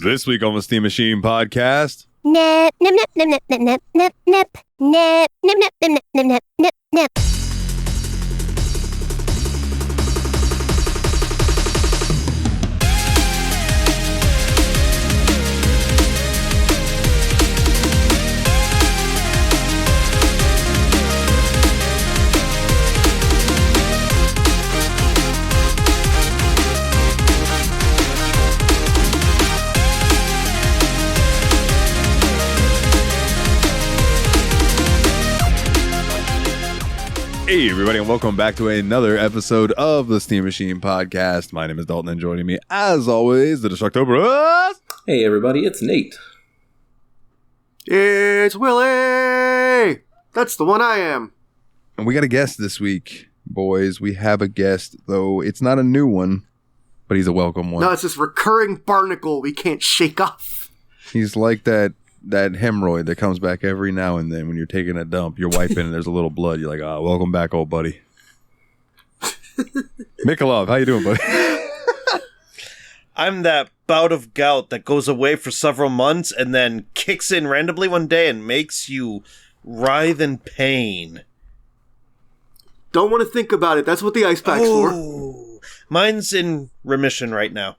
This week on the Steam Machine podcast. Nep Nep Nep Nep Nep Nep Nep Nep Nep Nep Nep Nep Nep Nep Nep. Hey everybody, and welcome back to another episode of the Steam Machine podcast. My name is Dalton, and joining me, as always, the Destructober. Hey everybody, it's Nate. It's Willie! That's the one I am. And we got a guest this week, boys. We have a guest, though it's not a new one, but he's a welcome one. No, it's this recurring barnacle we can't shake off. He's like that hemorrhoid that comes back every now and then when you're taking a dump. You're wiping and there's a little blood. You're like, welcome back, old buddy. Mikolov, how you doing, buddy? I'm that bout of gout that goes away for several months and then kicks in randomly one day and makes you writhe in pain. Don't want to think about it. That's what the ice pack's for. Mine's in remission right now.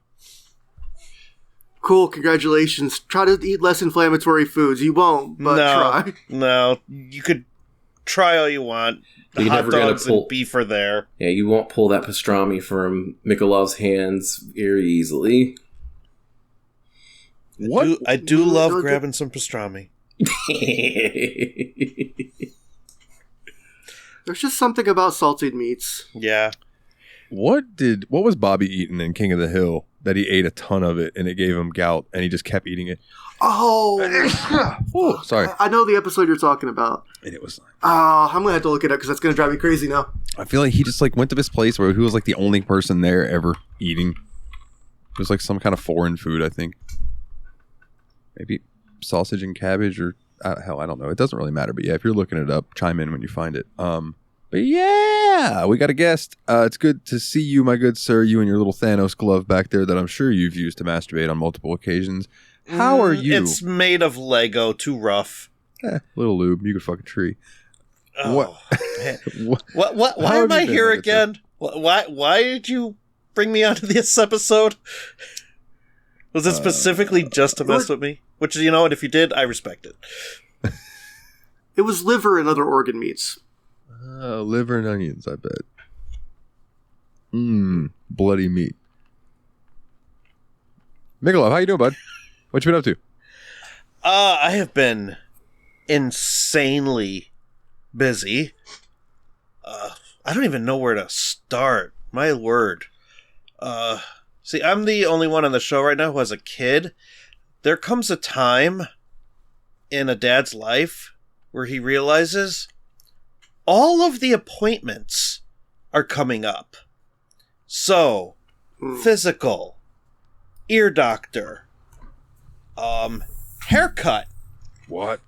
Cool, congratulations. Try to eat less inflammatory foods. You won't, but try. No, you could try all you want. The You're hot never gonna dogs and beef are there. Yeah, you won't pull that pastrami from Mikolov's hands very easily. What? I do love grabbing some pastrami. There's just something about salted meats. Yeah. What was Bobby eating in King of the Hill that he ate a ton of it and it gave him gout and he just kept eating it? Oh, sorry. I know the episode you're talking about. And it was I'm going to have to look it up because that's going to drive me crazy now. I feel like he just went to this place where he was the only person there ever eating. It was some kind of foreign food, I think. Maybe sausage and cabbage or hell, I don't know. It doesn't really matter. But yeah, if you're looking it up, chime in when you find it. But yeah, we got a guest. It's good to see you, my good sir. You and your little Thanos glove back there that I'm sure you've used to masturbate on multiple occasions. How are you? It's made of Lego, too rough. Little Lube, you could fuck a tree. Oh, what? Why am I here again? Why did you bring me onto this episode? Was it specifically just to mess with me? Which, you know what, if you did, I respect it. It was liver and other organ meats. Liver and onions, I bet. Bloody meat. Mikolov, how you doing, bud? What you been up to? I have been insanely busy. I don't even know where to start. My word. See, I'm the only one on the show right now who has a kid. There comes a time in a dad's life where he realizes all of the appointments are coming up. So, physical, ear doctor, haircut. What?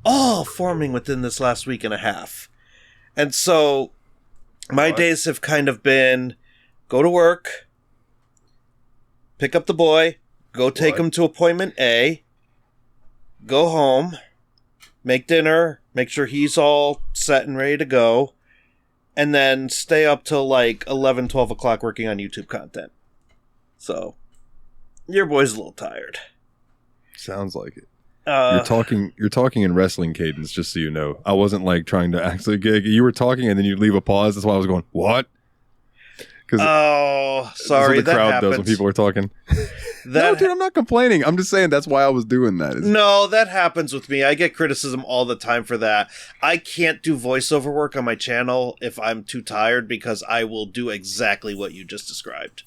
All forming within this last week and a half. And so, my days have kind of been go to work, pick up the boy, go take him to appointment A, go home, make dinner, make sure he's all set and ready to go, and then stay up till 11, 12 o'clock working on YouTube content. So, your boy's a little tired. Sounds like it. You're talking in wrestling cadence, just so you know. I wasn't trying to actually gig. You were talking and then you'd leave a pause. That's why I was going, what? Sorry, that's what the crowd does when people are talking. No, dude, I'm not complaining. I'm just saying that's why I was doing that. No, that happens with me. I get criticism all the time for that. I can't do voiceover work on my channel if I'm too tired because I will do exactly what you just described.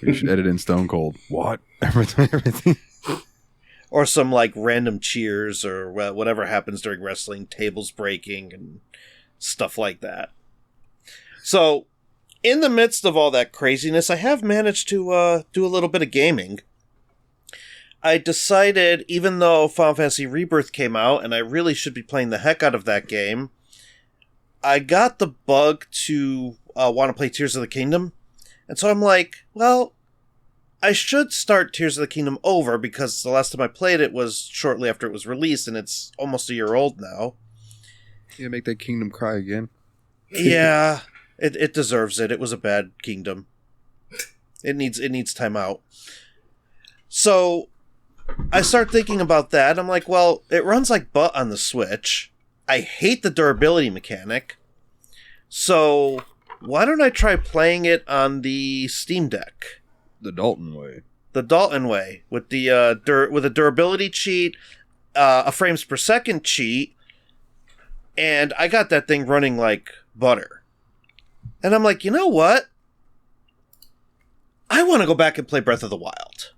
You should edit in Stone Cold. What? Everything. Or some random cheers or whatever happens during wrestling, tables breaking and stuff like that. So, in the midst of all that craziness, I have managed to do a little bit of gaming. I decided, even though Final Fantasy Rebirth came out, and I really should be playing the heck out of that game, I got the bug to want to play Tears of the Kingdom. And so I'm like, well, I should start Tears of the Kingdom over because the last time I played it was shortly after it was released, and it's almost a year old now. You make that kingdom cry again. Yeah, it deserves it. It was a bad kingdom. It needs time out. So I start thinking about that. I'm like, well, it runs like butt on the Switch. I hate the durability mechanic. So why don't I try playing it on the Steam Deck? The Dalton way. The Dalton way with the with a durability cheat, a frames per second cheat, and I got that thing running like butter. And I'm like, you know what? I want to go back and play Breath of the Wild.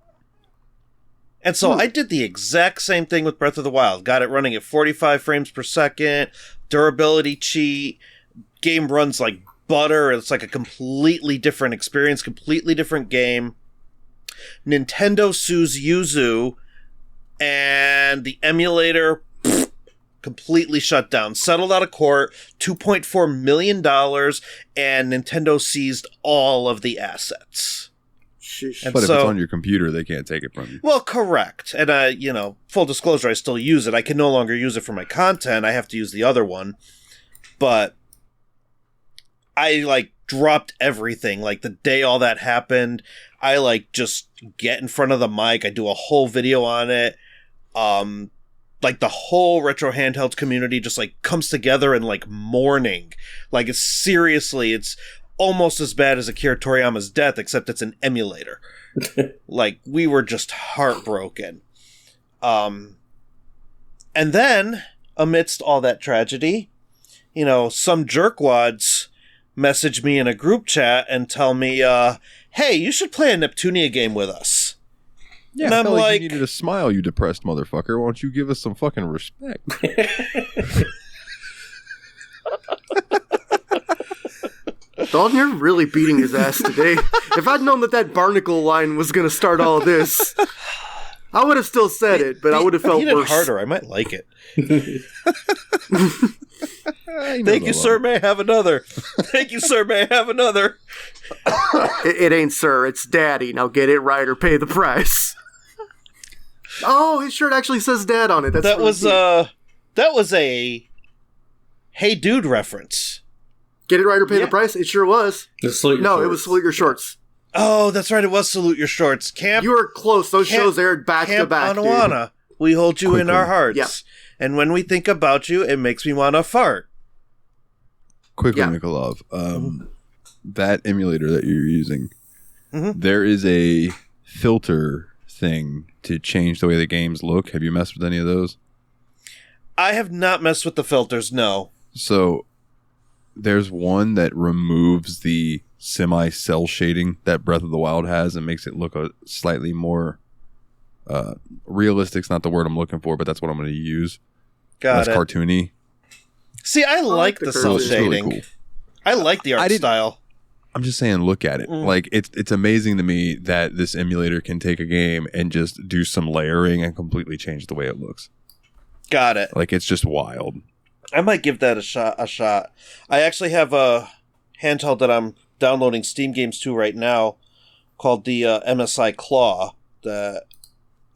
And so I did the exact same thing with Breath of the Wild. Got it running at 45 frames per second, durability cheat, game runs like butter. It's like a completely different experience, completely different game. Nintendo sues Yuzu, and the emulator completely shut down. Settled out of court, $2.4 million, and Nintendo seized all of the assets. Sheesh. And But if so, it's on your computer, they can't take it from you. well, correct. And, full disclosure, I still use it. I can no longer use it for my content. I have to use the other one. But I, dropped everything. The day all that happened, I, just get in front of the mic. I do a whole video on it. The whole retro handhelds community just, comes together in, mourning. It's almost as bad as Akira Toriyama's death, except it's an emulator. We were just heartbroken. And then, amidst all that tragedy, some jerkwads message me in a group chat and tell me, hey, you should play a Neptunia game with us. Yeah, and I I'm felt like, you needed a smile, you depressed motherfucker. Why don't you give us some fucking respect? Dalton, you're really beating his ass today. If I'd known that Barnacle line was going to start all this, I would have still said it, but I would have felt beat it worse. harder. I might like it. Thank you, sir. May I have another? Thank you, sir. May I have another? It ain't sir, it's daddy. Now get it right or pay the price. Oh, his shirt actually says dad on it. That was a Hey Dude reference. Get it right or pay the price? It sure was. It was Salute Your Shorts. Oh, that's right. It was Salute Your Shorts. You were close. Those shows aired back to back. Camp Anawana. We hold you in our hearts. Yeah. And when we think about you, it makes me want to fart. Quickly, Yeah. Mikolov. That emulator that you're using, there is a filter thing to change the way the games look. Have you messed with any of those? I have not messed with the filters, no. So there's one that removes the semi-cell shading that Breath of the Wild has and makes it look a slightly more realistic's not the word I'm looking for, but that's what I'm going to use. Got Less it. cartoony. See, I like the cell It's really shading. cool. I like the art style. I'm just saying, look at it. It's amazing to me that this emulator can take a game and just do some layering and completely change the way it looks. Got it. It's just wild. I might give that a shot. I actually have a handheld that I'm downloading Steam games to right now called the MSI Claw that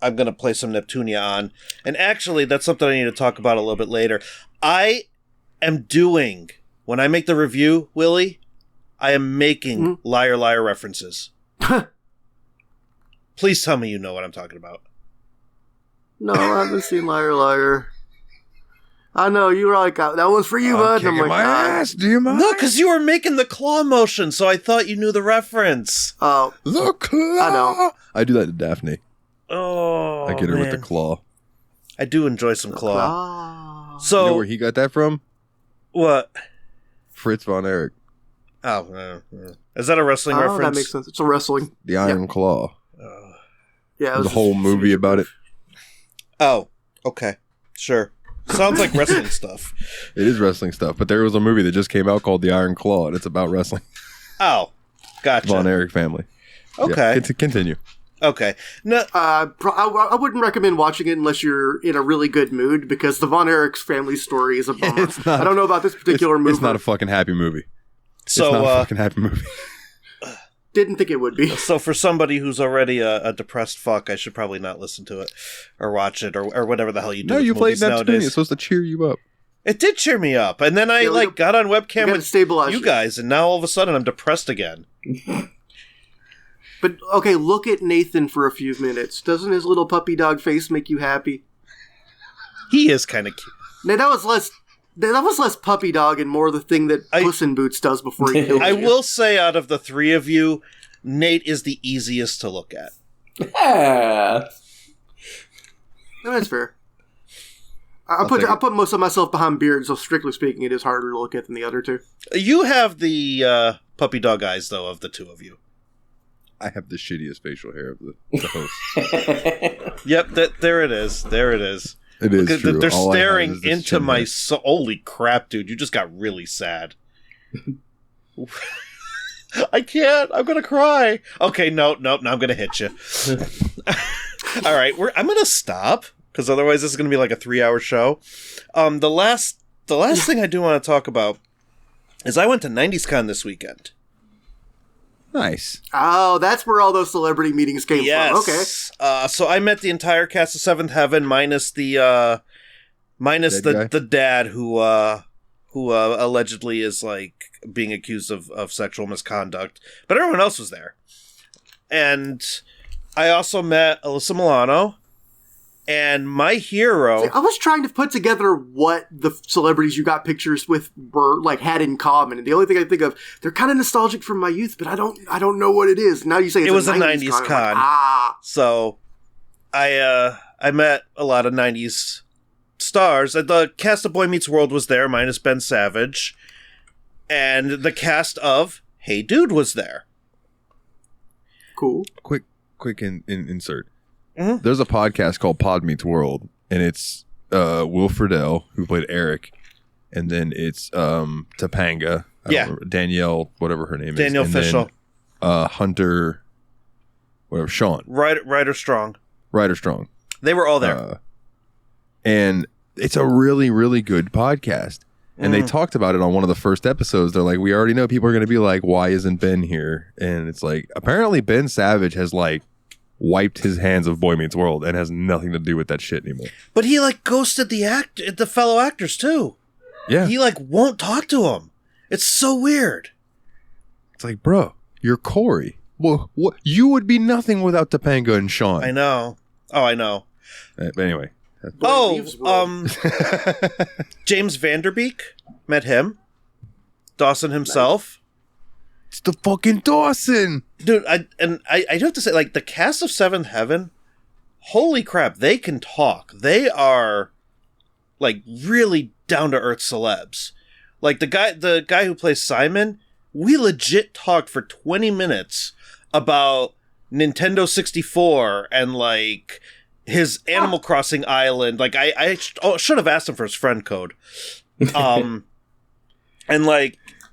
I'm going to play some Neptunia on. And actually, that's something I need to talk about a little bit later. I am doing, when I make the review, Willie, I am making Liar Liar references. Please tell me you know what I'm talking about. No, I haven't seen Liar Liar. I know, you were like, that one's for you, bud. And I'm like, my ass. Do you mind? No, because you were making the claw motion, so I thought you knew the reference. Oh, The claw. I know. I do that to Daphne. Oh, I get her with the claw. I do enjoy some claw. Ah. So, You know where he got that from? what? Fritz von Erich. Oh, is that a wrestling reference? That makes sense. It's a wrestling. The Iron Claw. Yeah, it There's was a whole movie about it. Oh, okay. Sure. Sounds like wrestling stuff. It is wrestling stuff, but there was a movie that just came out called The Iron Claw, and it's about wrestling. Oh, gotcha. Von Erich family. Okay. Yeah, continue. Okay. No, I wouldn't recommend watching it unless you're in a really good mood, because the Von Erich's family story is a bummer. It's not- I don't know about this particular movie. It's not a fucking happy movie. so it's not a fucking happy movie. didn't think it would be. So for somebody who's already a depressed fuck, I should probably not listen to it or watch it or whatever the hell you do. No, with you played movies Neptune. nowadays. It's supposed to cheer you up. It did cheer me up, and then I got on webcam with stabilize you guys, and now all of a sudden I'm depressed again. But okay, look at Nathan for a few minutes. Doesn't his little puppy dog face make you happy? He is kind of cute. Now that was less puppy dog and more the thing that Puss in Boots does before he kills you. I will say, out of the three of you, Nate is the easiest to look at. Yeah. No, that's fair. I put most of myself behind Beard, so strictly speaking, it is harder to look at than the other two. You have the puppy dog eyes, though, of the two of you. I have the shittiest facial hair of the host. Yep, there it is. There it is. It is Look, true. they're All I have staring is this into chin my hair. soul. Holy crap, dude. You just got really sad. I can't. I'm going to cry. Okay, no, I'm going to hit you. All right, I'm going to stop, because otherwise this is going to be like a 3-hour show. The last thing I do want to talk about is I went to 90s Con this weekend. Nice. Oh, that's where all those celebrity meetings came from. Okay. So I met the entire cast of Seventh Heaven, minus the dad who allegedly is like being accused of sexual misconduct. But everyone else was there, and I also met Alyssa Milano. And my hero... See, I was trying to put together what the celebrities you got pictures with were had in common, and the only thing I think of, they're kind of nostalgic from my youth, but I don't know what it is. Now you say it's it was a 90s con. Like, So I met a lot of 90s stars. The cast of Boy Meets World was there, minus Ben Savage, and the cast of Hey Dude was there. Cool. Quick insert. Mm-hmm. There's a podcast called Pod Meets World, and it's Will Friedle, who played Eric, and then it's Topanga, Danielle, whatever her name Danielle is, Fishel, then, Hunter, whatever, Sean, Ryder Strong. They were all there, and it's a really, really good podcast. And they talked about it on one of the first episodes. They're like, we already know people are going to be like, why isn't Ben here? And it's like, apparently Ben Savage has wiped his hands of Boy Meets World and has nothing to do with that shit anymore. But he ghosted the fellow actors too. Yeah. He won't talk to them. It's so weird. It's like, bro, you're Corey. Well, what? You would be nothing without Topanga and Sean. I know. Oh, I know. But anyway. James Vanderbeek. Met him. Dawson himself. It's the fucking Dawson. Dude, I do have to say, the cast of Seventh Heaven, holy crap, they can talk. They are, really down-to-earth celebs. The guy who plays Simon, we legit talked for 20 minutes about Nintendo 64 and, his Animal Crossing island. I should have asked him for his friend code. And,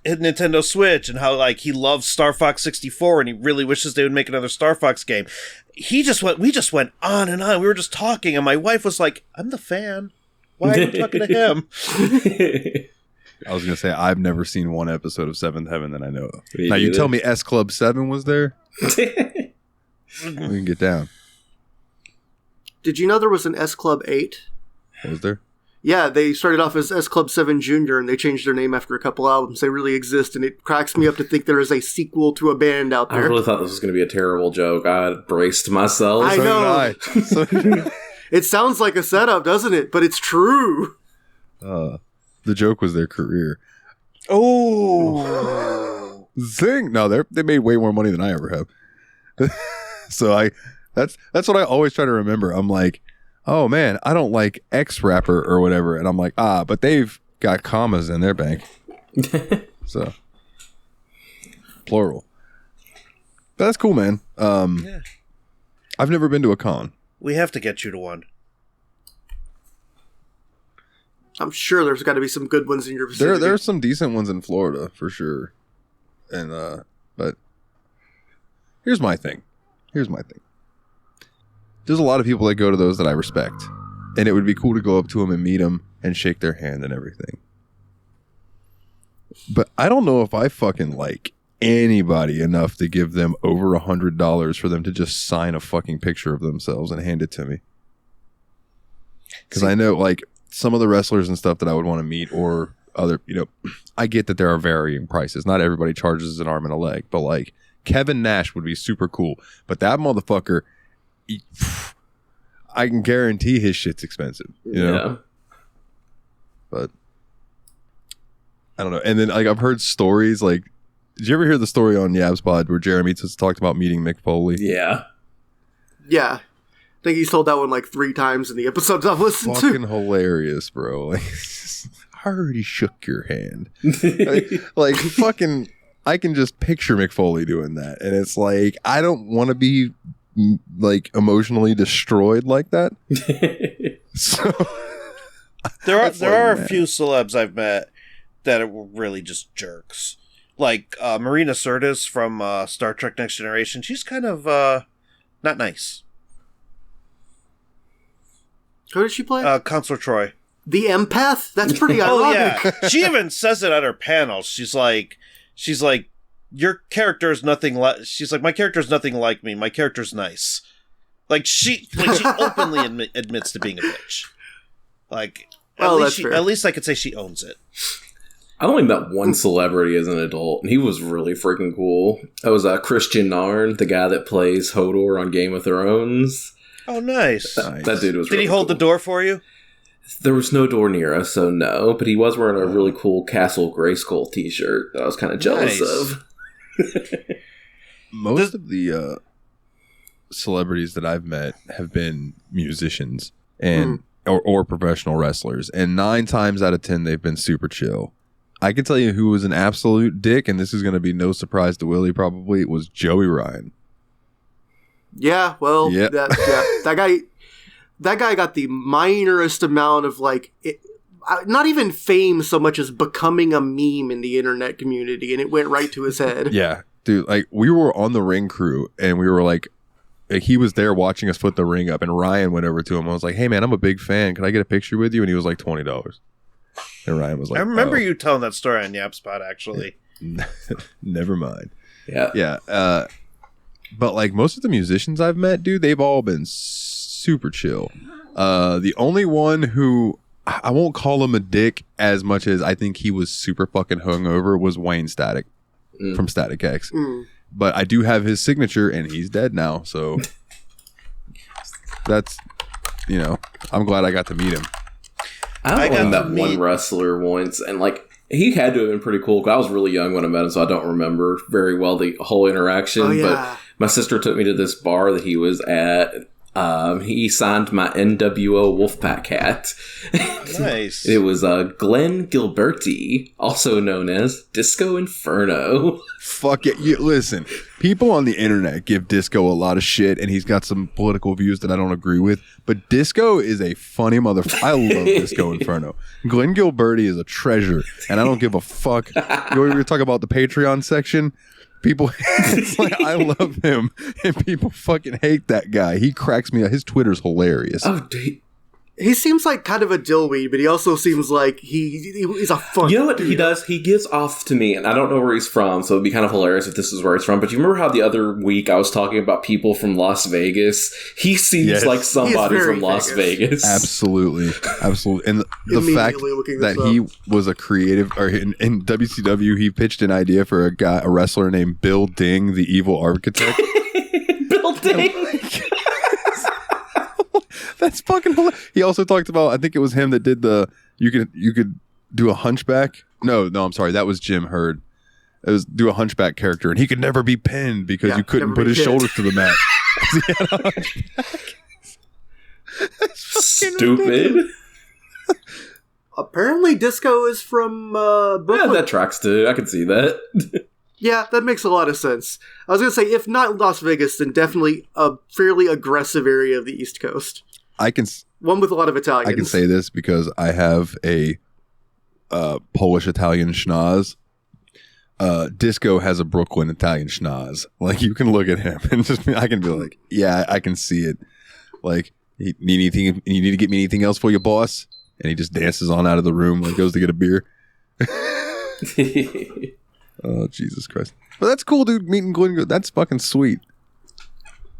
his Nintendo Switch and how he loves Star Fox 64 and he really wishes they would make another Star Fox game. We just went on and on. We were just talking and my wife was like, I'm the fan. Why are you talking to him? I was going to say, I've never seen one episode of Seventh Heaven that I know of. Me now, you either. tell me S Club 7 was there? We can get down. Did you know there was an S Club 8? Was there? Yeah, they started off as S Club 7 Junior, and they changed their name after a couple albums. They really exist, and it cracks me up to think there is a sequel to a band out I there. really thought this was going to be a terrible joke. I braced myself. I know. So did I. It sounds like a setup, doesn't it? But it's true. The joke was their career. Oh. Zing! No, they made way more money than I ever have. So that's what I always try to remember. I'm like, oh man, I don't like X rapper or whatever, and I'm like, but they've got commas in their bank. So plural. But that's cool, man. Yeah. I've never been to a con. We have to get you to one. I'm sure there's got to be some good ones in your vicinity. There are some decent ones in Florida for sure. And but here's my thing. There's a lot of people that go to those that I respect. And it would be cool to go up to them and meet them and shake their hand and everything. But I don't know if I fucking like anybody enough to give them over $100 for them to just sign a fucking picture of themselves and hand it to me. Because I know, like, some of the wrestlers and stuff that I would want to meet, or other, I get that there are varying prices. Not everybody charges an arm and a leg, but like Kevin Nash would be super cool. But that motherfucker, I can guarantee his shit's expensive. You know? Yeah. But I don't know. And then, like, I've heard stories like, did you ever hear the story on Yabspod where Jeremy just talked about meeting Mick Foley? Yeah. Yeah. I think he's told that one like 3 times in the episodes I've listened Fucking to. hilarious, bro. Like, I already shook your hand. like fucking, I can just picture Mick Foley doing that. And it's like, I don't want to be like emotionally destroyed like that. So there are a man. few celebs I've met that were really just jerks. Like Marina Sirtis from Star Trek Next Generation. She's kind of not nice. Who did she play? Counselor Troy. The empath? That's pretty ironic. Oh yeah, she even says it at her panel. She's like, your character is nothing like. She's like, my character is nothing like me. My character's nice. Like she openly admits to being a bitch. Like, at least I could say she owns it. I only met one celebrity as an adult, and he was really freaking cool. That was Christian Narn, the guy that plays Hodor on Game of Thrones. Oh, nice. That dude was. Did really he hold cool. the door for you? There was no door near us, so no. But he was wearing a really cool Castle Grayskull t-shirt that I was kind of jealous of. Most of the celebrities that I've met have been musicians and or professional wrestlers, and 9 times out of 10 they've been super chill. I can tell you who was an absolute dick, and this is going to be no surprise to Willie probably, it was Joey Ryan. Yeah, well, Yep. that guy got the minorest amount of not even fame so much as becoming a meme in the internet community, and it went right to his head. Yeah, dude, like we were on the ring crew, and we were like he was there watching us put the ring up, and Ryan went over to him and was like, "Hey man, I'm a big fan. Can I get a picture with you?" And he was like, $20. And Ryan was like, I remember you telling that story on Yapspot, actually. Never mind. Yeah. But like most of the musicians I've met, dude, they've all been super chill. The only one who I won't call him a dick as much as I think he was super fucking hungover was Wayne Static from Static X. But I do have his signature, and he's dead now. So that's, I'm glad I got to meet him. I got that one wrestler once, and like he had to have been pretty cool. 'Cause I was really young when I met him, so I don't remember very well the whole interaction. Oh, yeah. But my sister took me to this bar that he was at. He signed my NWO Wolfpack hat. Nice. It was Glenn Gilberti, also known as Disco Inferno. Fuck it. Listen, people on the internet give Disco a lot of shit, and he's got some political views that I don't agree with. But Disco is a funny motherfucker. I love Disco Inferno. Glenn Gilberti is a treasure, and I don't give a fuck. You were talking about the Patreon section. People, it's like, I love him, and people fucking hate that guy. He cracks me up. His Twitter's hilarious. Oh, dude. He seems like kind of a dillweed, but he also seems like he's a fun. You know what dude. he does? He gives off to me, and I don't know where he's from, so it'd be kind of hilarious if this is where he's from. But you remember how the other week I was talking about people from Las Vegas? He seems like somebody from Las Vegas. Absolutely. And the fact that he was a creative, or in WCW, he pitched an idea for a wrestler named Bill Ding, the evil architect. Bill Ding. That's fucking hilarious. He also talked about, I think it was him that did you could do a hunchback. No, I'm sorry. That was Jim Hurd. It was do a hunchback character, and he could never be pinned because you couldn't put his shoulders to the mat. Stupid. Apparently, Disco is from Brooklyn. Yeah, that tracks too. I can see that. Yeah, that makes a lot of sense. I was going to say, if not Las Vegas, then definitely a fairly aggressive area of the East Coast. One with a lot of Italians. I can say this because I have a Polish-Italian schnoz. Disco has a Brooklyn Italian schnoz. Like, you can look at him and I can be like, yeah, I can see it. Like, you need to get me anything else for you, boss? And he just dances on out of the room, like goes to get a beer. Oh, Jesus Christ. But that's cool, dude. Meeting Glenn, that's fucking sweet.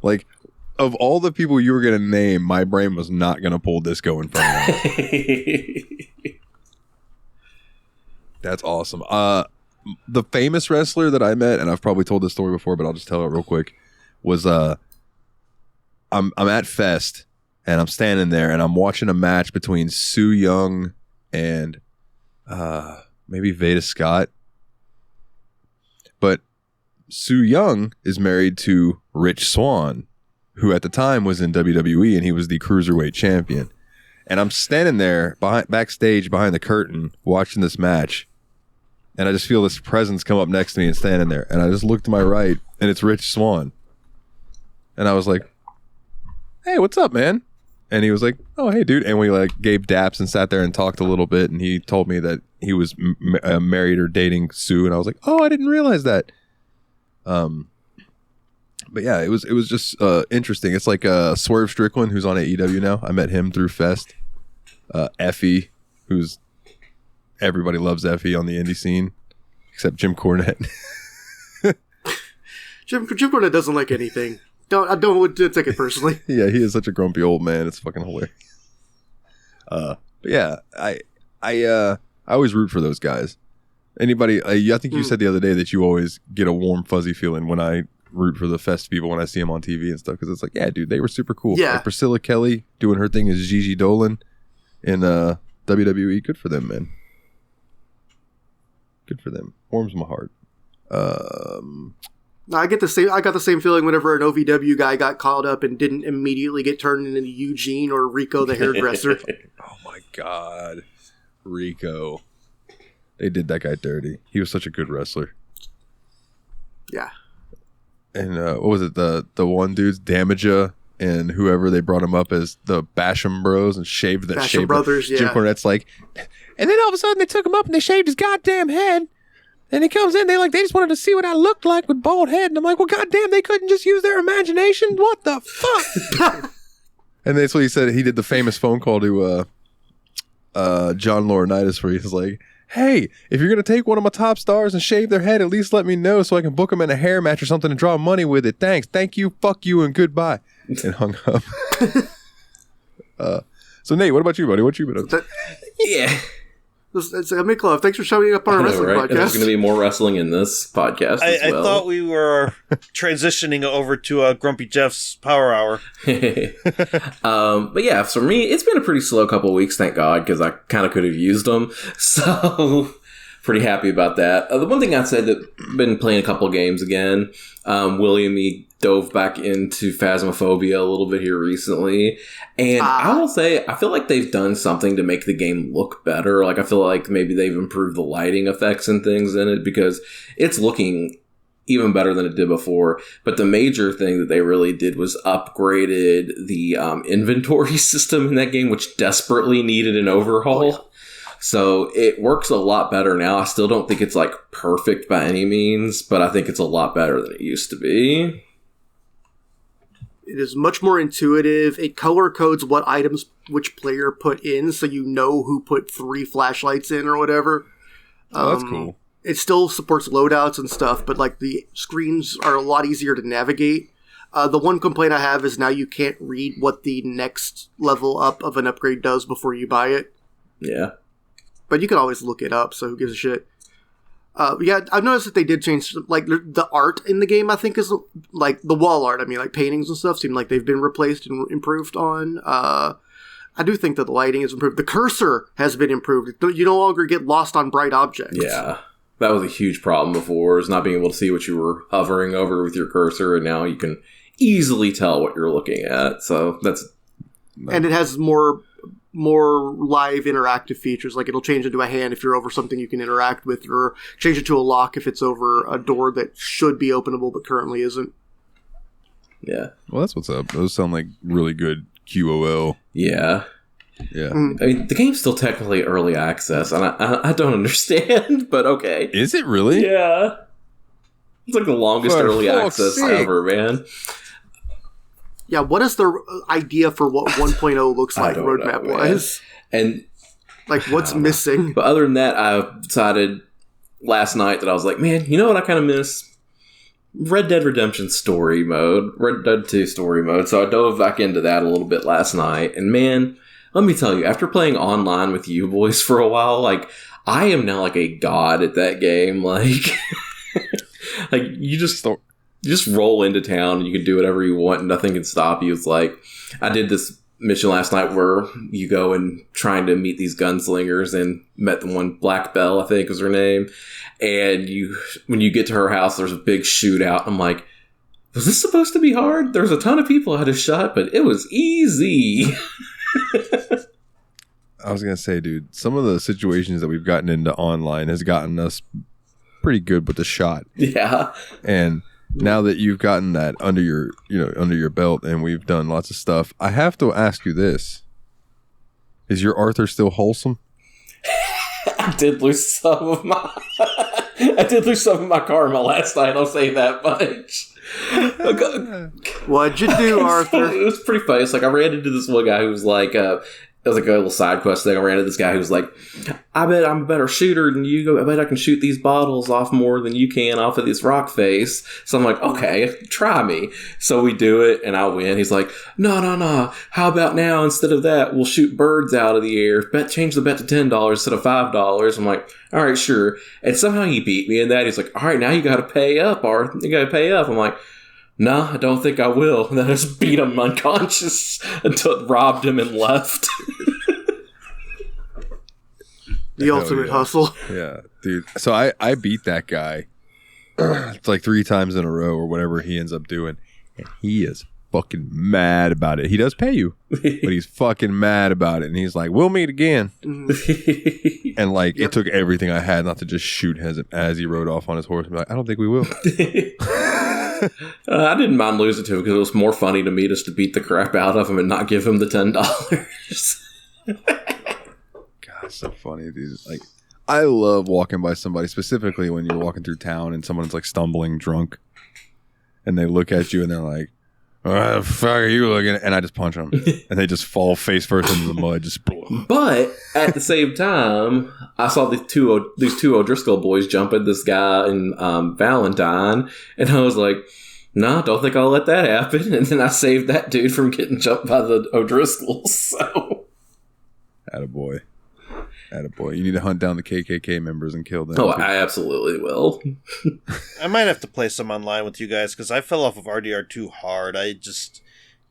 Like, of all the people you were going to name, my brain was not going to pull Disco in front of me. That's awesome. The famous wrestler that I met, and I've probably told this story before, but I'll just tell it real quick, was I'm at Fest, and I'm standing there, and I'm watching a match between Su Yung and maybe Veda Scott. But Su Yung is married to Rich Swann, who at the time was in WWE, and he was the Cruiserweight champion. And I'm standing there backstage behind the curtain watching this match, and I just feel this presence come up next to me and standing there. And I just look to my right, and it's Rich Swann. And I was like, hey, what's up, man? And he was like, oh, hey, dude. And we like gave daps and sat there and talked a little bit. And he told me that he was married or dating Sue. And I was like, oh, I didn't realize that. But yeah, it was just interesting. It's like Swerve Strickland, who's on AEW now. I met him through Fest. Effie, who's everybody loves Effie on the indie scene, except Jim Cornette. Jim Cornette doesn't like anything. I don't take it personally. Yeah, he is such a grumpy old man. It's fucking hilarious. But yeah, I always root for those guys. Anybody, I think you said the other day that you always get a warm, fuzzy feeling when I root for the Fest people when I see them on TV and stuff, because it's like, yeah, dude, they were super cool. Yeah. Like Priscilla Kelly doing her thing as Gigi Dolan in WWE. Good for them, man. Good for them. Warms my heart. No, I got the same feeling whenever an OVW guy got called up and didn't immediately get turned into Eugene or Rico the hairdresser. Oh my God, Rico! They did that guy dirty. He was such a good wrestler. Yeah. And what was it? The one dudes, Damaja and whoever, they brought him up as the Basham Bros and shaved that. Basham Brothers, yeah. Jim Cornette's like, and then all of a sudden they took him up and they shaved his goddamn head. And he comes in, they just wanted to see what I looked like with bald head. And I'm like, well, goddamn, they couldn't just use their imagination? What the fuck? And that's what he said. He did the famous phone call to John Laurinaitis where he's like, hey, if you're going to take one of my top stars and shave their head, at least let me know so I can book them in a hair match or something and draw money with it. Thanks. Thank you. Fuck you and goodbye. And hung up. So, Nate, what about you, buddy? What you been up to? Yeah. It's a Miklov. Thanks for showing up on our wrestling podcast. There's going to be more wrestling in this podcast as well. I thought we were transitioning over to Grumpy Jeff's Power Hour. But yeah, for me, it's been a pretty slow couple of weeks, thank God, because I kind of could have used them. So, pretty happy about that. The one thing I'd say that I've been playing a couple of games again. William and me dove back into Phasmophobia a little bit here recently. And I will say, I feel like they've done something to make the game look better. Like, I feel like maybe they've improved the lighting effects and things in it, because it's looking even better than it did before. But the major thing that they really did was upgraded the inventory system in that game, which desperately needed an overhaul. Oh, yeah. So it works a lot better now. I still don't think it's like perfect by any means, but I think it's a lot better than it used to be. It is much more intuitive. It color codes what items which player put in, so you know who put 3 flashlights in or whatever. Oh, that's cool. It still supports loadouts and stuff, but like the screens are a lot easier to navigate. The one complaint I have is now you can't read what the next level up of an upgrade does before you buy it. Yeah. But you can always look it up, so who gives a shit? Yeah, I've noticed that they did change, like, the art in the game, I think, is, like, the wall art, I mean, like, paintings and stuff seem like they've been replaced and improved on. I do think that the lighting is improved. The cursor has been improved. You no longer get lost on bright objects. Yeah, that was a huge problem before, is not being able to see what you were hovering over with your cursor, and now you can easily tell what you're looking at, so that's... And it has more live interactive features, like it'll change into a hand if you're over something you can interact with, or change it to a lock if it's over a door that should be openable but currently isn't. Yeah. Well, that's what's up. Those sound like really good QOL. Yeah. Yeah. I mean, the game's still technically early access, and I don't understand, but okay. Is it really? Yeah. It's like the longest early access ever, man. Yeah, what is the idea for what 1.0 looks like roadmap-wise? And like, what's missing? But other than that, I've decided last night that I was like, man, you know what I kind of miss? Red Dead Redemption story mode. Red Dead 2 story mode. So I dove back into that a little bit last night. And man, let me tell you, after playing online with you boys for a while, like, I am now like a god at that game. Like, like you just roll into town and you can do whatever you want and nothing can stop you. It's like, I did this mission last night where you go and trying to meet these gunslingers and met the one, Black Belle, I think was her name. And when you get to her house, there's a big shootout. I'm like, was this supposed to be hard? There's a ton of people I had to shot, but it was easy. I was going to say, dude, some of the situations that we've gotten into online has gotten us pretty good with the shot. Yeah. And now that you've gotten that under your belt and we've done lots of stuff, I have to ask you this. Is your Arthur still wholesome? I did lose some of my karma last night, I'll say that much. What'd you do, Arthur? It was pretty funny. It's like I ran into this one guy who was like, it was like a little side quest thing. I ran into this guy who was like, I bet I'm a better shooter than you. I bet I can shoot these bottles off more than you can off of this rock face. So I'm like, okay, try me. So we do it, and I win. He's like, no. How about now, instead of that, we'll shoot birds out of the air. Change the bet to $10 instead of $5. I'm like, all right, sure. And somehow he beat me in that. He's like, all right, now you got to pay up, Arthur. You got to pay up. I'm like, no, I don't think I will. And then I just beat him unconscious until it robbed him and left. The ultimate hustle. Yeah, dude. So I beat that guy. It's like 3 times in a row or whatever he ends up doing. And he is fucking mad about it. He does pay you, but he's fucking mad about it. And he's like, we'll meet again. And like, it took everything I had not to just shoot as he rode off on his horse. I'm like, I don't think we will. I didn't mind losing to him because it was more funny to me just to beat the crap out of him and not give him the $10. God, it's so funny, dude. Like, I love walking by somebody, specifically when you're walking through town and someone's like stumbling drunk, and they look at you and they're like, "What the fuck are you looking at?" And I just punch them, and they just fall face first into the mud. Just. But at the same time, I saw these two O'Driscoll boys jumping this guy in Valentine, and I was like, "No, don't think I'll let that happen." And then I saved that dude from getting jumped by the O'Driscolls. So, attaboy. You need to hunt down the KKK members and kill them. Oh, I absolutely will. I might have to play some online with you guys because I fell off of RDR2 hard. I just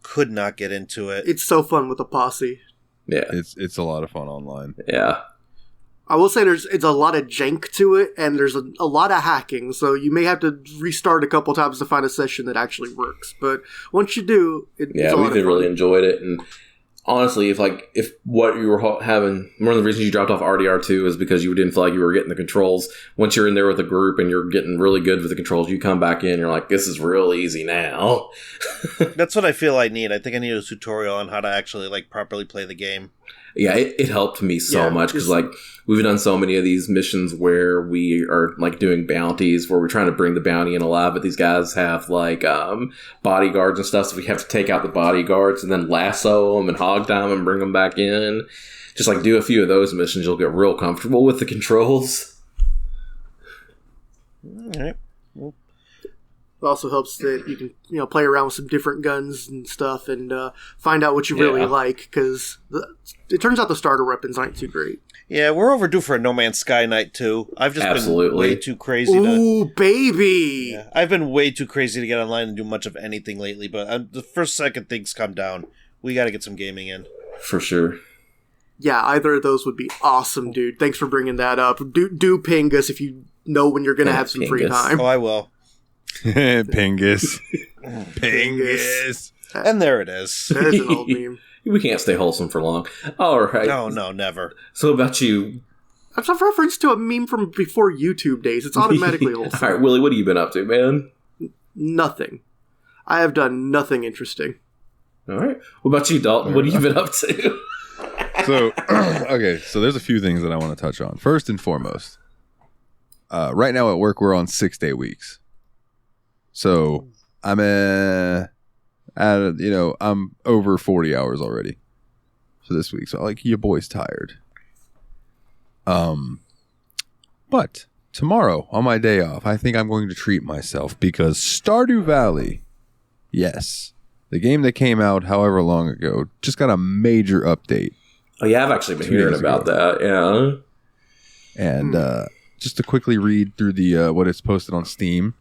could not get into it. It's so fun with a posse. Yeah, it's a lot of fun online. Yeah, I will say it's a lot of jank to it, and there's a lot of hacking, so you may have to restart a couple times to find a session that actually works. But once you do, we really enjoyed it. And honestly, if what you were having, one of the reasons you dropped off RDR2 is because you didn't feel like you were getting the controls. Once you're in there with a group and you're getting really good with the controls, you come back in and you're like, this is real easy now. That's what I feel I need. I think I need a tutorial on how to actually like properly play the game. Yeah, it helped me so much because like we've done so many of these missions where we are like doing bounties where we're trying to bring the bounty in alive, but these guys have like bodyguards and stuff, so we have to take out the bodyguards and then lasso them and hog time and bring them back in. Just like do a few of those missions, you'll get real comfortable with the controls. All right. Well, it also helps that you can play around with some different guns and stuff and find out what you really like, because it turns out the starter weapons aren't too great. Yeah, we're overdue for a No Man's Sky night too. I've just been way too crazy. Ooh, baby! Yeah, I've been way too crazy to get online and do much of anything lately. But the first second things come down, we got to get some gaming in for sure. Yeah, either of those would be awesome, dude. Thanks for bringing that up. Do ping us if you know when you're gonna have some free time. Oh, I will. Pingus. And there it is. There's an old meme. We can't stay wholesome for long. All right. No, never. So about you. That's a reference to a meme from before YouTube days. It's automatically wholesome. All right, Willie, what have you been up to, man? Nothing. I have done nothing interesting. All right. What about you, Dalton? What have you been up to? So, okay, so there's a few things that I want to touch on. First and foremost, right now at work, we're on 6-day weeks. So I'm I'm over 40 hours already for this week. So like your boy's tired. But tomorrow on my day off, I think I'm going to treat myself because Stardew Valley, yes, the game that came out however long ago, just got a major update. Oh yeah, I've actually been hearing about that. Yeah. And just to quickly read through the what it's posted on Steam,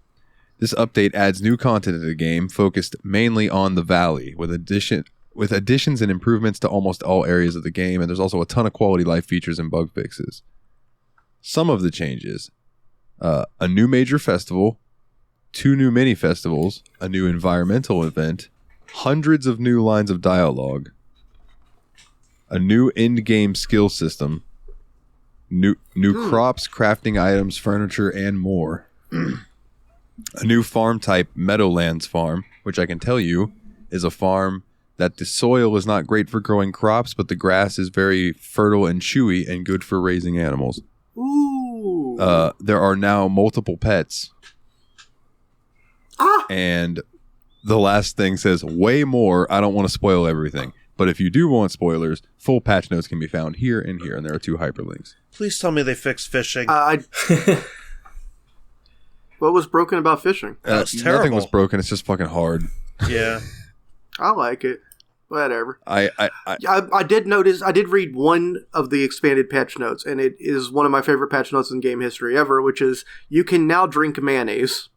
this update adds new content to the game focused mainly on the Valley, with additions and improvements to almost all areas of the game, and there's also a ton of quality life features and bug fixes. Some of the changes: a new major festival, 2 new mini festivals, a new environmental event, hundreds of new lines of dialogue, a new end-game skill system, new crops, crafting items, furniture, and more. A new farm type, Meadowlands Farm, which I can tell you is a farm that the soil is not great for growing crops, but the grass is very fertile and chewy and good for raising animals. Ooh. There are now multiple pets. And the last thing says way more. I don't want to spoil everything. But if you do want spoilers, full patch notes can be found here and here, and there are 2 hyperlinks. Please tell me they fixed fishing. What was broken about fishing? That's terrible. Nothing was broken. It's just fucking hard. Yeah. I like it. Whatever. I did notice. I did read one of the expanded patch notes, and it is one of my favorite patch notes in game history ever, which is you can now drink mayonnaise.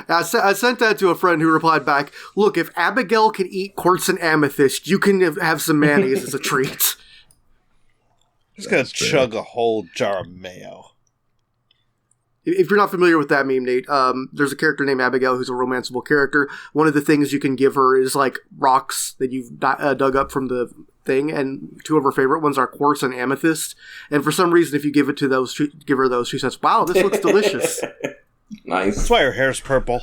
I sent that to a friend who replied back, "Look, if Abigail can eat quartz and amethyst, you can have some mayonnaise as a treat." Just gonna chug a whole jar of mayo. If you're not familiar with that meme, Nate, there's a character named Abigail who's a romanceable character. One of the things you can give her is like rocks that you've dug up from the thing, and 2 of her favorite ones are quartz and amethyst. And for some reason, if you give her those, she says, "Wow, this looks delicious." Nice. That's why her hair's purple.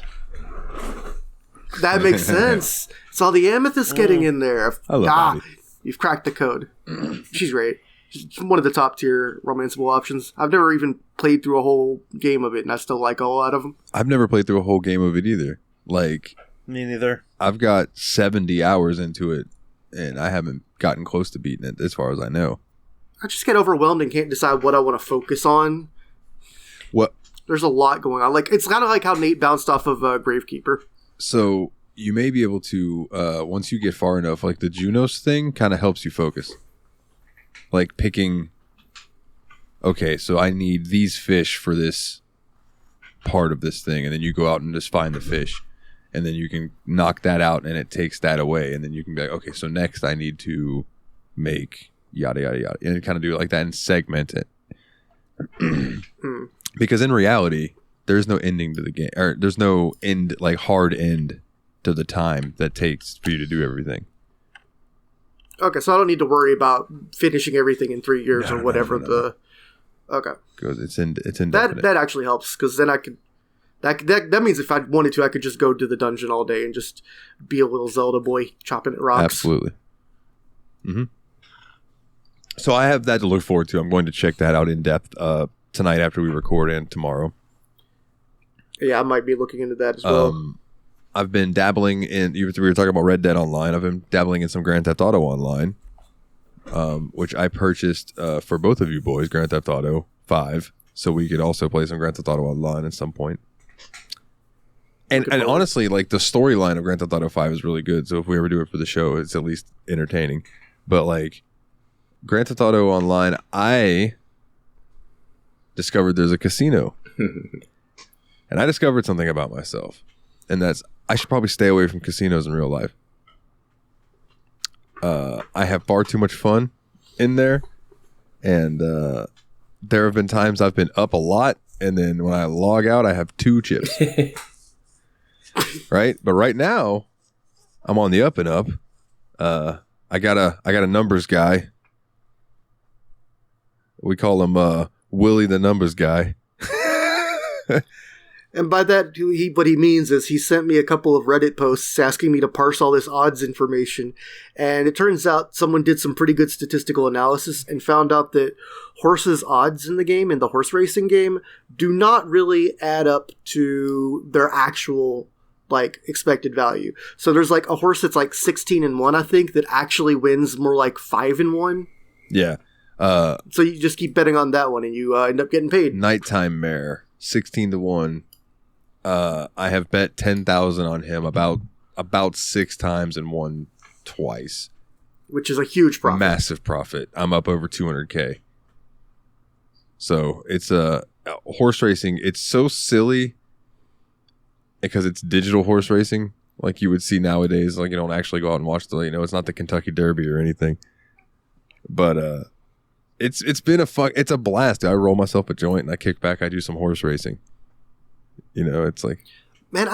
That makes sense. It's all the amethyst getting in there. I love Abby. You've cracked the code. She's great. She's one of the top tier romanceable options. I've never even played through a whole game of it, and I still like a lot of them. I've never played through a whole game of it either. Like, Me neither. I've got 70 hours into it, and I haven't gotten close to beating it as far as I know. I just get overwhelmed and can't decide what I want to focus on. What? There's a lot going on. Like, it's kind of like how Nate bounced off of Gravekeeper. So you may be able to, once you get far enough, like the Junos thing kind of helps you focus. Like picking, okay, so I need these fish for this part of this thing, and then you go out and just find the fish, and then you can knock that out, and it takes that away, and then you can be like, okay, so next I need to make yada yada yada, and kind of do it like that and segment it. Because in reality, there's no ending to the game, or there's no end, like hard end to the time that takes for you to do everything. Okay, so I don't need to worry about finishing everything in 3 years or whatever the. Okay, because it's indefinite. That actually helps, because then I could. That means if I wanted to, I could just go to the dungeon all day and just be a little Zelda boy chopping at rocks. Absolutely. Mm-hmm. So I have that to look forward to. I'm going to check that out in depth tonight after we record, and tomorrow. Yeah, I might be looking into that as well. I've been dabbling in. We were talking about Red Dead Online. I've been dabbling in some Grand Theft Auto Online, which I purchased for both of you boys, Grand Theft Auto 5, so we could also play some Grand Theft Auto Online at some point. And honestly, like the storyline of Grand Theft Auto 5 is really good. So if we ever do it for the show, it's at least entertaining. But like Grand Theft Auto Online, I discovered there's a casino, and I discovered something about myself, and that's I should probably stay away from casinos in real life. I have far too much fun in there, and there have been times I've been up a lot, and then when I log out, I have 2 chips. Right, but right now, I'm on the up and up. I got a numbers guy. We call him Willie the numbers guy. And by that, what he means is he sent me a couple of Reddit posts asking me to parse all this odds information. And it turns out someone did some pretty good statistical analysis and found out that horses' odds in the game, in the horse racing game, do not really add up to their actual, like, expected value. So there's, like, a horse that's, like, 16-1, I think, that actually wins more like 5-1. Yeah. So you just keep betting on that one, and you end up getting paid. Nighttime Mare, 16-1. I have bet 10,000 on him about 6 times and won twice. Which is a huge profit. Massive profit. I'm up over 200K. So it's horse racing. It's so silly because it's digital horse racing, like you would see nowadays. Like you don't actually go out and watch it's not the Kentucky Derby or anything. But it's been it's a blast. I roll myself a joint and I kick back. I do some horse racing. It's like, man,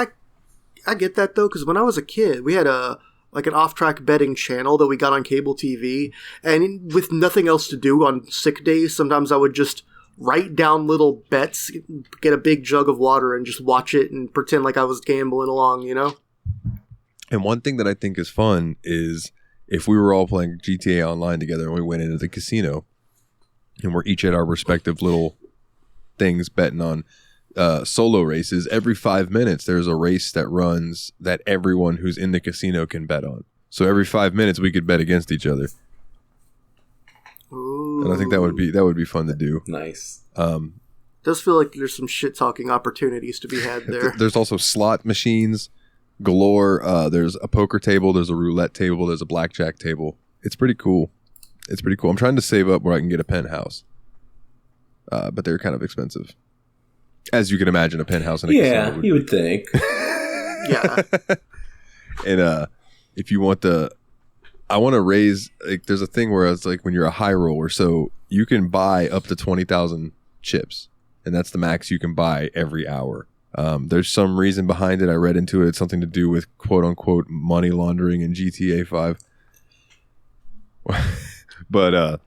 I get that though, because when I was a kid, we had an off-track betting channel that we got on cable TV, and with nothing else to do on sick days, sometimes I would just write down little bets, get a big jug of water, and just watch it and pretend like I was gambling along, And one thing that I think is fun is if we were all playing GTA Online together and we went into the casino, and we're each at our respective little things betting on solo races, every 5 minutes there's a race that runs that everyone who's in the casino can bet on. So every 5 minutes we could bet against each other. Ooh. And I think that would be fun to do. Nice. Does feel like there's some shit talking opportunities to be had there. There's also slot machines galore. There's a poker table, there's a roulette table, there's a blackjack table. It's pretty cool. I'm trying to save up where I can get a penthouse. But they're kind of expensive. As you can imagine, a penthouse in a casino would you would think. Yeah. And if you want I want to raise, there's a thing where it's like when you're a high roller, so you can buy up to 20,000 chips, and that's the max you can buy every hour. There's some reason behind it. I read into it. It's something to do with quote unquote money laundering in GTA 5. But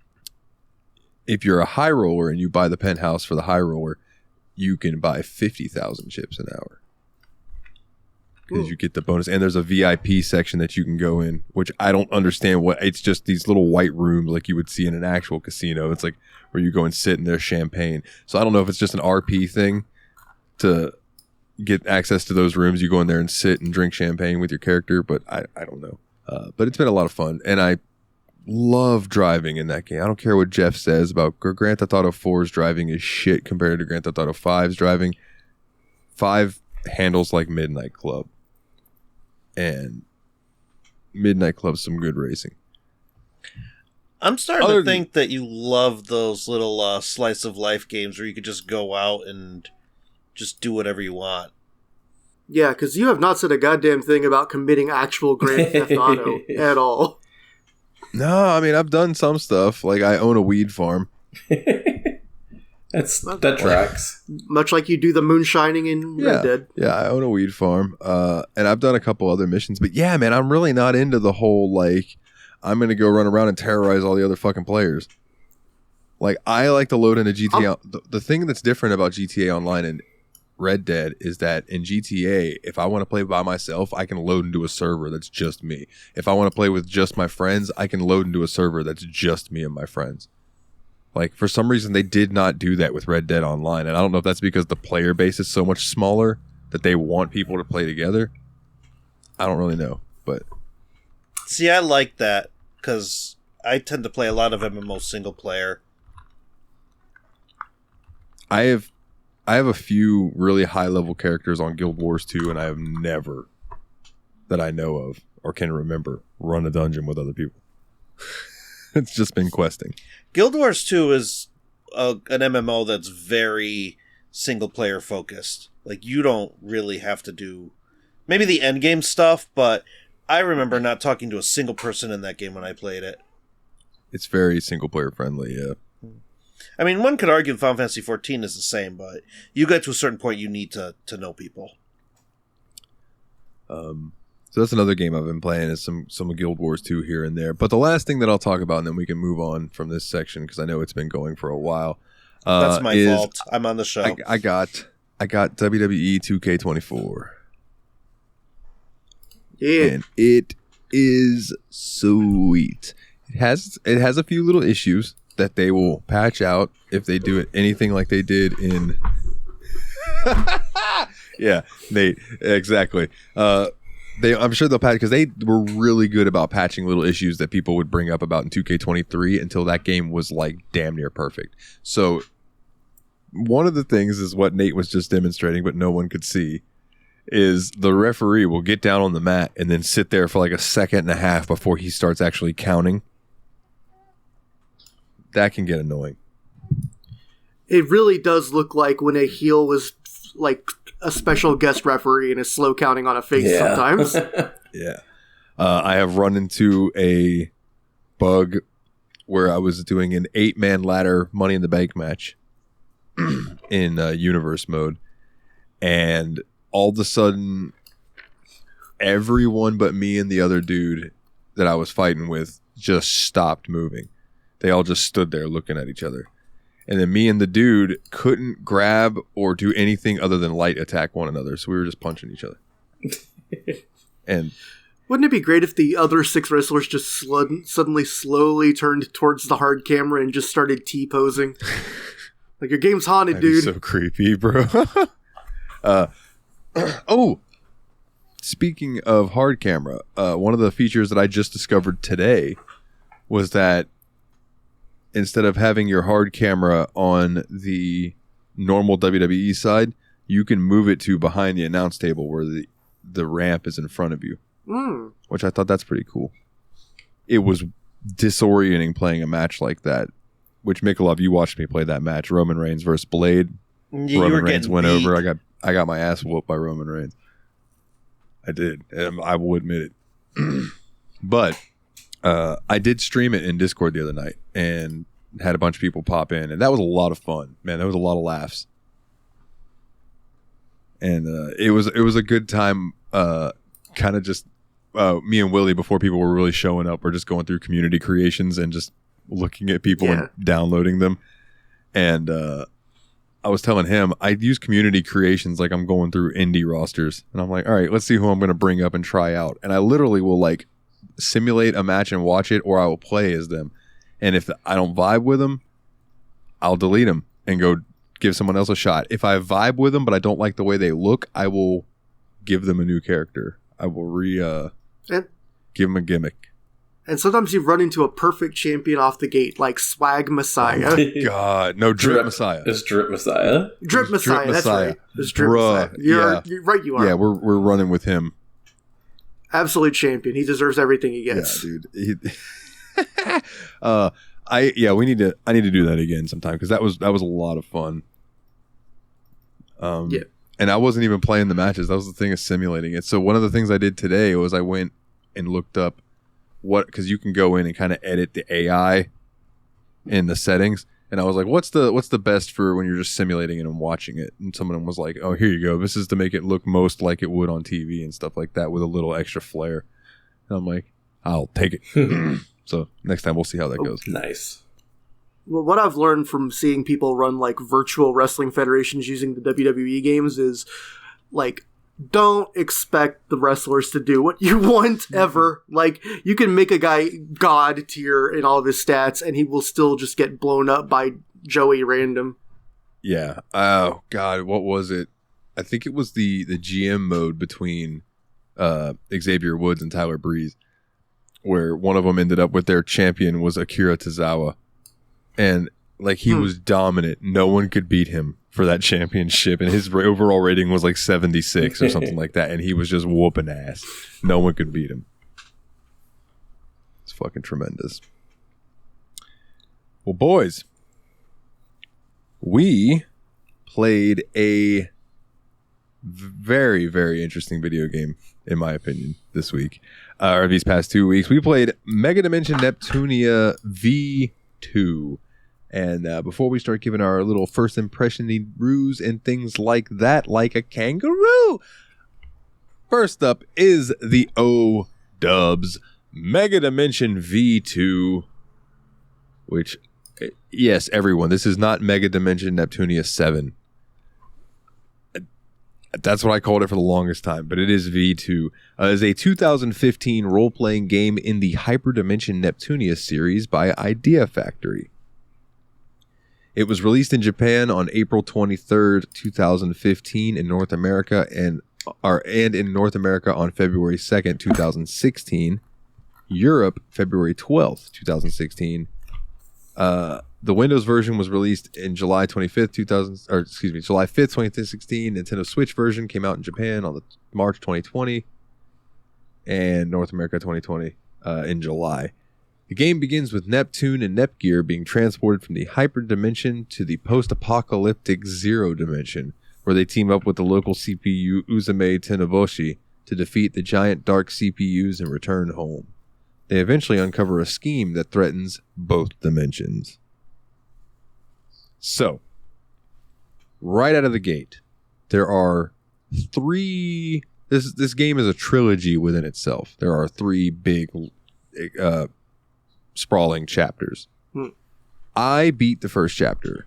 if you're a high roller and you buy the penthouse for the high roller, you can buy 50,000 chips an hour because you get the bonus. And there's a VIP section that you can go in, which I don't understand it's just these little white rooms like you would see in an actual casino. It's like where you go and sit and there's champagne. So I don't know if it's just an RP thing to get access to those rooms. You go in there and sit and drink champagne with your character, but I don't know. But it's been a lot of fun. And I love driving in that game. I don't care what Jeff says about Grand Theft Auto 4's driving is shit compared to Grand Theft Auto 5's driving. 5 handles like Midnight Club. And Midnight Club's some good racing. I'm starting to think that you love those little slice of life games where you could just go out and just do whatever you want. Yeah, because you have not said a goddamn thing about committing actual Grand Theft Auto at all. No, I mean, I've done some stuff. Like, I own a weed farm. That tracks. Much like you do the moonshining in Red Dead. Yeah, I own a weed farm. And I've done a couple other missions. But yeah, man, I'm really not into the whole, like, I'm going to go run around and terrorize all the other fucking players. Like, I like to load into GTA. The thing that's different about GTA Online and Red Dead is that in GTA, if I want to play by myself, I can load into a server that's just me. If I want to play with just my friends, I can load into a server that's just me and my friends. Like, for some reason, they did not do that with Red Dead Online. And I don't know if that's because the player base is so much smaller that they want people to play together. I don't really know, but... See, I like that, because I tend to play a lot of MMO single player. I have a few really high-level characters on Guild Wars 2, and I have never, that I know of, or can remember, run a dungeon with other people. It's just been questing. Guild Wars 2 is an MMO that's very single-player focused. Like, you don't really have to do... maybe the endgame stuff, but I remember not talking to a single person in that game when I played it. It's very single-player friendly, yeah. I mean, one could argue Final Fantasy XIV is the same, but you get to a certain point you need to know people. So that's another game I've been playing is some Guild Wars 2 here and there. But the last thing that I'll talk about, and then we can move on from this section because I know it's been going for a while. That's my fault. I'm on the show. I got WWE 2K24. Yeah. And it is sweet. It has a few little issues that they will patch out if they do it anything like they did in... Yeah, Nate, exactly. I'm sure they'll patch because they were really good about patching little issues that people would bring up about in 2K23 until that game was like damn near perfect. So one of the things is what Nate was just demonstrating, but no one could see, is the referee will get down on the mat and then sit there for like a second and a half before he starts actually counting. That can get annoying. It really does look like when a heel was like a special guest referee and is slow counting on a face sometimes. Yeah. I have run into a bug where I was doing an 8-man ladder Money in the Bank match in universe mode, and all of a sudden everyone but me and the other dude that I was fighting with just stopped moving. They all just stood there looking at each other. And then me and the dude couldn't grab or do anything other than light attack one another. So we were just punching each other. And wouldn't it be great if the other 6 wrestlers just suddenly slowly turned towards the hard camera and just started T-posing? Like, your game's haunted, dude. So creepy, bro. Speaking of hard camera, one of the features that I just discovered today was that instead of having your hard camera on the normal WWE side, you can move it to behind the announce table where the ramp is in front of you. Which I thought that's pretty cool. It was disorienting playing a match like that. Which, Mikolov, you watched me play that match. Roman Reigns versus Blade. Roman Reigns went over. I got my ass whooped by Roman Reigns. I did. I will admit it. But I did stream it in Discord the other night and had a bunch of people pop in, and that was a lot of fun. Man, there was a lot of laughs. And it was a good time, kind of just me and Willie, before people were really showing up, were just going through community creations and just looking at people and downloading them. And I was telling him I'd use community creations like I'm going through indie rosters, and I'm like, all right, let's see who I'm going to bring up and try out. And I literally will like simulate a match and watch it, or I will play as them. And if I don't vibe with them, I'll delete them and go give someone else a shot. If I vibe with them but I don't like the way they look, I will give them a new character. I will give them a gimmick. And sometimes you run into a perfect champion off the gate, like Swag Messiah. Oh God, no, Drip Messiah. It's Drip Messiah. Drip Messiah, that's right. It's Drip Messiah. You're right, you are. Yeah, we're running with him. Absolute champion. He deserves everything he gets. Yeah, dude. I need to do that again sometime, because that was a lot of fun. And I wasn't even playing the matches. That was the thing of simulating it. So one of the things I did today was I went and looked up because you can go in and kind of edit the AI in the settings. And I was like, what's the best for when you're just simulating it and watching it? And someone was like, oh, here you go. This is to make it look most like it would on TV and stuff like that, with a little extra flair. And I'm like, I'll take it. So next time we'll see how that goes. Nice. Well, what I've learned from seeing people run like virtual wrestling federations using the WWE games is like, don't expect the wrestlers to do what you want ever. Like, you can make a guy god tier in all of his stats and he will still just get blown up by Joey Random. Yeah. Oh God, what was it? I think it was the GM mode between Xavier Woods and Tyler Breeze, where one of them ended up with their champion was Akira Tozawa. And like, he was dominant. No one could beat him for that championship. And his overall rating was like 76 or something like that. And he was just whooping ass. No one could beat him. It's fucking tremendous. Well, boys, we played a very, very interesting video game, in my opinion, this week. Or these past 2 weeks. We played Megadimension Neptunia V2. And before we start giving our little first impression ruse and things like that, like a kangaroo, first up is the O-Dubs Megadimension V2, which, yes, everyone, this is not Megadimension Neptunia VII. That's what I called it for the longest time, but it is V2. It is a 2015 role-playing game in the Hyperdimension Neptunia series by Idea Factory. It was released in Japan on April 23rd, 2015 in North America, and and in North America on February 2nd, 2016. Europe, February 12th, 2016. The Windows version was released in July 5th, 2016. Nintendo Switch version came out in Japan on March 2020, and North America 2020 in July. The game begins with Neptune and Nepgear being transported from the hyper dimension to the post-apocalyptic zero dimension, where they team up with the local CPU Uzume Teneboshi to defeat the giant dark CPUs and return home. They eventually uncover a scheme that threatens both dimensions. So, right out of the gate, there are three... This game is a trilogy within itself. There are three big sprawling chapters. I beat the first chapter.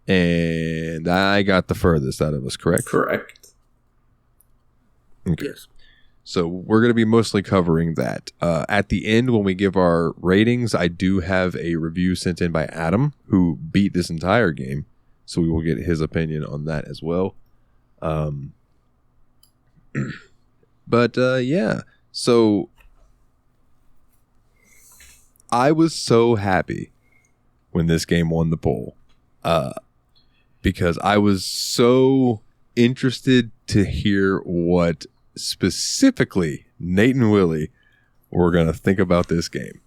And I got the furthest out of us, correct? Correct. Okay. Yes. So we're going to be mostly covering that. At the end, when we give our ratings, I do have a review sent in by Adam, who beat this entire game. So we will get his opinion on that as well. But yeah. So I was so happy when this game won the poll. Because I was so interested to hear what specifically Nate and Willie were going to think about this game.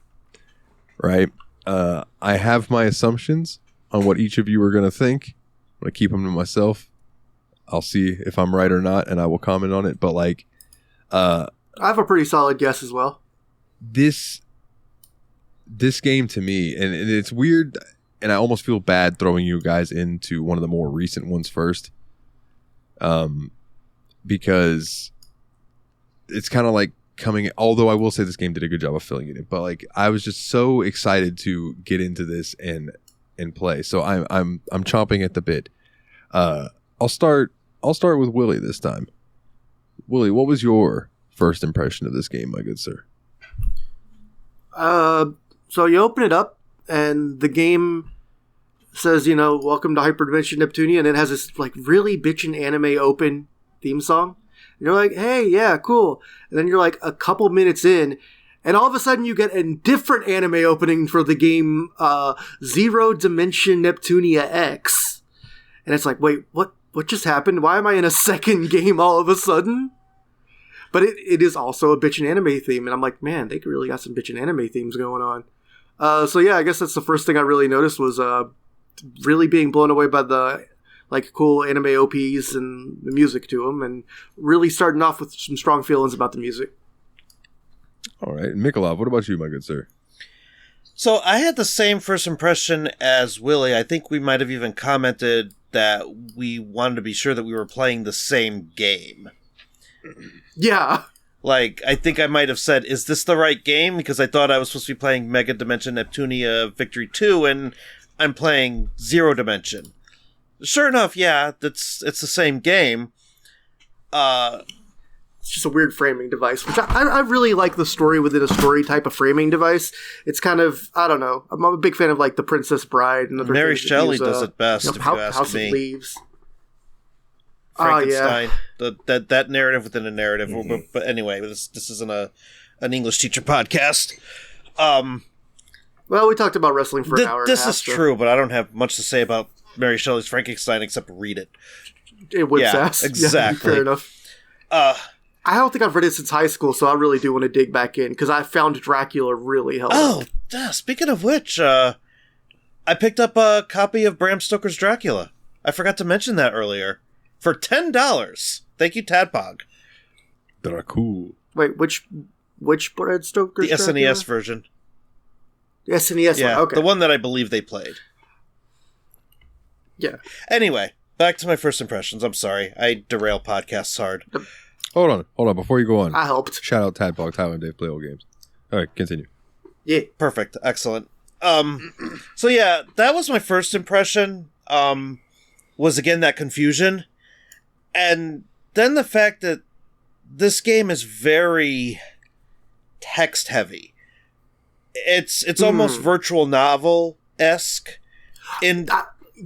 Right? I have my assumptions on what each of you are going to think. I'm going to keep them to myself. I'll see if I'm right or not, and I will comment on it. But like, I have a pretty solid guess as well. This game to me, and it's weird, and I almost feel bad throwing you guys into one of the more recent ones first, because it's kind of like coming. Although I will say this game did a good job of filling it in, but like I was just so excited to get into this and play. So I'm chomping at the bit. I'll start with Willie this time. Willie, what was your first impression of this game, my good sir? So you open it up, and the game says, welcome to Hyperdimension Neptunia, and it has this like really bitchin' anime open theme song. And you're like, hey, yeah, cool. And then you're like a couple minutes in, and all of a sudden you get a different anime opening for the game, Zero Dimension Neptunia X. And it's like, wait, what just happened? Why am I in a second game all of a sudden? But it is also a bitchin' anime theme, and I'm like, man, they really got some bitchin' anime themes going on. So yeah, I guess that's the first thing I really noticed was really being blown away by the like cool anime OPs and the music to them, and really starting off with some strong feelings about the music. All right, Mikolov, what about you, my good sir? So I had the same first impression as Willie. I think we might have even commented that we wanted to be sure that we were playing the same game. Yeah. Like, I think I might have said, is this the right game? Because I thought I was supposed to be playing Megadimension Neptunia Victory 2, and I'm playing Zero Dimension. Sure enough, yeah, it's the same game. It's just a weird framing device, which I really like the story within a story type of framing device. It's kind of, I don't know, I'm a big fan of like The Princess Bride and other Mary things Shelley does it best, if you ask House me. of Leaves. Frankenstein, that narrative within a narrative. Mm-hmm. But anyway, this isn't an English teacher podcast. Well, we talked about wrestling for an hour. This is true, but I don't have much to say about Mary Shelley's Frankenstein except read it. It whips ass. Exactly. Yeah, fair enough. I don't think I've read it since high school, so I really do want to dig back in because I found Dracula really helpful. Oh, speaking of which, I picked up a copy of Bram Stoker's Dracula. I forgot to mention that earlier. For $10. Thank you, Tadpog. Dracula. Wait, which Bram Stoker's The Dracula? SNES version. The SNES Yeah, one, okay. the one that I believe they played. Yeah. Anyway, back to my first impressions. I'm sorry. I derail podcasts hard. Hold on. Before you go on, I helped. shout out Tadpog, Tyler and Dave play old games. All right, continue. Yeah. Perfect. Excellent. So yeah, that was my first impression. Was again that confusion. And then the fact that this game is very text heavy. It's almost virtual novel-esque.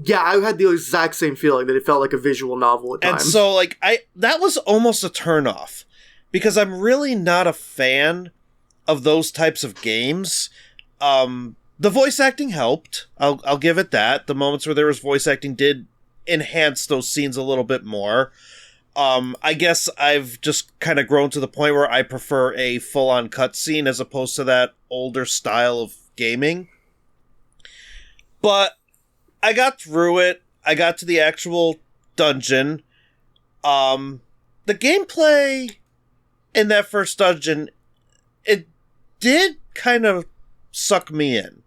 Yeah, I had the exact same feeling that it felt like a visual novel at times. And so, like, that was almost a turnoff, because I'm really not a fan of those types of games. The voice acting helped. I'll give it that. The moments where there was voice acting did enhance those scenes a little bit more. I guess I've just kind of grown to the point where I prefer a full-on cutscene as opposed to that older style of gaming. But I got through it. I got to the actual dungeon. The gameplay in that first dungeon, it did kind of suck me in.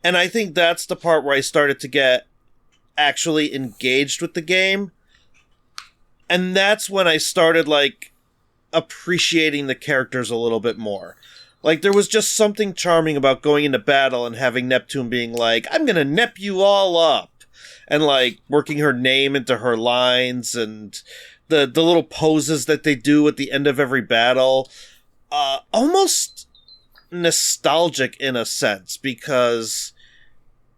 And I think that's the part where I started to get actually engaged with the game. And that's when I started, like, appreciating the characters a little bit more. Like, there was just something charming about going into battle and having Neptune being like, I'm gonna nep you all up. And, like, working her name into her lines and the little poses that they do at the end of every battle. Almost nostalgic in a sense, because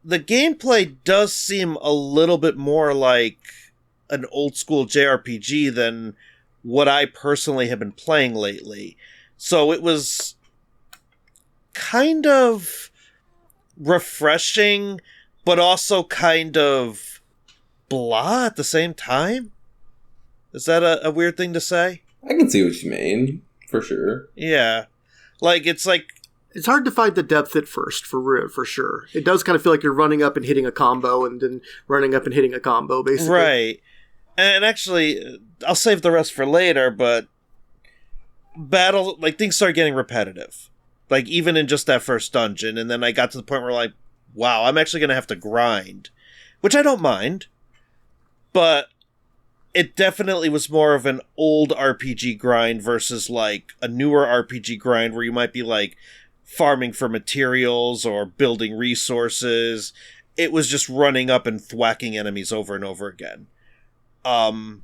the gameplay does seem a little bit more like an old school JRPG than what I personally have been playing lately. So it was kind of refreshing, but also kind of blah at the same time. Is that a weird thing to say? I can see what you mean, for sure. Yeah. Like, it's hard to find the depth at first, for sure. It does kind of feel like you're running up and hitting a combo, and then running up and hitting a combo, basically. Right. And actually, I'll save the rest for later, but battle, like, things start getting repetitive. Like, even in just that first dungeon, and then I got to the point where, like, wow, I'm actually going to have to grind. Which I don't mind. But it definitely was more of an old RPG grind versus, like, a newer RPG grind where you might be, like, farming for materials or building resources. It was just running up and thwacking enemies over and over again. The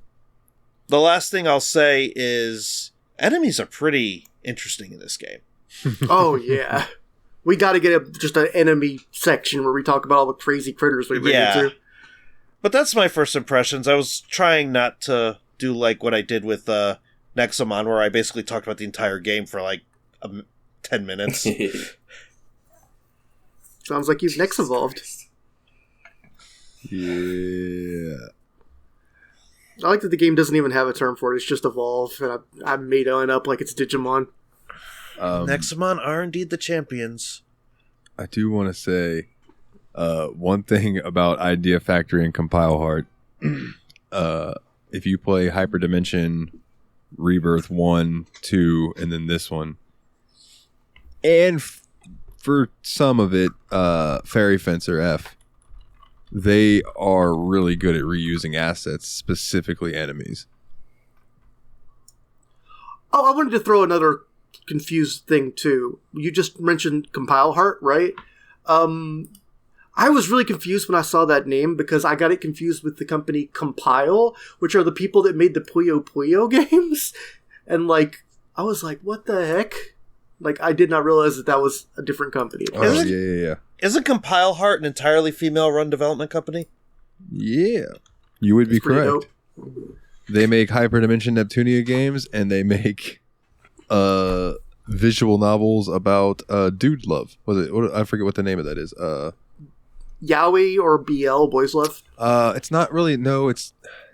last thing I'll say is enemies are pretty interesting in this game. Oh, yeah. We got to get just an enemy section where we talk about all the crazy critters we ran into. But that's my first impressions. I was trying not to do like what I did with Nexomon, where I basically talked about the entire game for like 10 minutes. Sounds like you've Nex evolved. Yeah. I like that the game doesn't even have a term for it. It's just evolve, and I made it up like it's Digimon. Nexomon are indeed the champions. I do want to say one thing about Idea Factory and Compile Heart. If you play Hyperdimension Rebirth 1, 2, and then this one, and for some of it, Fairy Fencer F, they are really good at reusing assets, specifically enemies. Oh, I wanted to throw another confused thing too. You just mentioned Compile Heart, right? I was really confused when I saw that name because I got it confused with the company Compile, which are the people that made the Puyo Puyo games. And like, I was like, what the heck? Like, I did not realize that was a different company. Oh, yeah. Isn't Compile Heart an entirely female-run development company? Yeah. You would be correct. Dope. They make Hyperdimension Neptunia games, and they make visual novels about dude love. I forget what the name of that is. Yaoi or BL, Boys Love? It's not really. No, it's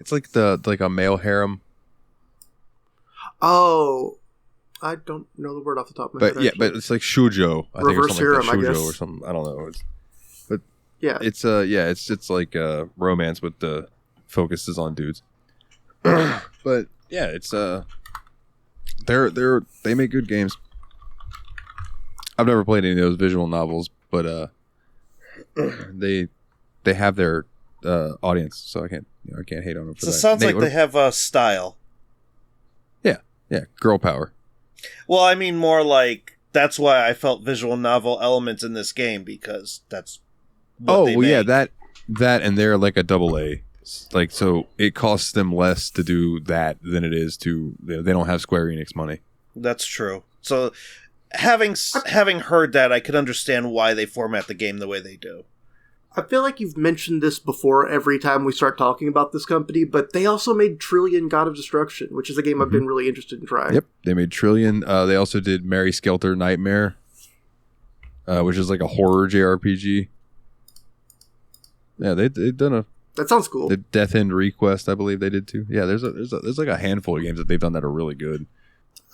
like a male harem. Oh, I don't know the word off the top of my head. But yeah, but it's like shoujo. I think, or something harem, like that. I Shoujo guess. or something. I don't know. But yeah, it's like romance with the focuses on dudes. But yeah, it's they make good games. I've never played any of those visual novels, but they have their audience, so I can't hate on them for So that. it sounds like they have a style. Yeah, girl power. Well, I mean more like that's why I felt visual novel elements in this game, because that's what they make. Yeah, that and they're like a AA. Like, so it costs them less to do that than it is to, they don't have Square Enix money. That's true. So having heard that, I could understand why they format the game the way they do. I feel like you've mentioned this before every time we start talking about this company, but they also made Trillion God of Destruction, which is a game I've been really interested in trying. Yep, they made Trillion. They also did Mary Skelter Nightmare, which is like a horror JRPG. Yeah, they've done a... That sounds cool. The Death End Request, I believe they did too. Yeah, there's like a handful of games that they've done that are really good.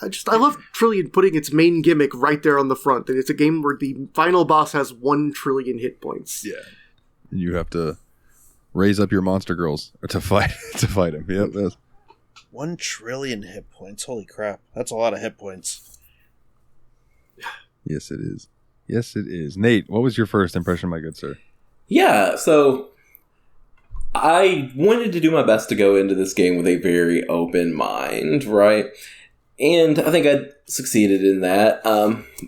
I love Trillion putting its main gimmick right there on the front. And it's a game where the final boss has 1 trillion hit points. Yeah. And you have to raise up your monster girls to fight him. Yep. 1 trillion hit points. Holy crap. That's a lot of hit points. Yes, it is. Yes, it is. Nate, what was your first impression, my good sir? Yeah, so I wanted to do my best to go into this game with a very open mind, right? And I think I succeeded in that.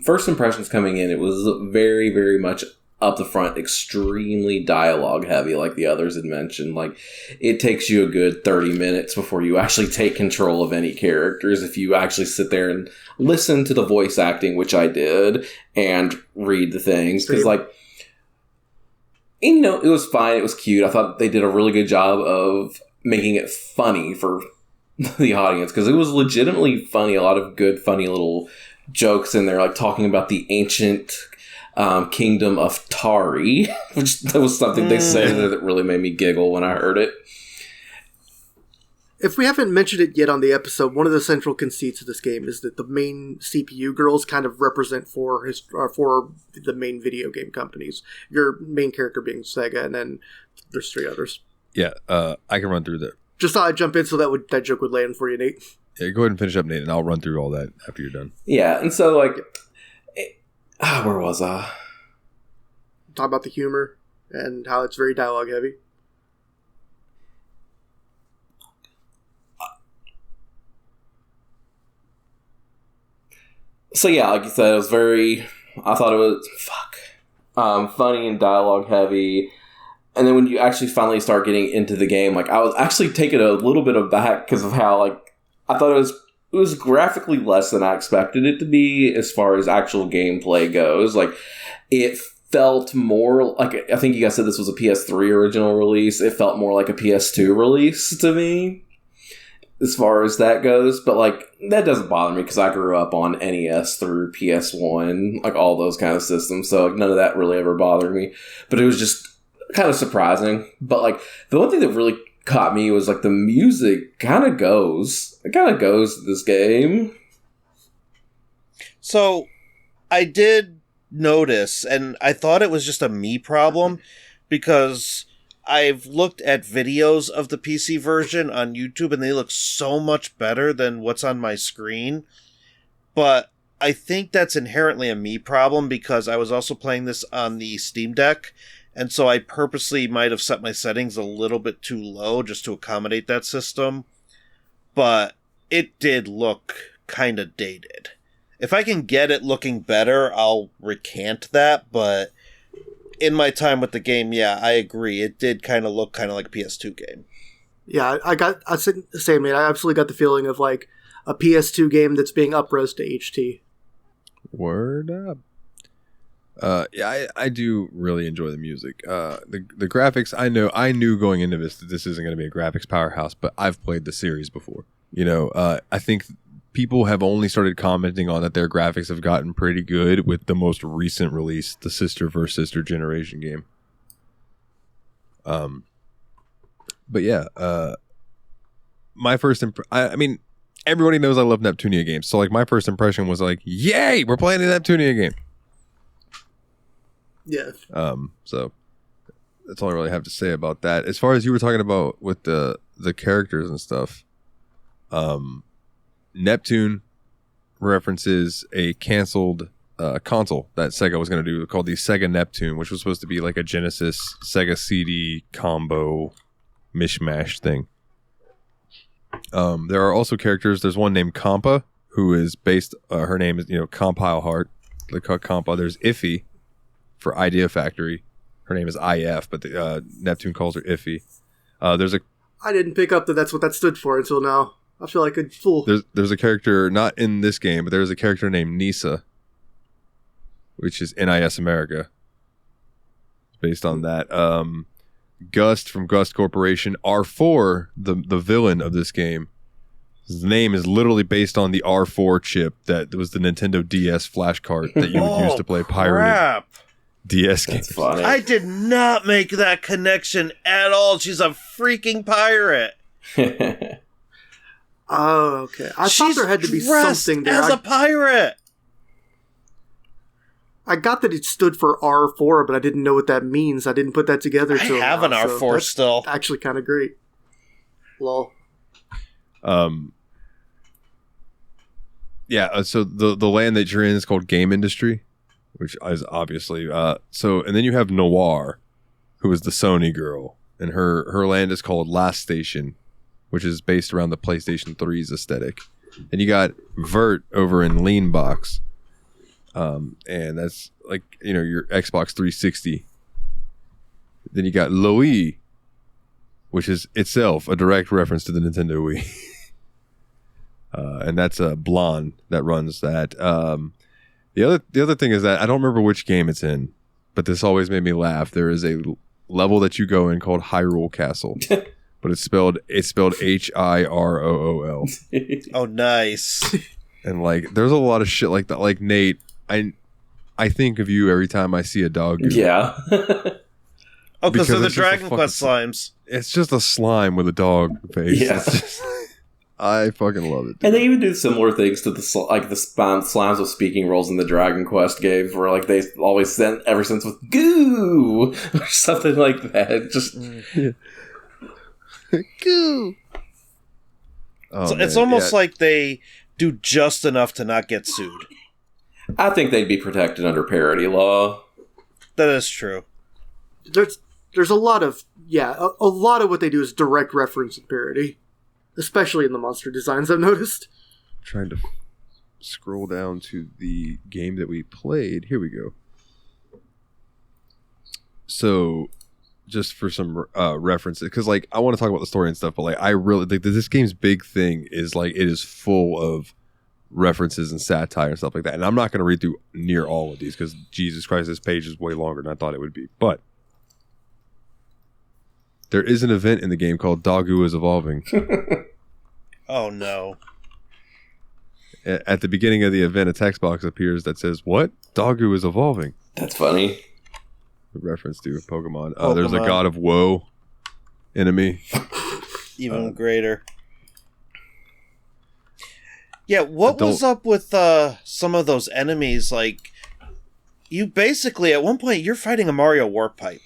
First impressions coming in, it was very, very much up the front, extremely dialogue heavy, like the others had mentioned. Like, it takes you a good 30 minutes before you actually take control of any characters if you actually sit there and listen to the voice acting, which I did, and read the things. Because, like, and, you know, it was fine, it was cute. I thought they did a really good job of making it funny for the audience, because it was legitimately funny. A lot of good, funny little jokes in there, like talking about the ancient kingdom of Tari, which that was something they said that really made me giggle when I heard it. If we haven't mentioned it yet on the episode, one of the central conceits of this game is that the main CPU girls kind of represent for the main video game companies. Your main character being Sega, and then there's 3 others. Yeah, I can run through that. Just thought I'd jump in so that joke would land for you, Nate. Yeah, go ahead and finish up, Nate, and I'll run through all that after you're done. Yeah, and so, like, where was I? Talk about the humor and how it's very dialogue heavy. So yeah, like you said, I thought it was, funny and dialogue heavy. And then when you actually finally start getting into the game, like, I was actually taken a little bit aback because of how, like, I thought it was graphically less than I expected it to be as far as actual gameplay goes. Like, it felt more like, I think you guys said this was a PS3 original release. It felt more like a PS2 release to me, as far as that goes. But, like, that doesn't bother me because I grew up on NES through PS1, like, all those kind of systems. So, like, none of that really ever bothered me. But it was just kind of surprising. But, like, the one thing that really caught me was, like, the music kind of goes to this game. So, I did notice, and I thought it was just a me problem, because I've looked at videos of the PC version on YouTube, and they look so much better than what's on my screen. But I think that's inherently a me problem, because I was also playing this on the Steam Deck, and so I purposely might have set my settings a little bit too low just to accommodate that system. But it did look kind of dated. If I can get it looking better, I'll recant that, but in my time with the game, yeah, I agree. It did kind of look kind of like a PS2 game. Yeah, I said the same, man. I absolutely got the feeling of, like, a PS2 game that's being up-res to HT. Word up. Yeah, I do really enjoy the music. The graphics, I knew going into this that this isn't going to be a graphics powerhouse, but I've played the series before. You know, I think people have only started commenting on that their graphics have gotten pretty good with the most recent release, the Sister vs. Sister Generation game. But yeah, my first I mean, everybody knows I love Neptunia games, so, like, my first impression was like, yay, we're playing a Neptunia game. Yeah. So that's all I really have to say about that. As far as you were talking about with the characters and stuff, Neptune references a canceled console that Sega was going to do called the Sega Neptune, which was supposed to be like a Genesis Sega CD combo mishmash thing. There are also characters. There's one named Compa, who is based, her name is, Compile Heart. Compa. There's Iffy for Idea Factory. Her name is IF, but Neptune calls her Iffy. I didn't pick up that that's what that stood for until now. I feel like a fool. There's a character, not in this game, but there's a character named Nisa, which is NIS America. based on that. Gust from Gust Corporation. R4, the villain of this game. His name is literally based on the R4 chip that was the Nintendo DS flash card that you would use to play pirated DS games. That's funny. I did not make that connection at all. She's a freaking pirate. Oh, okay. I thought there had to be something there. As a pirate. I got that it stood for R4, but I didn't know what that means. I didn't put that together. I have an R4 still. Actually, kind of great. Lol. Yeah. So the land that you're in is called Game Industry, which is obviously and then you have Noir, who is the Sony girl, and her land is called Last Station, which is based around the PlayStation 3's aesthetic. And you got Vert over in Lean Box. And that's like, your Xbox 360. Then you got Loey, which is itself a direct reference to the Nintendo Wii. And that's a blonde that runs that. The other thing is that I don't remember which game it's in, but this always made me laugh. There is a level that you go in called Hyrule Castle, but it's spelled Hirool. Oh, nice. And like, there's a lot of shit like that. Like Nate, I think of you every time I see a dog. Yeah. Oh, because they're the it's just Dragon Quest slimes. It's just a slime with a dog face. Yeah. I fucking love it. Dude. And they even do similar things to the slimes with speaking roles in the Dragon Quest games, where like they always send ever since with goo or something like that. Just goo. So it's almost like they do just enough to not get sued. I think they'd be protected under parody law. That is true. There's a lot of a lot of what they do is direct reference and parody, especially in the monster designs. I've noticed. Trying to scroll down to the game that we played. Here we go. So, just for some references, because like I want to talk about the story and stuff, but like I really think that this game's big thing is like it is full of references and satire and stuff like that. And I'm not going to read through near all of these because Jesus Christ, this page is way longer than I thought it would be. But there is an event in the game called Dogu is Evolving. Oh no. At the beginning of the event, a text box appears that says, "What? Dogu is evolving." That's funny. A reference to Pokemon. There's a God of Woe enemy. Even greater. Yeah, what was up with some of those enemies? Like, you basically, at one point, you're fighting a Mario Warp Pipe.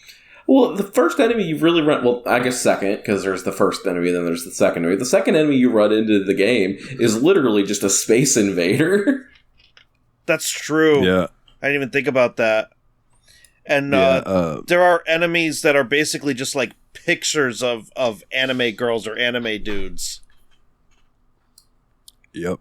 Well, the first enemy you really run... Well, I guess second, because there's the first enemy, then there's the second enemy. The second enemy you run into the game is literally just a space invader. That's true. Yeah. I didn't even think about that. And there are enemies that are basically just like pictures of anime girls or anime dudes. Yep.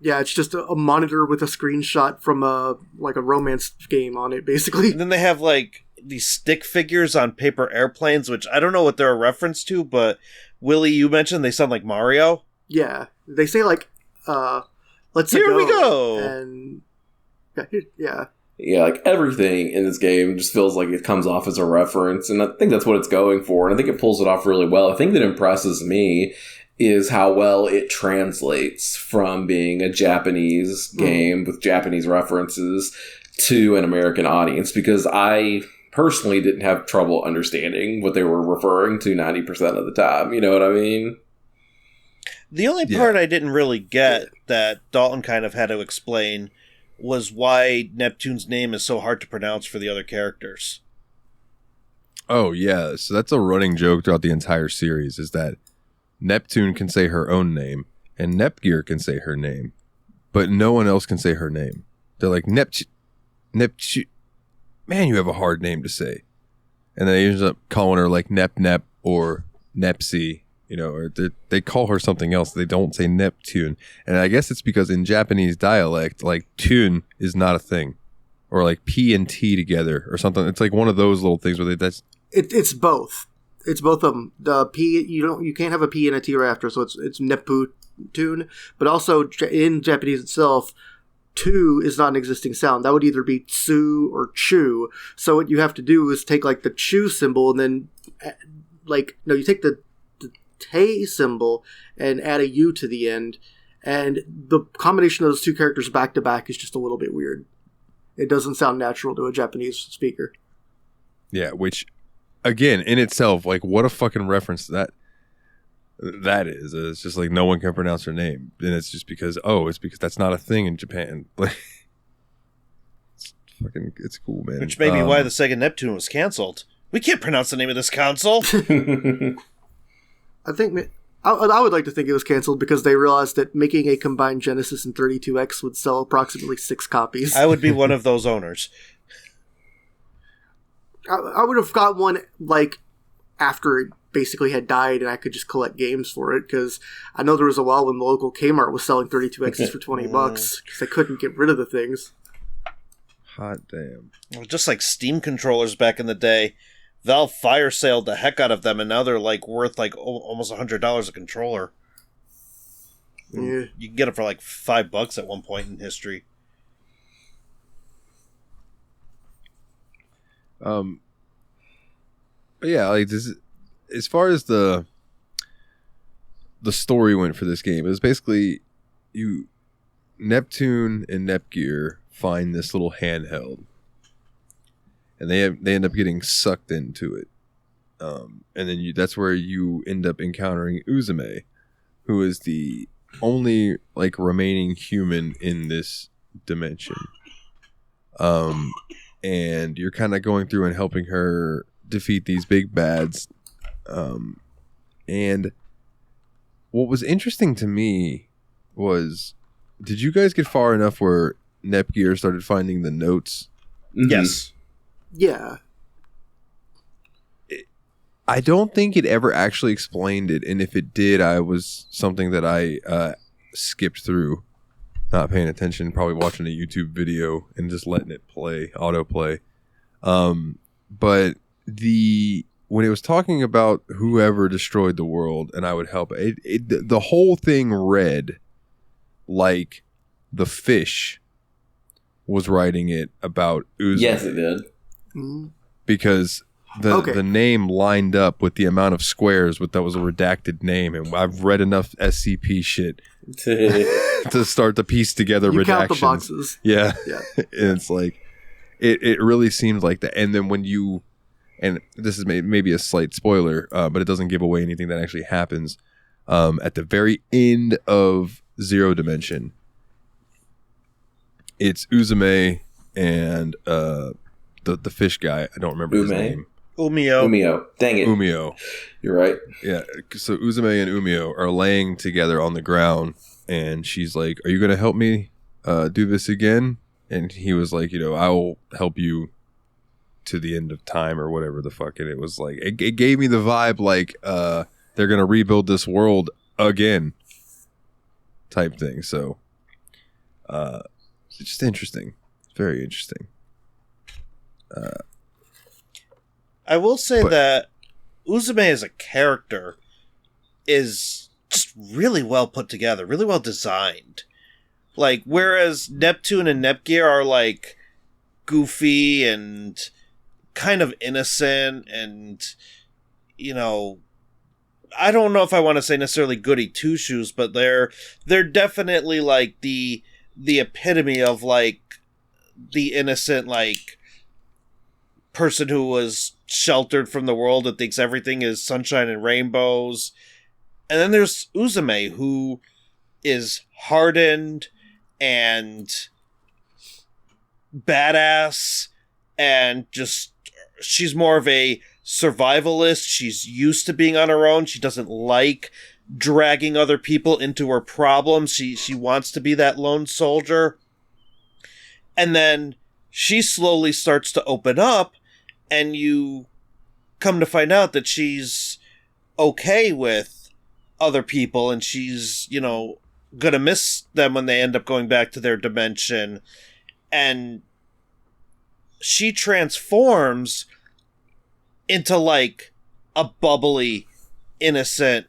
Yeah, it's just a monitor with a screenshot from a romance game on it, basically. And then they have like these stick figures on paper airplanes, which I don't know what they're a reference to, but Willie, you mentioned they sound like Mario. Yeah, they say like, "Let's Here go," we go, and yeah. Yeah, like everything in this game just feels like it comes off as a reference, and I think that's what it's going for, and I think it pulls it off really well. The thing that impresses me is how well it translates from being a Japanese game with Japanese references to an American audience, because I personally didn't have trouble understanding what they were referring to 90% of the time. You know what I mean? The only part I didn't really get that Dalton kind of had to explain was why Neptune's name is so hard to pronounce for the other characters. Oh, yeah. So that's a running joke throughout the entire series, is that Neptune can say her own name, and Nepgear can say her name, but no one else can say her name. They're like, Neptune. Man, you have a hard name to say. And they end up calling her like Nep Nep or Nepsy, or they call her something else. They don't say Neptune. And I guess it's because in Japanese dialect, like tune is not a thing. Or like P and T together or something. It's like one of those little things where It's both. It's both of them. The P, you can't have a P and a T right after, so it's Neptune. But also in Japanese itself, two is not an existing sound. That would either be tsu or chu. So what you have to do is take like the chu symbol and then you take the te symbol and add a u to the end. And the combination of those two characters back to back is just a little bit weird. It doesn't sound natural to a Japanese speaker. Yeah, which, again, in itself, like, what a fucking reference that is. It's just like no one can pronounce her name. And it's just because, it's because that's not a thing in Japan. Like, it's cool, man. Which may be why the Sega Neptune was canceled. We can't pronounce the name of this console. I think... I would like to think it was canceled because they realized that making a combined Genesis and 32X would sell approximately 6 copies. I would be one of those owners. I would have got one, like, after it basically had died and I could just collect games for it, because I know there was a while when the local Kmart was selling 32Xs for $20 because they couldn't get rid of the things. Hot damn. Just like Steam controllers back in the day. Valve fire saled the heck out of them, and now they're like worth like almost $100 a controller. Yeah. You can get it for like $5 at one point in history. But yeah, like this, as far as the story went for this game, it was basically Neptune and Nepgear find this little handheld. And they end up getting sucked into it, and then that's where you end up encountering Uzume, who is the only like remaining human in this dimension. And you're kind of going through and helping her defeat these big bads. And what was interesting to me was, did you guys get far enough where Nepgear started finding the notes? Mm-hmm. Yes. Yeah. I don't think it ever actually explained it, and if it did, I was something that I skipped through, not paying attention, probably watching a YouTube video and just letting it play, autoplay. But when it was talking about whoever destroyed the world and I would help, the whole thing read like the fish was writing it about Uzume. Yes, it did. Because the name lined up with the amount of squares that was a redacted name, and I've read enough SCP shit to start to piece together redactions. Count the boxes. Yeah. And it's like it really seems like that. And then and this is maybe a slight spoiler, but it doesn't give away anything that actually happens. At the very end of Zero Dimension, it's Uzume and the fish guy. I don't remember his name. Umio. Dang it. Umio. You're right. Yeah. So Uzume and Umio are laying together on the ground, and she's like, "Are you going to help me do this again?" And he was like, "I will help you to the end of time," or whatever the fuck. And it was like, it gave me the vibe like they're going to rebuild this world again type thing. So it's just interesting. It's very interesting. I will say that Uzume as a character is just really well put together, really well designed. Like, whereas Neptune and Nepgear are like goofy and kind of innocent and, I don't know if I want to say necessarily goody two shoes, but they're definitely like the epitome of like the innocent, like, person who was sheltered from the world that thinks everything is sunshine and rainbows. And then there's Uzume, who is hardened and badass, and just she's more of a survivalist. She's used to being on her own. She doesn't like dragging other people into her problems. She wants to be that lone soldier. And then she slowly starts to open up, and you come to find out that she's okay with other people, and she's, gonna miss them when they end up going back to their dimension. And she transforms into like a bubbly, innocent,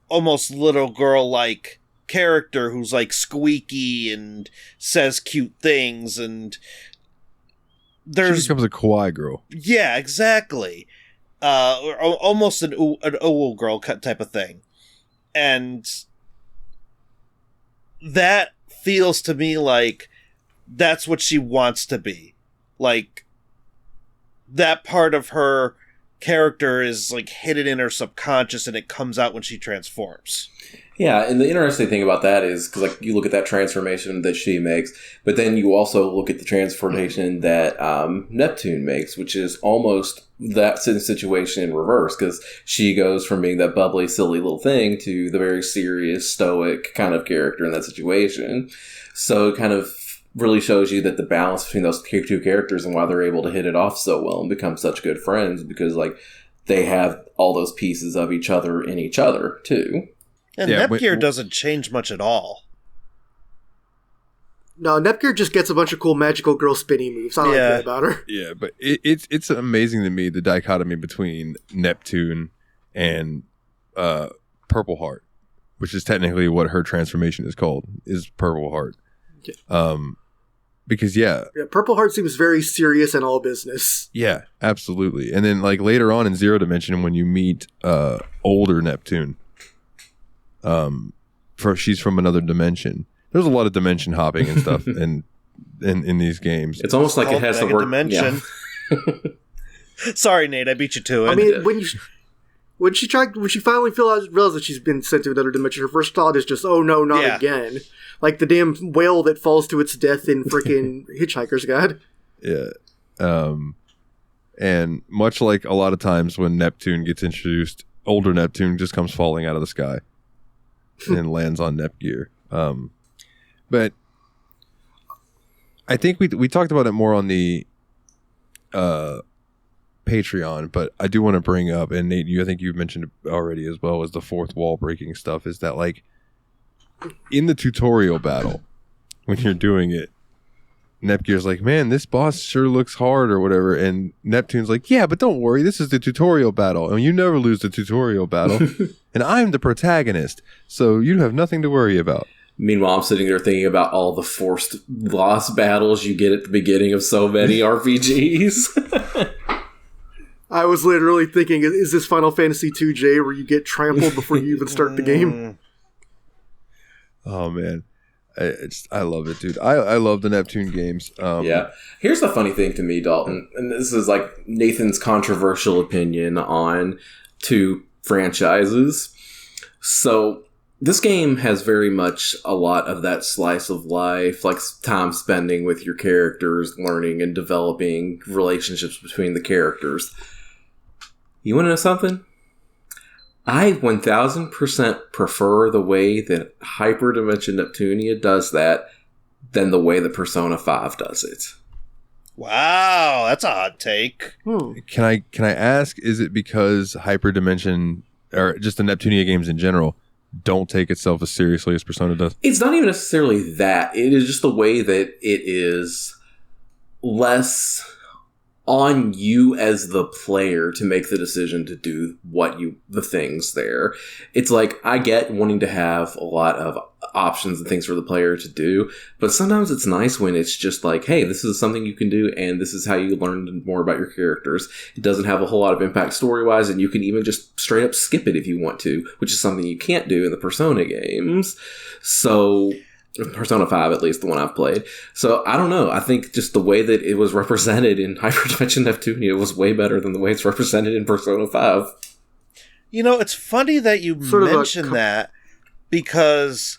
almost little girl-like character who's like squeaky and says cute things, and She becomes a kawaii girl. Yeah, exactly. Or almost an owl girl type of thing. And that feels to me like that's what she wants to be. Like, that part of her character is like hidden in her subconscious, and it comes out when she transforms. Yeah, and the interesting thing about that is, because like you look at that transformation that she makes, but then you also look at the transformation that Neptune makes, which is almost that situation in reverse, because she goes from being that bubbly, silly little thing to the very serious, stoic kind of character in that situation. So it kind of really shows you that the balance between those two characters and why they're able to hit it off so well and become such good friends, because like they have all those pieces of each other in each other too. And Nepgear doesn't change much at all. No, Nepgear just gets a bunch of cool magical girl spinny moves. I like that about her. Yeah, but it's amazing to me, the dichotomy between Neptune and Purple Heart, which is technically what her transformation is called, is Purple Heart. Yeah. Because Purple Heart seems very serious and all business. Yeah, absolutely. And then like later on in Zero Dimension, when you meet older Neptune, she's from another dimension. There's a lot of dimension hopping and stuff in these games. It's almost like it has to work. Dimension. Yeah. Sorry, Nate, I beat you to it. I mean, when she finally realized that she's been sent to another dimension, her first thought is just, "Oh no, not again!" Like the damn whale that falls to its death in freaking Hitchhiker's Guide. Yeah. And much like a lot of times when Neptune gets introduced, older Neptune just comes falling out of the sky and lands on Nepgear. But I think we talked about it more on the Patreon, but I do want to bring up, and Nate, I think you mentioned it already as well, as the fourth wall breaking stuff, is that like in the tutorial battle, when you're doing it, Nepgear's like, man, this boss sure looks hard or whatever, and Neptune's like, yeah, but don't worry, this is the tutorial battle, and you never lose the tutorial battle, and I'm the protagonist, so you have nothing to worry about. Meanwhile, I'm sitting there thinking about all the forced boss battles you get at the beginning of so many RPGs. I was literally thinking, is this Final Fantasy 2J where you get trampled before you even start the game? Oh, man. I love it, dude. I love the Neptune games. Yeah. Here's the funny thing to me, Dalton, and this is like Nathan's controversial opinion on two franchises. So this game has very much a lot of that slice of life, like time spending with your characters, learning and developing relationships between the characters. You want to know something? I 1000% prefer the way that Hyperdimension Neptunia does that than the way that Persona 5 does it. Wow, that's a hot take. Can I ask, is it because Hyperdimension, or just the Neptunia games in general, don't take itself as seriously as Persona does? It's not even necessarily that. It is just the way that it is less on you as the player to make the decision to do the things there. It's like, I get wanting to have a lot of options and things for the player to do, but sometimes it's nice when it's just like, hey, this is something you can do, and this is how you learn more about your characters. It doesn't have a whole lot of impact story-wise, and you can even just straight up skip it if you want to, which is something you can't do in the Persona games. So Persona 5, at least, the one I've played. So, I don't know. I think just the way that it was represented in Hyperdimension Neptunia was way better than the way it's represented in Persona 5. You know, it's funny that you mention that, because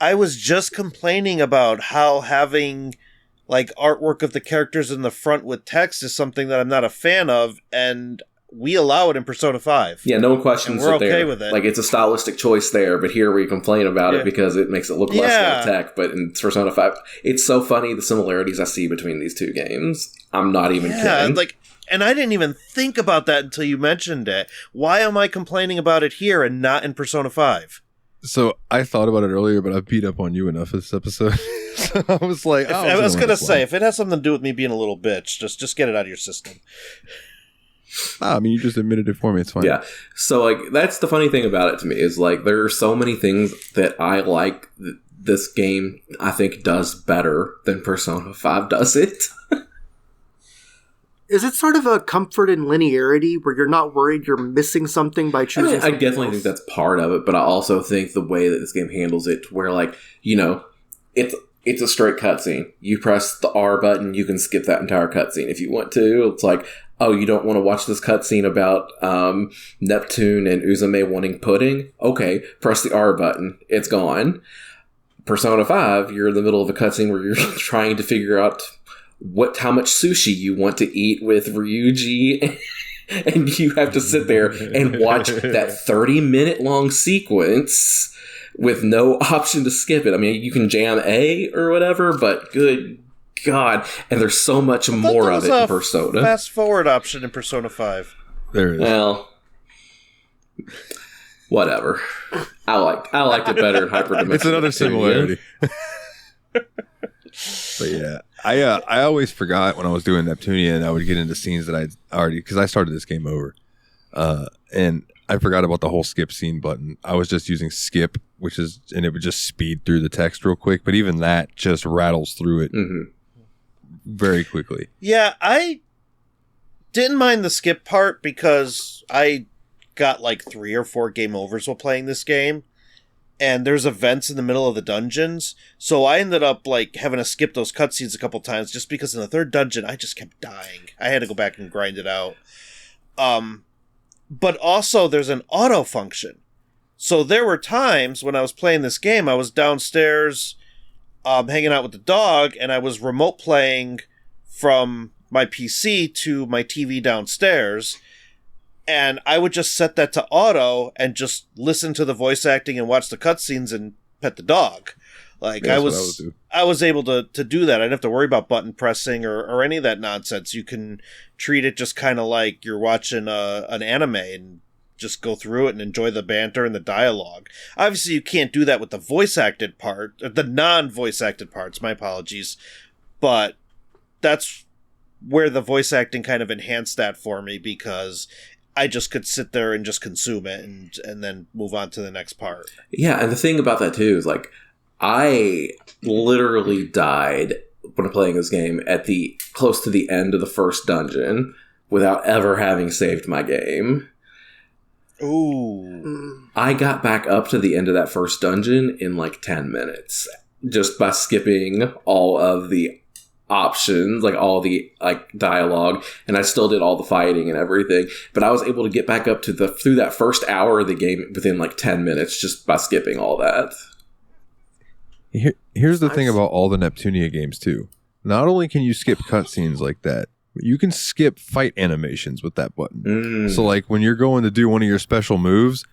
I was just complaining about how having like artwork of the characters in the front with text is something that I'm not a fan of, and we allow it in Persona 5. Yeah, no one questions we're it there. Okay with it. Like, it's a stylistic choice there, but here we complain about it because it makes it look less low tech. But in Persona 5, it's so funny, the similarities I see between these two games. I'm not even kidding. And I didn't even think about that until you mentioned it. Why am I complaining about it here and not in Persona 5? So I thought about it earlier, but I beat up on you enough this episode. So I was like, I was going to say, if it has something to do with me being a little bitch, just get it out of your system. I mean, you just admitted it for me. It's fine. Yeah. So, like, that's the funny thing about it to me is, like, there are so many things that I like that this game, I think, does better than Persona 5 does it. Is it sort of a comfort in linearity where you're not worried you're missing something by choosing I something definitely else? think that's part of it, but I also think the way that this game handles it, where, like, you know, it's a straight cutscene. You press the R button, you can skip that entire cutscene if you want to. It's like, oh, you don't want to watch this cutscene about Neptune and Uzume wanting pudding? Okay, press the R button. It's gone. Persona 5, you're in the middle of a cutscene where you're trying to figure out how much sushi you want to eat with Ryuji, and you have to sit there and watch that 30-minute long sequence with no option to skip it. I mean, you can jam A or whatever, but good God. And there's so much more of it in Persona. Fast forward option in Persona 5. There it is. Well, whatever. I liked it better in Hyperdimension. It's another Neptunia. similarity. But yeah, I always forgot when I was doing Neptunia, and I would get into scenes that I'd already, because I started this game over, and I forgot about the whole skip scene button. I was just using skip, and it would just speed through the text real quick. But even that just rattles through it very quickly. Yeah, I didn't mind the skip part because I got like 3 or 4 game overs while playing this game. And there's events in the middle of the dungeons. So I ended up like having to skip those cutscenes a couple times just because in the 3rd dungeon, I just kept dying. I had to go back and grind it out. But also there's an auto function. So there were times when I was playing this game, I was downstairs hanging out with the dog, and I was remote playing from my PC to my TV downstairs. And I would just set that to auto and just listen to the voice acting and watch the cutscenes and pet the dog. Like Yeah, I that's was able to do that. I didn't have to worry about button pressing or any of that nonsense. You can treat it just kind of like you're watching an anime and just go through it and enjoy the banter and the dialogue. Obviously, you can't do that with the voice acted part, the non-voice acted parts. My apologies, but that's where the voice acting kind of enhanced that for me because I just could sit there and just consume it and then move on to the next part. Yeah, and the thing about that too is like I literally died when playing this game at the close to the end of the first dungeon without ever having saved my game. Ooh. I got back up to the end of that first dungeon in like 10 minutes just by skipping all of the options, like all the like dialogue, and I still did all the fighting and everything, but I was able to get back up to through that first hour of the game within like 10 minutes just by skipping all that. Here's the thing about all the Neptunia games too. Not only can you skip cutscenes like that, but you can skip fight animations with that button. So like when you're going to do one of your special moves,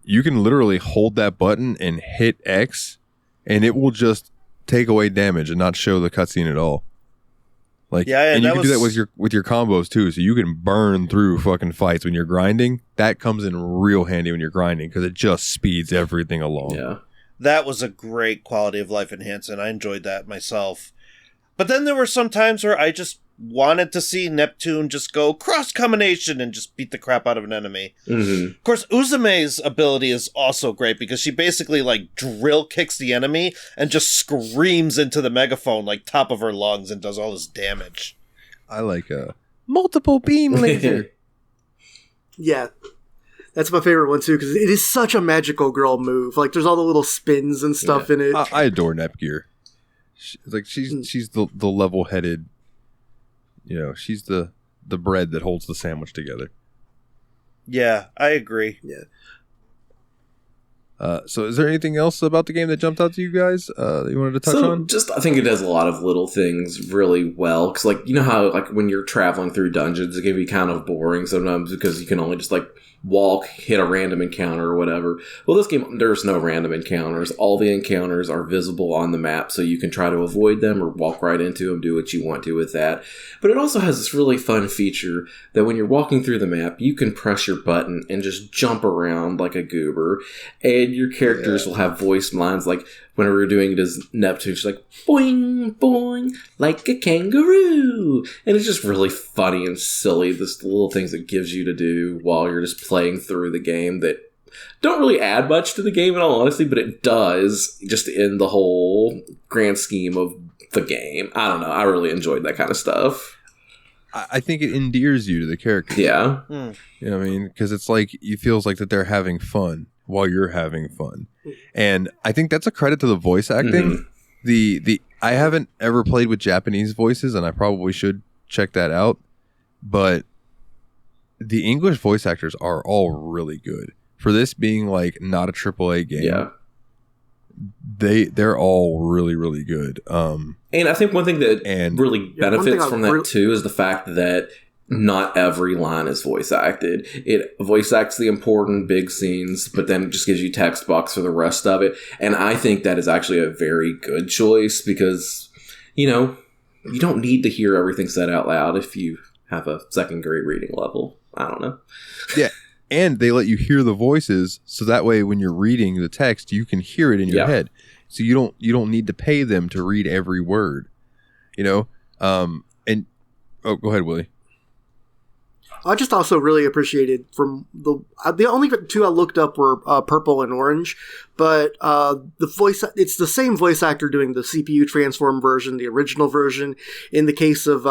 you can literally hold that button and hit X, and it will just take away damage and not show the cutscene at all. Like, yeah, and you can do that with your combos too. So you can burn through fucking fights when you're grinding. That comes in real handy when you're grinding because it just speeds everything along. Yeah. That was a great quality of life enhancement. I enjoyed that myself. But then there were some times where I just wanted to see Neptune just go cross combination and just beat the crap out of an enemy. Of course, Uzume's ability is also great because she basically like drill kicks the enemy and just screams into the megaphone like top of her lungs and does all this damage. I like a multiple beam laser. Yeah. That's my favorite one too because it is such a magical girl move. Like there's all the little spins and stuff in it. I adore Nepgear. She's the level-headed. You know, she's the bread that holds the sandwich together. Yeah, I agree. Yeah. So is there anything else about the game that jumped out to you guys that you wanted to touch on? Just, I think it does a lot of little things really well. Because, like, you know how, like, when you're traveling through dungeons, it can be kind of boring sometimes because you can only just, like, walk, hit a random encounter or whatever. Well, this game, there's no random encounters. All the encounters are visible on the map, so you can try to avoid them or walk right into them, do what you want to with that. But it also has this really fun feature that when you're walking through the map, you can press your button and just jump around like a goober. And and your characters will have voice lines like whenever we're doing it as Neptune, she's like, boing, boing, like a kangaroo. And it's just really funny and silly, this little things it gives you to do while you're just playing through the game that don't really add much to the game in all honesty, but it does just in the whole grand scheme of the game. I don't know. I really enjoyed that kind of stuff. I think it endears you to the character. Yeah. You know what I mean? Because it's like, it feels like that they're having fun while you're having fun. And I think that's a credit to the voice acting. I haven't ever played with Japanese voices, and I probably should check that out. But the English voice actors are all really good. For this being like not a AAA game, they're all really, really good. And I think one thing that really benefits from that too is the fact that not every line is voice acted. It voice acts the important big scenes, but then it just gives you text box for the rest of it. And I think that is actually a very good choice because, you know, you don't need to hear everything said out loud if you have a second grade reading level. I don't know. Yeah. And they let you hear the voices, so that way when you're reading the text, you can hear it in your head. So you don't need to pay them to read every word, you know. And go ahead, Willie. I just also really appreciated from the only two I looked up were Purple and Orange, but it's the same voice actor doing the CPU transform version, the original version. In the case of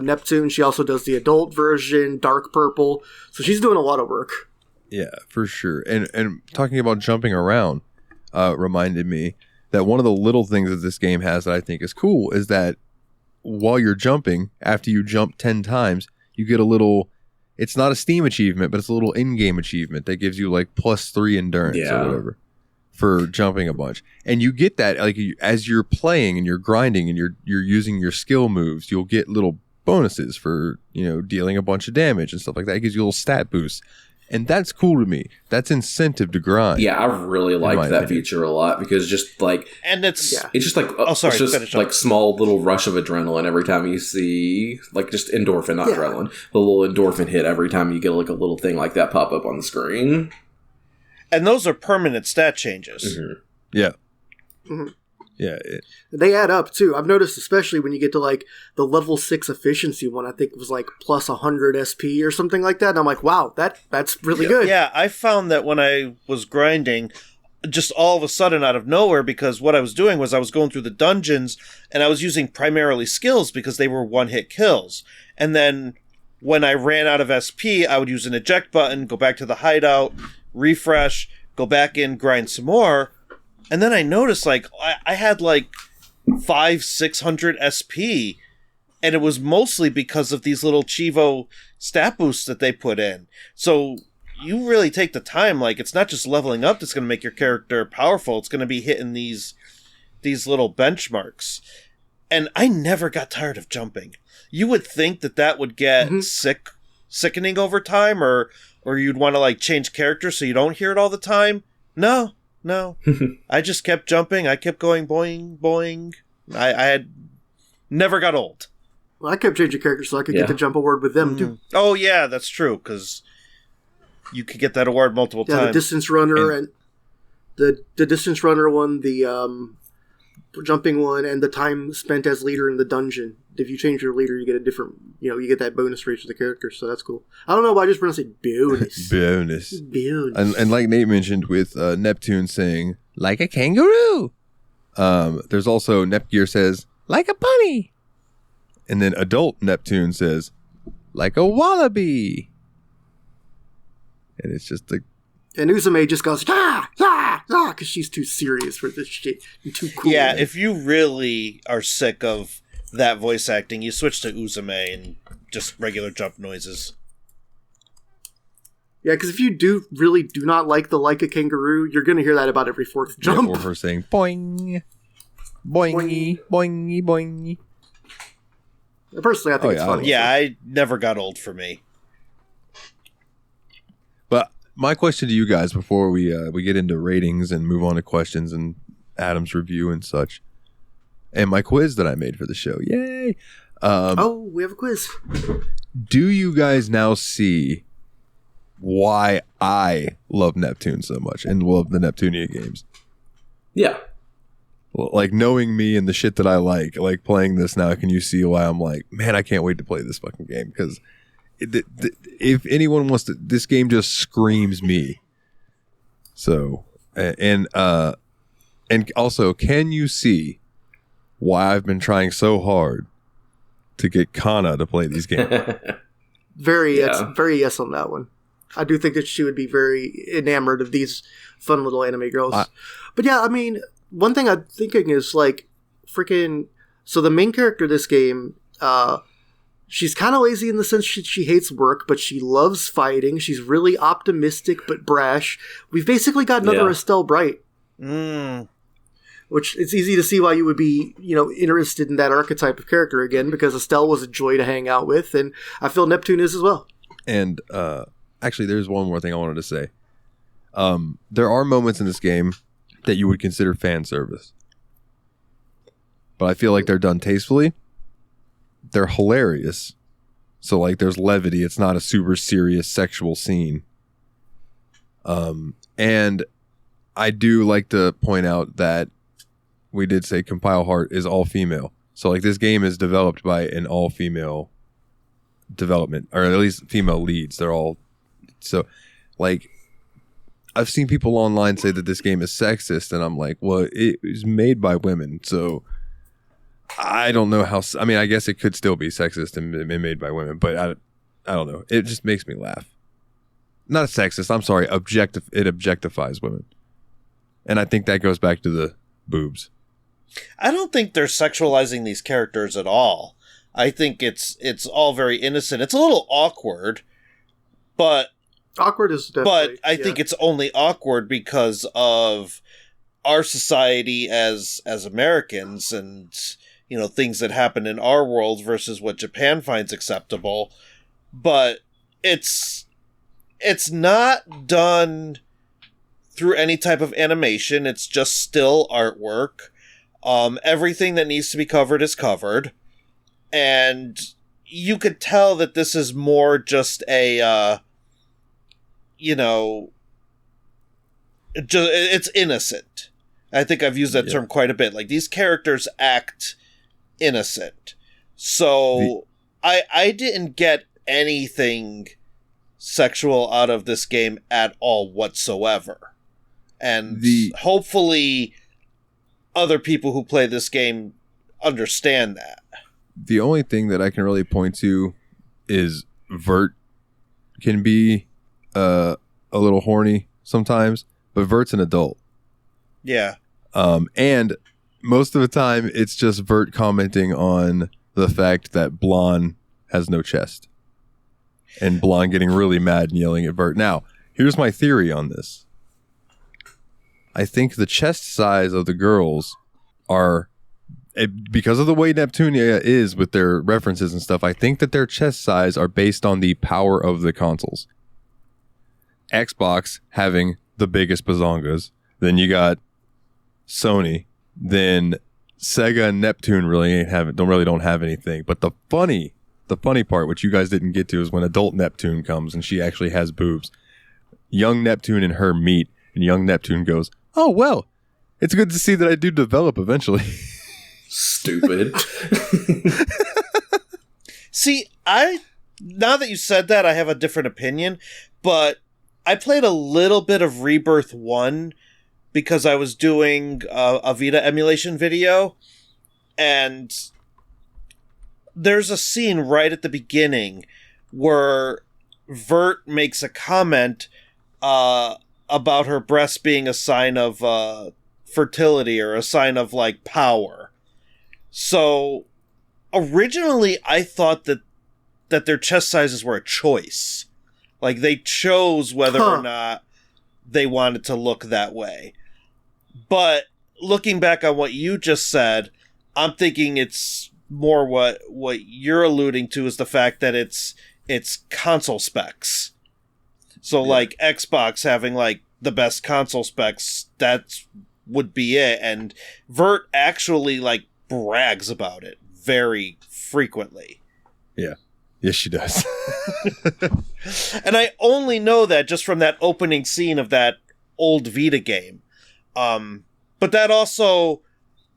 Neptune, she also does the adult version, Dark Purple. So she's doing a lot of work. Yeah, for sure. And talking about jumping around reminded me that one of the little things that this game has that I think is cool is that while you're jumping, after you jump 10 times, you get a little, it's not a Steam achievement, but it's a little in-game achievement that gives you like +3 endurance or whatever for jumping a bunch. And you get that like as you're playing and you're grinding and you're using your skill moves, you'll get little bonuses for, you know, dealing a bunch of damage and stuff like that. It gives you a little stat boost. And that's cool to me. That's incentive to grind. Yeah, I really like that feature a lot because just like, and it's just like it's just like small little rush of adrenaline every time you see like just endorphin, not adrenaline, the little endorphin hit every time you get like a little thing like that pop up on the screen. And those are permanent stat changes. Mm-hmm. Yeah. Mm-hmm. Yeah, they add up too. I've noticed, especially when you get to like the level 6 efficiency one. I think it was like plus 100 SP or something like that. And I'm like, wow, that's really good. Yeah, I found that when I was grinding, just all of a sudden out of nowhere, because what I was doing was I was going through the dungeons and I was using primarily skills because they were one-hit kills. And then when I ran out of SP, I would use an eject button, go back to the hideout, refresh, go back in, grind some more. And then I noticed, like, I had, like, 500-600 SP, and it was mostly because of these little Chivo stat boosts that they put in. So you really take the time, like, it's not just leveling up that's going to make your character powerful, it's going to be hitting these little benchmarks. And I never got tired of jumping. You would think that would get sickening over time, or you'd want to, like, change characters so you don't hear it all the time. No. I just kept jumping. I kept going boing, boing. I had never got old. Well, I kept changing characters so I could get the jump award with them, too. Oh, yeah, that's true, because you could get that award multiple times. Yeah, the distance runner and the distance runner one, the jumping one, and the time spent as leader in the dungeon. If you change your leader, you get a different, you get that bonus for each of the characters, so that's cool. I don't know why I just pronounced it bonus. bonus. And like Nate mentioned with Neptune saying, like a kangaroo. There's also Nepgear says, like a bunny. And then adult Neptune says, like a wallaby. And it's just like... And Uzume just goes, because she's too serious for this shit. And too cool. Yeah, if you really are sick of that voice acting, you switch to Uzume and just regular jump noises. Yeah, because if you do not like the like a kangaroo, you're going to hear that about every fourth jump. Or her saying boing, boingy, boingy, boingy. Personally, I think it's funny. Yeah, I never got old for me. But my question to you guys before we get into ratings and move on to questions and Adam's review and such, and my quiz that I made for the show. Yay! We have a quiz. Do you guys now see why I love Neptune so much and love the Neptunia games. Yeah. Like, knowing me and the shit that I like playing this now, can you see why I'm like, man, I can't wait to play this fucking game? Because if anyone wants to, this game just screams me. So, and also, can you see why I've been trying so hard to get Kana to play these games? Very yes on that one. I do think that she would be very enamored of these fun little anime girls. But yeah, I mean, one thing I'm thinking is like freaking. So the main character of this game, she's kind of lazy in the sense she hates work, but she loves fighting. She's really optimistic but brash. We've basically got another Estelle Bright. Which it's easy to see why you would be, interested in that archetype of character again, because Estelle was a joy to hang out with, and I feel Neptune is as well. And actually, there's one more thing I wanted to say. There are moments in this game that you would consider fan service, but I feel like they're done tastefully. They're hilarious. So, like, there's levity. It's not a super serious sexual scene. And I do like to point out that we did say Compile Heart is all female. So, like, this game is developed by an all female development, or at least female leads. They're all, so, like, I've seen people online say that this game is sexist, and I'm like, well, it was made by women, so I don't know how. I mean, I guess it could still be sexist and made by women, but I don't know. It just makes me laugh. Not sexist. I'm sorry. It objectifies women, and I think that goes back to the boobs. I don't think they're sexualizing these characters at all. I think it's all very innocent. It's a little awkward, but awkward is definitely. But I think it's only awkward because of our society as Americans, and things that happen in our world versus what Japan finds acceptable. But it's not done through any type of animation. It's just still artwork. Everything that needs to be covered is covered, and you could tell that this is more just a it's innocent. I think I've used that term quite a bit. Like, these characters act innocent. So I didn't get anything sexual out of this game at all whatsoever. And hopefully other people who play this game understand that. The only thing that I can really point to is Vert can be a little horny sometimes, but Vert's an adult. Yeah. And most of the time it's just Vert commenting on the fact that Blonde has no chest, and Blonde getting really mad and yelling at Vert. Now, here's my theory on this. I think the chest size of the girls are, because of the way Neptunia is with their references and stuff, I think that their chest size are based on the power of the consoles. Xbox having the biggest bazongas, then you got Sony, then Sega and Neptune don't have anything. But the funny part, which you guys didn't get to, is when adult Neptune comes and she actually has boobs. Young Neptune and her meet, and young Neptune goes, "Oh well, it's good to see that I do develop eventually." Stupid. See, now that you said that, I have a different opinion, but I played a little bit of Rebirth 1 because I was doing a Vita emulation video, and there's a scene right at the beginning where Vert makes a comment about her breasts being a sign of fertility, or a sign of, like, power. So originally I thought that their chest sizes were a choice. Like, they chose whether or not they wanted to look that way. But looking back on what you just said, I'm thinking it's more what you're alluding to is the fact that it's console specs. So, like, Xbox having, like, the best console specs, that would be it. And Vert actually, like, brags about it very frequently. Yeah. Yes, she does. And I only know that just from that opening scene of that old Vita game. But that also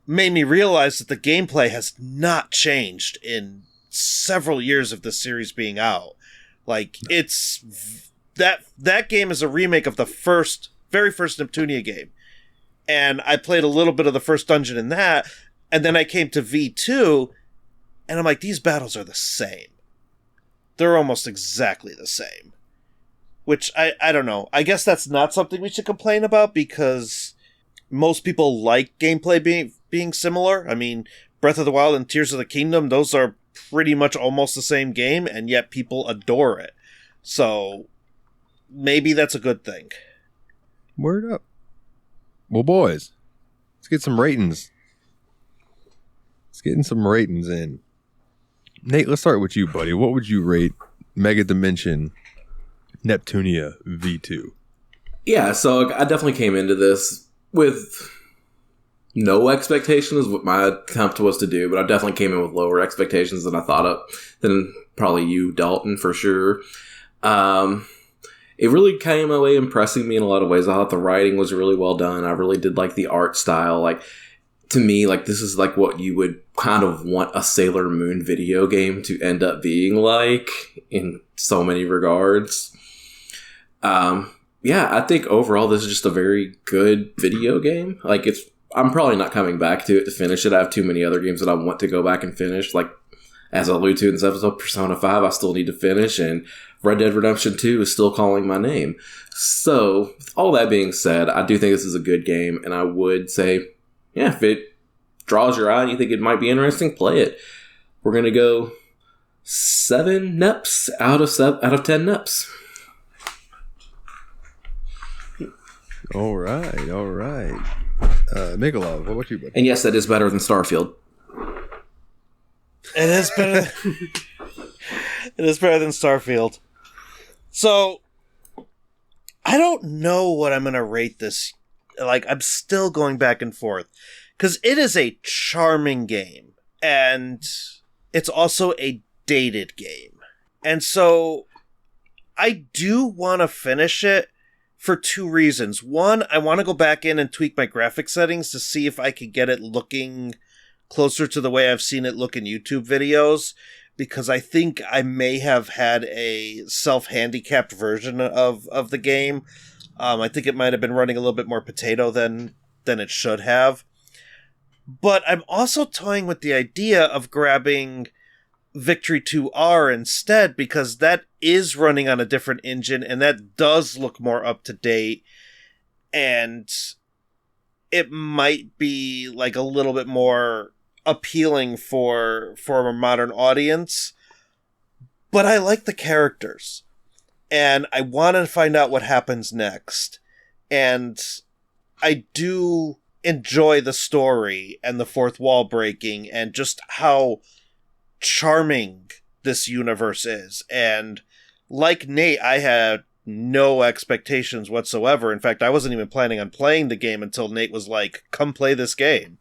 made me realize that the gameplay has not changed in several years of the series being out. Like, it's... That game is a remake of the very first Neptunia game. And I played a little bit of the first dungeon in that, and then I came to V2, and I'm like, these battles are the same. They're almost exactly the same. Which, I don't know. I guess that's not something we should complain about, because most people like gameplay being similar. I mean, Breath of the Wild and Tears of the Kingdom, those are pretty much almost the same game, and yet people adore it. So, maybe that's a good thing. Word up. Well, boys, let's get some ratings. Let's get some ratings in. Nate, let's start with you, buddy. What would you rate Megadimension Neptunia V2? Yeah, so I definitely came into this with no expectation is what my attempt was to do, but I definitely came in with lower expectations than I thought of, than probably you, Dalton, for sure. It really came away impressing me in a lot of ways. I thought the writing was really well done. I really did like the art style. Like, to me, like, this is like what you would kind of want a Sailor Moon video game to end up being like in so many regards. Yeah, I think overall this is just a very good video game. Like, I'm probably not coming back to it to finish it. I have too many other games that I want to go back and finish. Like, as I alluded to in this episode, Persona 5 I still need to finish, and Red Dead Redemption 2 is still calling my name. So, with all that being said, I do think this is a good game, and I would say, yeah, if it draws your eye and you think it might be interesting, play it. We're going to go 7 Neps out of 10 Neps. All right. Megalov, what about you, buddy? And yes, that is better than Starfield. It is better. It is better than Starfield. So, I don't know what I'm going to rate this. Like, I'm still going back and forth. Because it is a charming game. And it's also a dated game. And so, I do want to finish it for 2 reasons. One, I want to go back in and tweak my graphic settings to see if I could get it looking closer to the way I've seen it look in YouTube videos, because I think I may have had a self-handicapped version of the game. I think it might have been running a little bit more potato than it should have. But I'm also toying with the idea of grabbing Victory 2R instead, because that is running on a different engine, and that does look more up to date, and it might be like a little bit more appealing for a modern audience. But I like the characters, and I want to find out what happens next. And I do enjoy the story and the fourth wall breaking and just how charming this universe is. And like Nate, I had no expectations whatsoever. In fact, I wasn't even planning on playing the game until Nate was like, come play this game.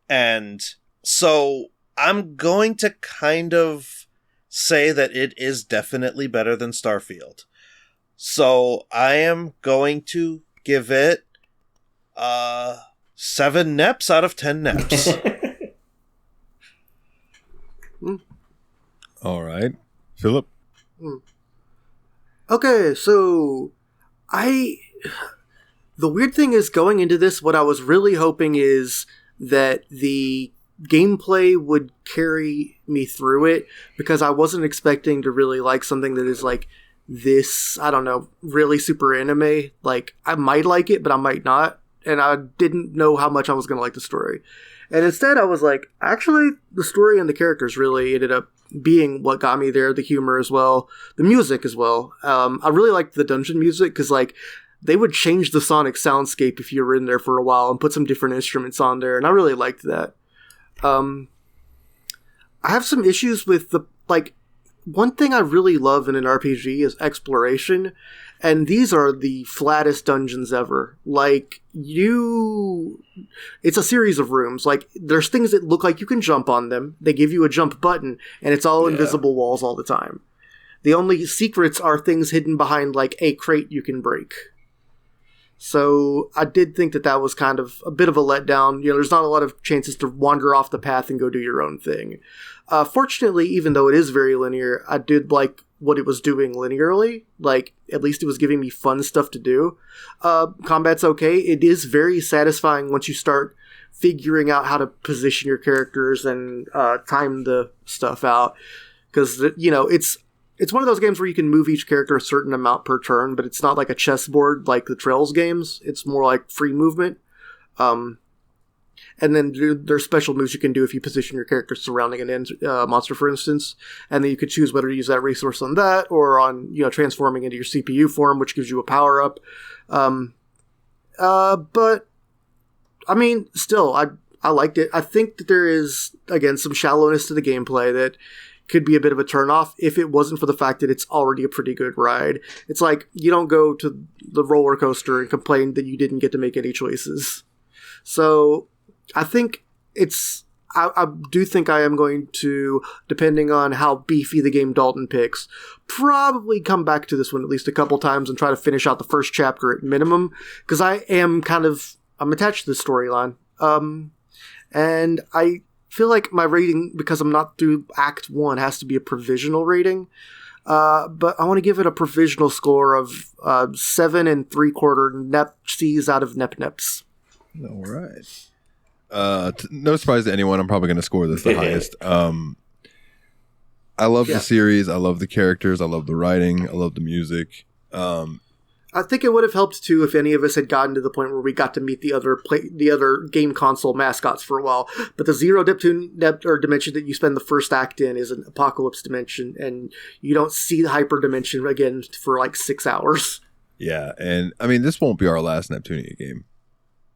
And so I'm going to kind of say that it is definitely better than Starfield. So I am going to give it 7 Neps out of 10 Neps. All right. Philip? Okay, so the weird thing is, going into this, what I was really hoping is that the gameplay would carry me through it, because I wasn't expecting to really like something that is like this, I don't know, really super anime. Like, I might like it, but I might not. And I didn't know how much I was going to like the story. And instead I was like, actually, the story and the characters really ended up being what got me there. The humor as well. The music as well. I really liked the dungeon music, because like, they would change the sonic soundscape if you were in there for a while and put some different instruments on there. And I really liked that. I have some issues with one thing I really love in an RPG is exploration. And these are the flattest dungeons ever. Like, it's a series of rooms. Like, there's things that look like you can jump on them. They give you a jump button, and it's all invisible walls all the time. The only secrets are things hidden behind, like, a crate you can break. So I did think that was kind of a bit of a letdown. You know, there's not a lot of chances to wander off the path and go do your own thing. Fortunately, even though it is very linear, I did like what it was doing linearly. Like, at least it was giving me fun stuff to do. Combat's okay. It is very satisfying once you start figuring out how to position your characters and time the stuff out. Because, you know, it's one of those games where you can move each character a certain amount per turn, but it's not like a chessboard like the Trails games. It's more like free movement. And then there's special moves you can do if you position your character surrounding an monster, for instance. And then you could choose whether to use that resource on that or on, you know, transforming into your CPU form, which gives you a power-up. But, I mean, still, I liked it. I think that there is, again, some shallowness to the gameplay that could be a bit of a turnoff if it wasn't for the fact that it's already a pretty good ride. It's like, you don't go to the roller coaster and complain that you didn't get to make any choices. So I think I do think I am going to, depending on how beefy the game Dalton picks, probably come back to this one at least a couple times and try to finish out the first chapter at minimum, because I'm attached to the storyline. And I feel like my rating, because I'm not through Act 1, has to be a provisional rating. But I want to give it a provisional score of 7 3/4 Nep C's out of Nep Neps. All right. No surprise to anyone, I'm probably going to score this the highest. I love the series. I love the characters. I love the writing. I love the music. I think it would have helped too if any of us had gotten to the point where we got to meet the other game console mascots for a while. But the Zero Neptune dimension that you spend the first act in is an apocalypse dimension, and you don't see the hyper dimension again for like 6 hours. Yeah, and I mean, this won't be our last Neptunia game,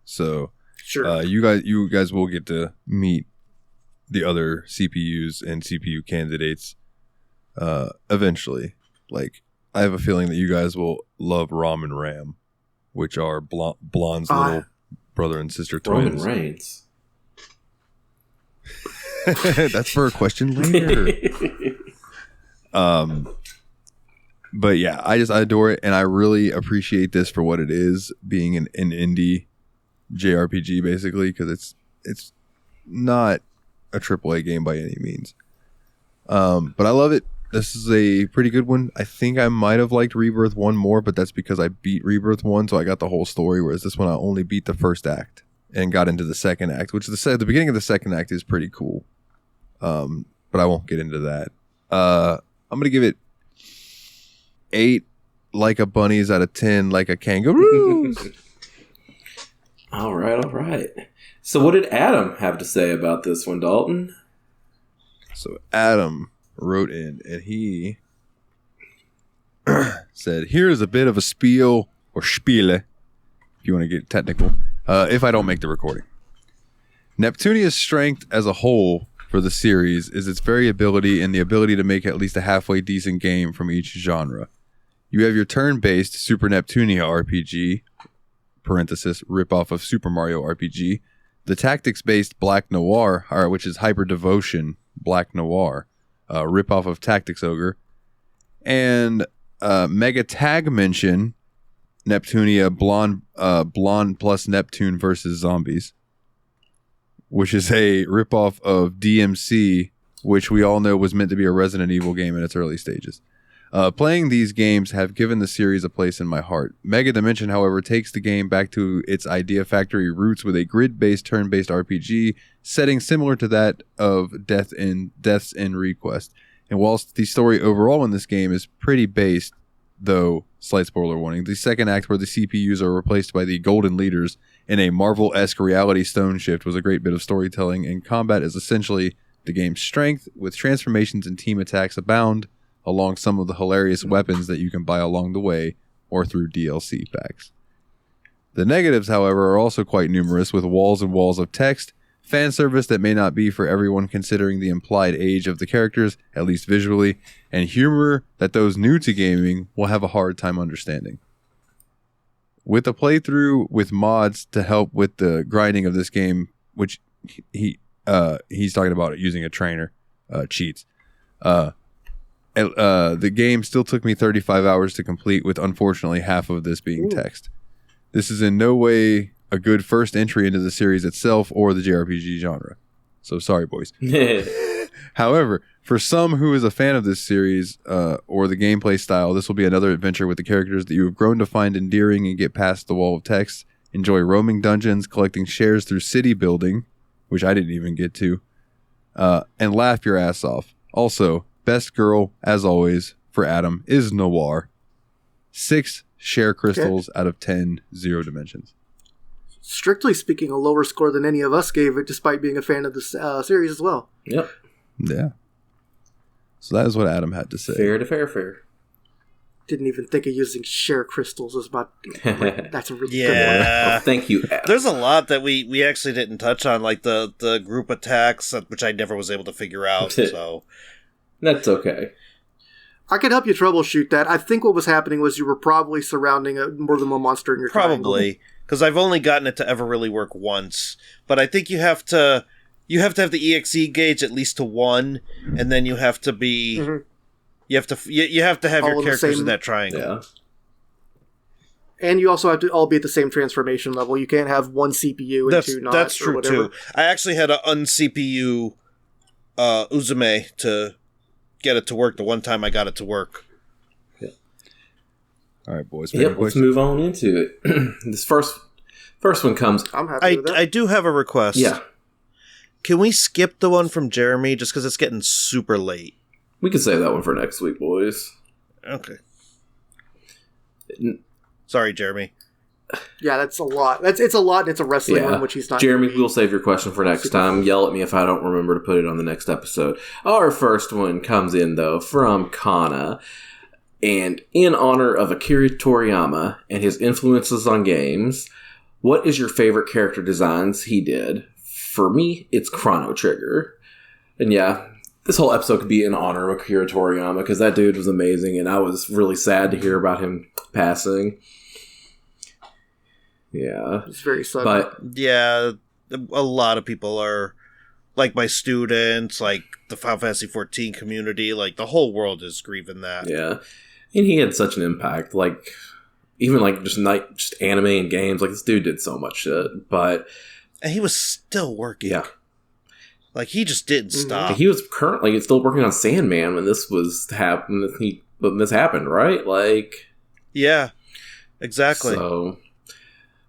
so sure. You guys will get to meet the other CPUs and CPU candidates eventually. Like, I have a feeling that you guys will love Rom and Ram, which are Blonde's little brother and sister twins. Roman Reigns. That's for a question later. But yeah, I adore it, and I really appreciate this for what it is, being an indie JRPG, basically, because it's not a AAA game by any means. But I love it. This is a pretty good one. I think I might have liked Rebirth 1 more, but that's because I beat Rebirth 1, so I got the whole story, whereas this one I only beat the first act and got into the second act, which the beginning of the second act is pretty cool. But I won't get into that. I'm going to give it 8 like a bunnies out of 10 like a kangaroo. All right. So what did Adam have to say about this one, Dalton? So Adam wrote in, and he said, here's a bit of a spiel, or spiele, if you want to get technical, if I don't make the recording. Neptunia's strength as a whole for the series is its variability and the ability to make at least a halfway decent game from each genre. You have your turn-based Super Neptunia RPG, parenthesis, ripoff of Super Mario RPG, the tactics-based Black Noir, which is Hyper Devotion Black Noir, ripoff of Tactics Ogre, and Megadimension Neptunia Blonde plus Neptune versus Zombies, which is a ripoff of DMC, which we all know was meant to be a Resident Evil game in its early stages. Playing these games have given the series a place in my heart. Megadimension, however, takes the game back to its Idea Factory roots with a grid-based, turn-based RPG setting similar to that of Death's End Request. And whilst the story overall in this game is pretty based, though, slight spoiler warning, the second act where the CPUs are replaced by the Golden Leaders in a Marvel-esque reality stone shift was a great bit of storytelling, and combat is essentially the game's strength, with transformations and team attacks abound, along some of the hilarious weapons that you can buy along the way or through DLC packs. The negatives, however, are also quite numerous, with walls and walls of text, fan service that may not be for everyone considering the implied age of the characters, at least visually, and humor that those new to gaming will have a hard time understanding. With a playthrough with mods to help with the grinding of this game, which he's talking about using a trainer, cheats. The game still took me 35 hours to complete, with unfortunately half of this being text. This is in no way a good first entry into the series itself or the JRPG genre. So sorry, boys. However, for some who is a fan of this series or the gameplay style, this will be another adventure with the characters that you have grown to find endearing and get past the wall of text. Enjoy roaming dungeons, collecting shares through city building, which I didn't even get to, and laugh your ass off. Also, best girl, as always, for Adam is Noir. 6 share crystals out of 10 zero dimensions. Strictly speaking, a lower score than any of us gave it, despite being a fan of the series as well. Yep. Yeah. So that is what Adam had to say. Fair to fair. Didn't even think of using share crystals as my... That's a really good one. Well, thank you, Adam. There's a lot that we actually didn't touch on, like the group attacks, which I never was able to figure out, so... That's okay. I could help you troubleshoot that. I think what was happening was you were probably surrounding more than one monster in your Probably, because I've only gotten it to ever really work once. But I think you have to have the EXE gauge at least to 1, and then you have to be... Mm-hmm. You have to have all your characters in that triangle. Yeah. And you also have to all be at the same transformation level. You can't have one CPU and 2 not. That's true, too. I actually had an un-CPU Uzume to get it to work the one time I got it to work. Yeah. All right, boys. Let's move on into it. This first one comes... I'm happy with that. I do have a request. Yeah. Can we skip the one from Jeremy just because it's getting super late? We could save that one for next week, boys. Okay. Sorry, Jeremy. Yeah, that's a lot. It's a lot, and it's a wrestling one, which he's not... Jeremy, we'll save your question for next time. Yell at me if I don't remember to put it on the next episode. Our first one comes in, though, from Kana. And in honor of Akira Toriyama and his influences on games, what is your favorite character designs he did? For me, it's Chrono Trigger. And yeah, this whole episode could be in honor of Akira Toriyama, because that dude was amazing, and I was really sad to hear about him passing. Yeah. It's very sudden. But yeah, a lot of people are, like my students, like the Final Fantasy XIV community, like the whole world is grieving that. yeah. And he had such an impact, like, even like just anime and games, like this dude did so much shit, but... And he was still working. Yeah. Like, he just didn't stop. He was currently still working on Sandman when this happened, right? Like... Yeah, exactly. So...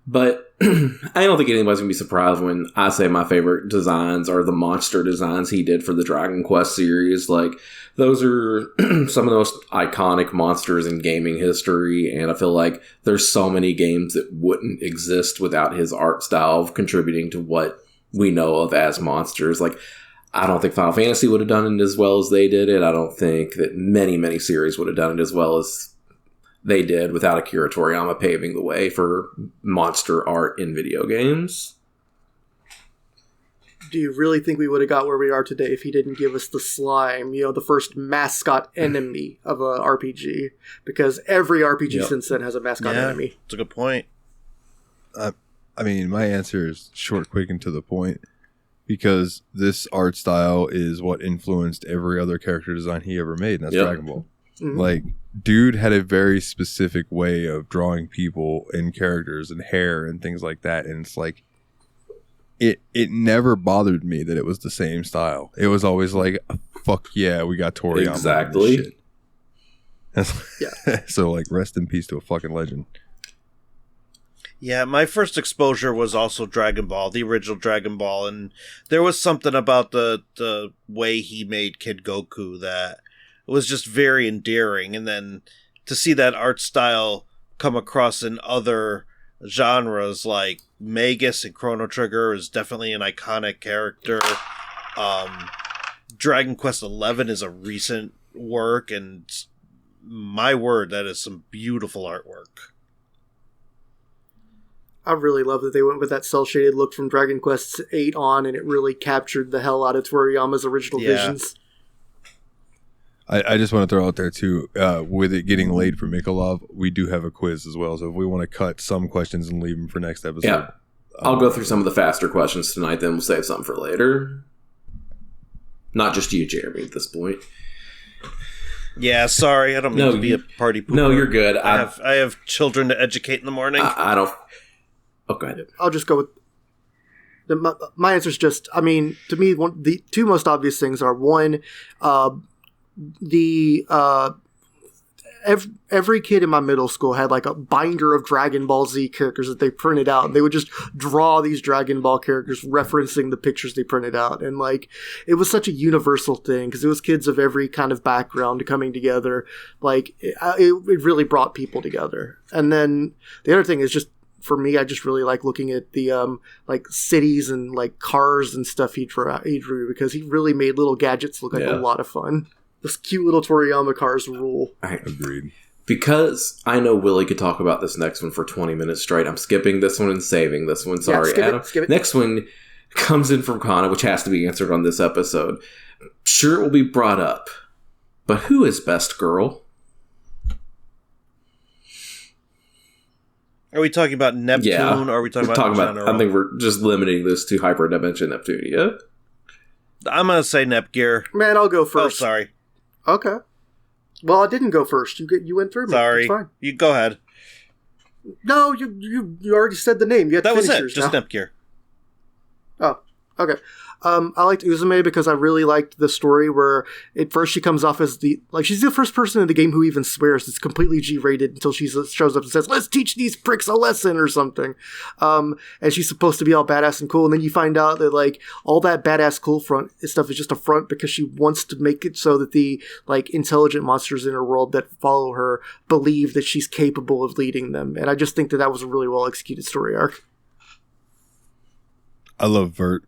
But I don't think anybody's going to be surprised when I say my favorite designs are the monster designs he did for the Dragon Quest series. Like, those are some of the most iconic monsters in gaming history, and I feel like there's so many games that wouldn't exist without his art style contributing to what we know of as monsters. Like, I don't think Final Fantasy would have done it as well as they did it. I don't think that many, many series would have done it as well as they did without Akira Toriyama paving the way for monster art in video games. Do you really think we would have got where we are today if he didn't give us the slime, the first mascot enemy of a RPG? Because every RPG since then has a mascot enemy. That's a good point. I mean, my answer is short, quick, and to the point. Because this art style is what influenced every other character design he ever made, and that's Dragon Ball. Mm-hmm. Like, dude had a very specific way of drawing people and characters and hair and things like that, and it's like it never bothered me that it was the same style. It was always like, fuck yeah, we got Toriyama. Exactly. Yeah. So, like, rest in peace to a fucking legend. Yeah, my first exposure was also Dragon Ball, the original Dragon Ball, and there was something about the way he made Kid Goku that was just very endearing, and then to see that art style come across in other genres like Magus and Chrono Trigger is definitely an iconic character. Dragon Quest XI is a recent work, and my word, that is some beautiful artwork. I really love that they went with that cel-shaded look from Dragon Quest VIII on, and it really captured the hell out of Toriyama's original visions. I just want to throw out there, too, with it getting late for Mikolov, we do have a quiz as well. So if we want to cut some questions and leave them for next episode. Yeah. I'll go through some of the faster questions tonight, then we'll save some for later. Not just you, Jeremy, at this point. Yeah, sorry, I don't mean to be a party pooper. No, you're good. I have children to educate in the morning. I don't... Oh, go ahead. I'll just go with... My answer is just... I mean, to me, the two most obvious things are, one, every kid in my middle school had like a binder of Dragon Ball Z characters that they printed out. And they would just draw these Dragon Ball characters referencing the pictures they printed out. And like, it was such a universal thing because it was kids of every kind of background coming together. Like, it really brought people together. And then the other thing is just, for me, I just really like looking at the like cities and like cars and stuff he drew because he really made little gadgets look like a lot of fun. Those cute little Toriyama cars rule. Agreed. Because I know Willie could talk about this next one for 20 minutes straight, I'm skipping this one and saving this one. Sorry, Adam. Skip it. Next one comes in from Kana, which has to be answered on this episode. Sure, it will be brought up, but who is best girl? Are we talking about Neptune, or are we talking about general? I think we're just limiting this to Hyperdimension Neptunia. I'm going to say Nepgear. Man, I'll go first. Oh, sorry. Okay. Well, I didn't go first. You went through me. Sorry. It's fine. You go ahead. No, you already said the name. You had that to was finish it. yours Just now. Nepgear. Oh, okay. I liked Uzume because I really liked the story where at first she comes off as she's the first person in the game who even swears. It's completely G-rated until she shows up and says, "Let's teach these pricks a lesson" or something. And she's supposed to be all badass and cool. And then you find out that like all that badass cool stuff is just a front because she wants to make it so that the like intelligent monsters in her world that follow her believe that she's capable of leading them. And I just think that was a really well executed story arc. I love Vert.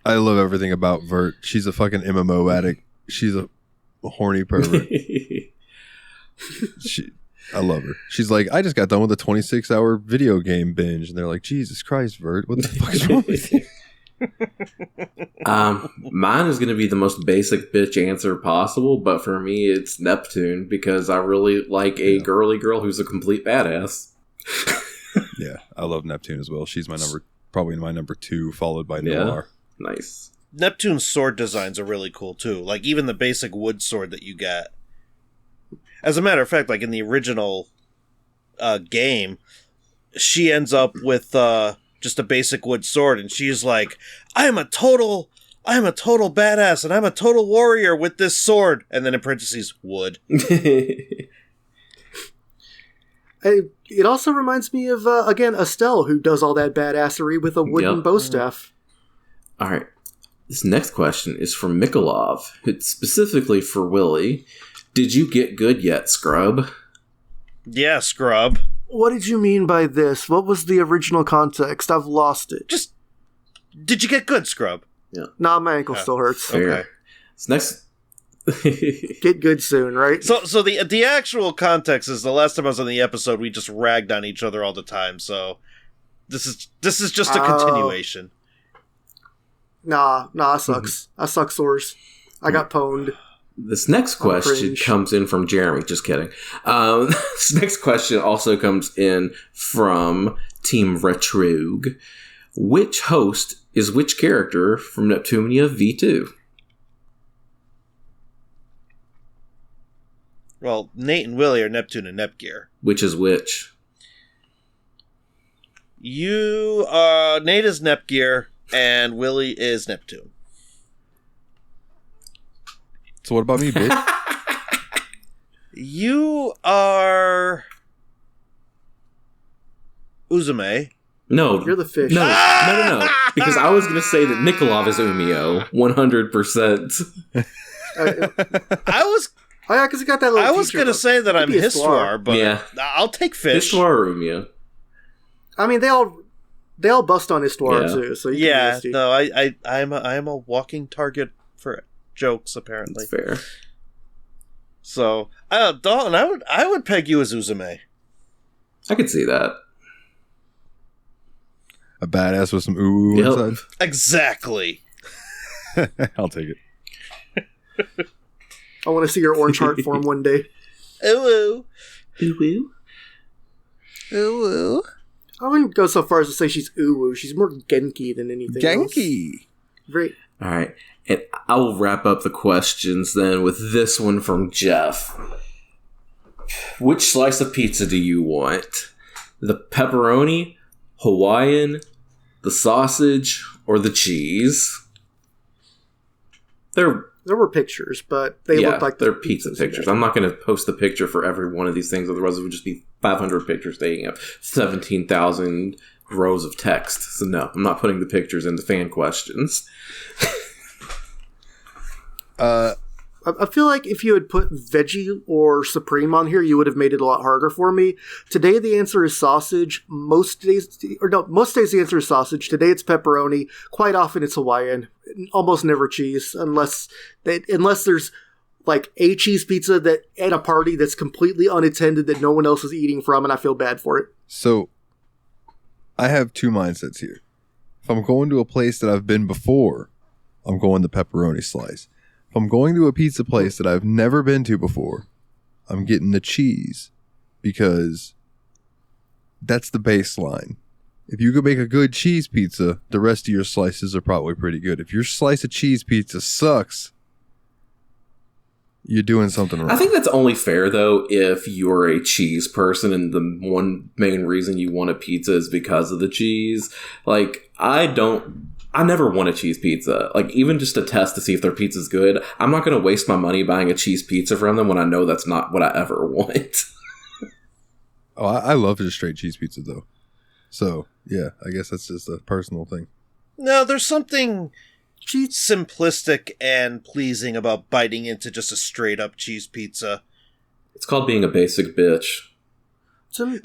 I love everything about Vert. She's a fucking MMO addict. She's a horny pervert. I love her. She's like, I just got done with a 26-hour video game binge. And they're like, Jesus Christ, Vert, what the fuck is wrong with you? Mine is going to be the most basic bitch answer possible, but for me, it's Neptune because I really like a girly girl who's a complete badass. Yeah, I love Neptune as well. She's probably my number 2, followed by Noir. Nice. Neptune's sword designs are really cool too. Like even the basic wood sword that you get. As a matter of fact, like in the original game, she ends up with just a basic wood sword, and she's like, "I am a total badass, and I'm a total warrior with this sword." And then in parentheses, wood. It also reminds me of again Estelle, who does all that badassery with a wooden bow staff. All right. This next question is from Mikolov. It's specifically for Willie. Did you get good yet, Scrub? Yeah, Scrub. What did you mean by this? What was the original context? I've lost it. Just, did you get good, Scrub? Yeah. Nah, my ankle still hurts. Okay. This next... Get good soon, right? So the actual context is the last time I was on the episode, we just ragged on each other all the time. So this is just a continuation. Nah, I sucks. I suck sores. I got pwned. This next question comes in from Jeremy. Just kidding. This next question also comes in from Team Retrogue. Which host is which character from Neptunia V2? Well, Nate and Willie are Neptune and Nepgear. Which is which? Nate is Nepgear, and Willie is Neptune. So what about me, bitch? You are Uzume. No. You're the fish. No. Because I was going to say that Nikolov is Umio. 100%. I was... Oh yeah, because he got that little. I was going to say that I'm Histoire, but yeah. I'll take fish. Histoire or Umio? I mean, they all bust on Histoire too. So you can be no, I'm a walking target for jokes apparently. That's fair. So, Dalton, I would peg you as Uzume. I could see that. A badass with some ooh Yep. inside. Exactly. I'll take it. I want to see your orange heart form one day. Ooh. Ooh. Ooh. I wouldn't go so far as to say she's uwu. She's more Genki than anything else. Genki. Very. All right. And I will wrap up the questions then with this one from Jeff. Which slice of pizza do you want? The pepperoni, Hawaiian, the sausage, or the cheese? There were pictures, but they looked like they're pizza pictures. I'm not going to post the picture for every one of these things, otherwise it would just be 500 pictures taking up 17,000 rows of text. So no, I'm not putting the pictures in the fan questions. I feel like if you had put veggie or supreme on here, you would have made it a lot harder for me. Today the answer is sausage. Most days the answer is sausage. Today it's pepperoni. Quite often it's Hawaiian. Almost never cheese, unless there's like a cheese pizza that at a party that's completely unattended that no one else is eating from, and I feel bad for it. So, I have two mindsets here. If I'm going to a place that I've been before, I'm going the pepperoni slice. If I'm going to a pizza place that I've never been to before, I'm getting the cheese because that's the baseline. If you could make a good cheese pizza, the rest of your slices are probably pretty good. If your slice of cheese pizza sucks, you're doing something wrong. I think that's only fair, though, if you're a cheese person and the one main reason you want a pizza is because of the cheese. Like, I never want a cheese pizza. Like, even just to test to see if their pizza's good, I'm not going to waste my money buying a cheese pizza from them when I know that's not what I ever want. Oh, I love just straight cheese pizza, though. So, yeah, I guess that's just a personal thing. No, there's something simplistic and pleasing about biting into just a straight up cheese pizza. It's called being a basic bitch. To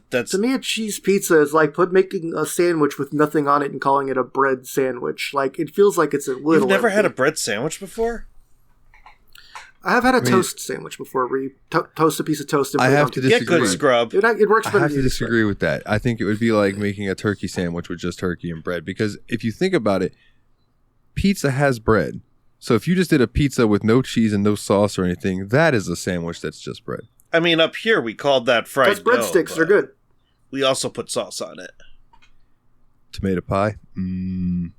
That's me, a cheese pizza is like making a sandwich with nothing on it and calling it a bread sandwich. Like, it feels like it's a little... You've never had a empty. bread sandwich before? I have had a toast sandwich before, where you toast a piece of toast and I put it have on to toast. Get good, scrub. It works I better have than to you disagree with that. I think it would be like making a turkey sandwich with just turkey and bread. Because if you think about it, pizza has bread. So if you just did a pizza with no cheese and no sauce or anything, that is a sandwich that's just bread. I mean, up here we called that fried Because breadsticks dough, are but good. We also put sauce on it. Tomato pie?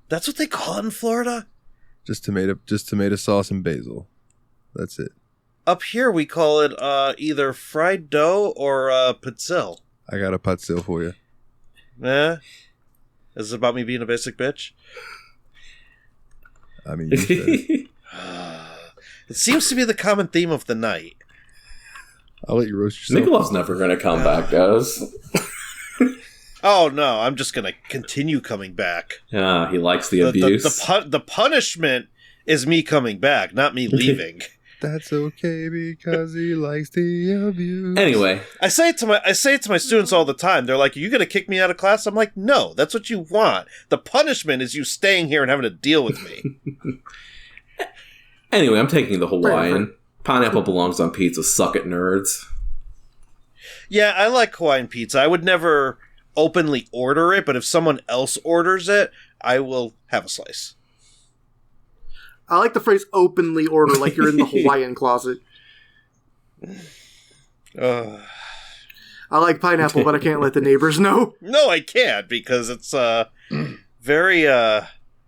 That's what they call it in Florida? Just tomato sauce and basil. That's it. Up here we call it either fried dough or pizzelle. I got a patsil for you. Eh? Is it about me being a basic bitch? I mean, you said it. It seems to be the common theme of the night. I'll let you roast yourself. Nicole's never going to come back, guys. Oh no, I'm just gonna continue coming back. Yeah, he likes the abuse. The punishment is me coming back, not me leaving. That's okay because he likes the abuse. Anyway, I say it to my students all the time. They're like, "Are you gonna kick me out of class?" I'm like, "No, that's what you want. The punishment is you staying here and having to deal with me." Anyway, I'm taking the Hawaiian. Pineapple belongs on pizza. Suck it, nerds. Yeah, I like Hawaiian pizza. I would never openly order it, but if someone else orders it, I will have a slice. I like the phrase openly order, like you're in the Hawaiian closet. Uh, I like pineapple, but I can't let the neighbors know. no, I can't because it's very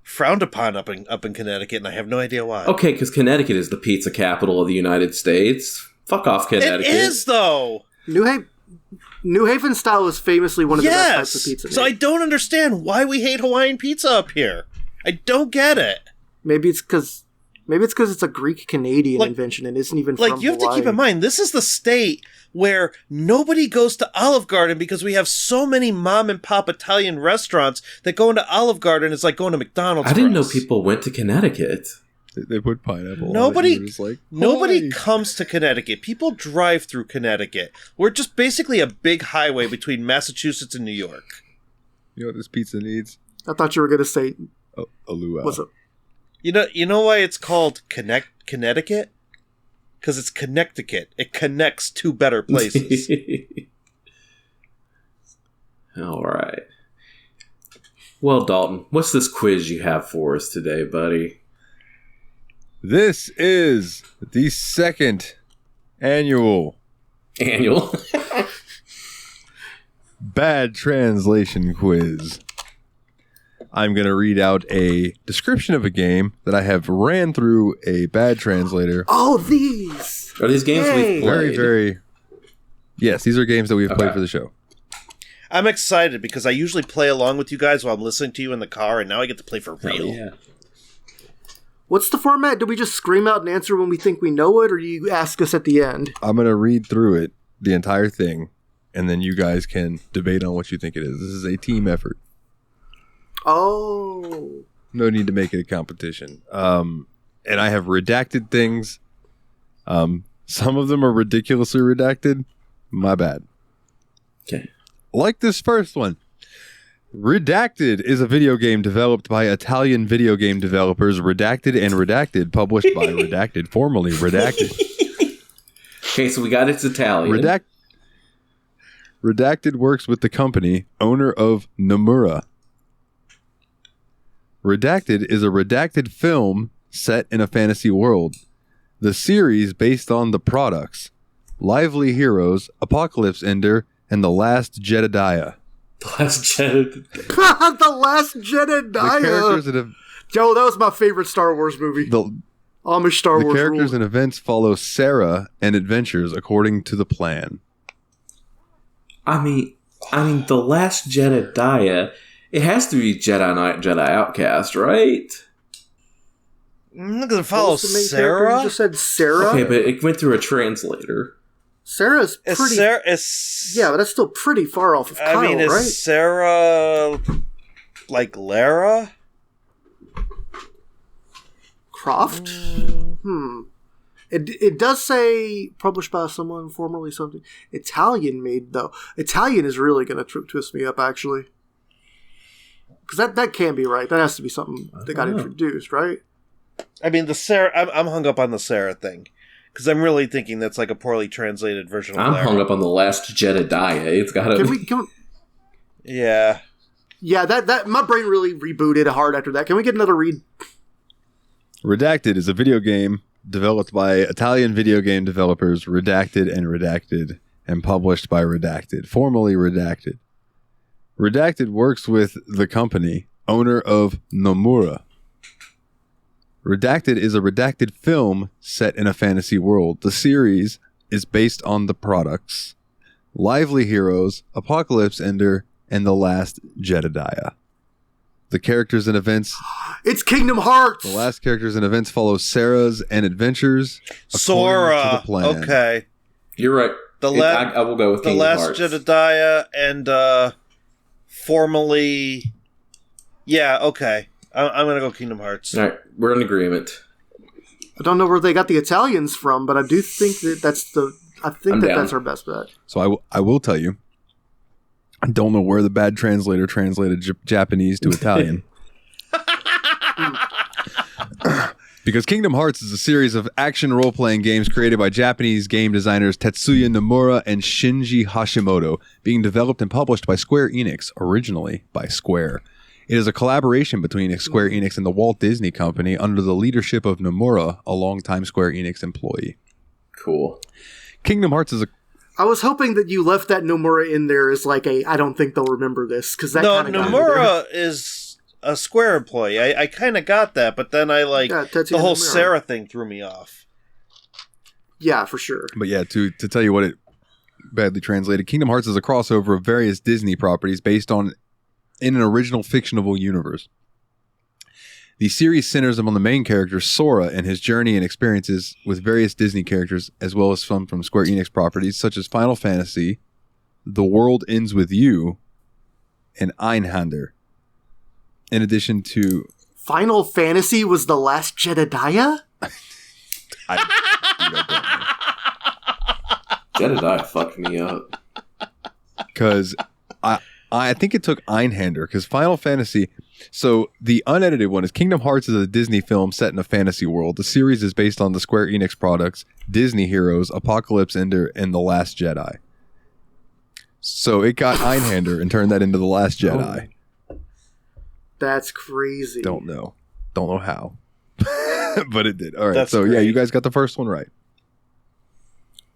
frowned upon up in Connecticut, and I have no idea why. Okay, because Connecticut is the pizza capital of the United States. Fuck off, Connecticut. It is, though! New Haven style is famously one of the best types of pizza. So I don't understand why we hate Hawaiian pizza up here. I don't get it. Maybe it's because it's a Greek Canadian invention and isn't even from you have to Hawaii. keep in mind, this is the state where nobody goes to Olive Garden because we have so many mom and pop Italian restaurants that going to Olive Garden is like going to McDonald's. I didn't know us. people went to Connecticut. They put pineapple Nobody- on it. And just like, Nobody "Hawaii." comes to Connecticut. People drive through Connecticut. We're just basically a big highway between Massachusetts and New York. You know what this pizza needs? I thought you were going to say, A luau. what's up? You know why it's called Connecticut? Because it's Connecticut. It connects two better places. All right. Well, Dalton, what's this quiz you have for us today, buddy? This is the second annual bad translation quiz. I'm going to read out a description of a game that I have ran through a bad translator. Oh, these! Are these games we've played? Very. Yes, these are games that we've played for the show. I'm excited because I usually play along with you guys while I'm listening to you in the car, and now I get to play for real. Yeah. What's the format? Do we just scream out an answer when we think we know it, or do you ask us at the end? I'm going to read through it, the entire thing, and then you guys can debate on what you think it is. This is a team effort. Oh. No need to make it a competition. And I have redacted things. Some of them are ridiculously redacted. My bad. Okay. Like this first one. Redacted is a video game developed by Italian video game developers Redacted and Redacted, published by Redacted, formerly Redacted. Okay, so we got it's Italian. Redacted works with the company, owner of Nomura. Redacted is a redacted film set in a fantasy world. The series based on the products Lively Heroes, Apocalypse Ender, and The Last Jedediah. The Last Jedediah. The Last Jedediah. The characters that have... Joe, that was my favorite Star Wars movie. Amish Star Wars. The characters rule. and events follow Sarah and adventures according to the plan. I mean, The Last Jedediah, it has to be Jedi Knight, Jedi Outcast, right? I'm not going to follow What was the main character? Sarah. You just said Sarah? Okay, but it went through a translator. Sarah's pretty... yeah, but that's still pretty far off of Kyle, is right? Sarah like Lara? Croft? It does say published by someone formerly something. Italian made, though. Italian is really going to twist me up, actually. Because that can't be right. That has to be something that got introduced, right? I mean, the Sarah... I'm hung up on the Sarah thing. Because I'm really thinking that's like a poorly translated version of I'm Lara. hung up on The Last Jedediah. It's got to... Can we... Yeah. Yeah, that my brain really rebooted hard after that. Can we get another read? Redacted is a video game developed by Italian video game developers Redacted and Redacted and published by Redacted, formerly Redacted. Redacted works with the company, owner of Nomura. Redacted is a redacted film set in a fantasy world. The series is based on the products Lively Heroes, Apocalypse Ender, and The Last Jedediah. The characters and events... It's Kingdom Hearts! The last characters and events follow Sarah's and adventures according to the plan. Okay. You're right. I will go with The Kingdom Last Hearts. Jedediah and formerly... Yeah, okay. I'm going to go Kingdom Hearts. All right, we're in agreement. I don't know where they got the Italians from, but I do think that that's our best bet. So I will tell you, I don't know where the bad translator translated Japanese to Italian. Because Kingdom Hearts is a series of action role-playing games created by Japanese game designers Tetsuya Nomura and Shinji Hashimoto, being developed and published by Square Enix, originally by Square. It is a collaboration between Square Enix and the Walt Disney Company under the leadership of Nomura, a longtime Square Enix employee. Cool. Kingdom Hearts is a... I was hoping that you left that Nomura in there as like I don't think they'll remember this, because that kind of Nomura is a Square employee. I kind of got that, but then the whole Nomura. Sarah thing threw me off. Yeah, for sure. But yeah, to tell you what it badly translated, Kingdom Hearts is a crossover of various Disney properties based on in an original fictional universe. The series centers on the main character, Sora, and his journey and experiences with various Disney characters, as well as some from Square Enix properties, such as Final Fantasy, The World Ends With You, and Einhander. In addition to... Final Fantasy was The Last Jedediah? Jedediah fucked me up. Because I think it took Einhander, because Final Fantasy... So the unedited one is Kingdom Hearts is a Disney film set in a fantasy world. The series is based on the Square Enix products, Disney Heroes, Apocalypse Ender, and The Last Jedi. So it got Einhander and turned that into The Last Jedi. That's crazy. Don't know how. But it did. All right. That's so, yeah, great. you guys got the first one right.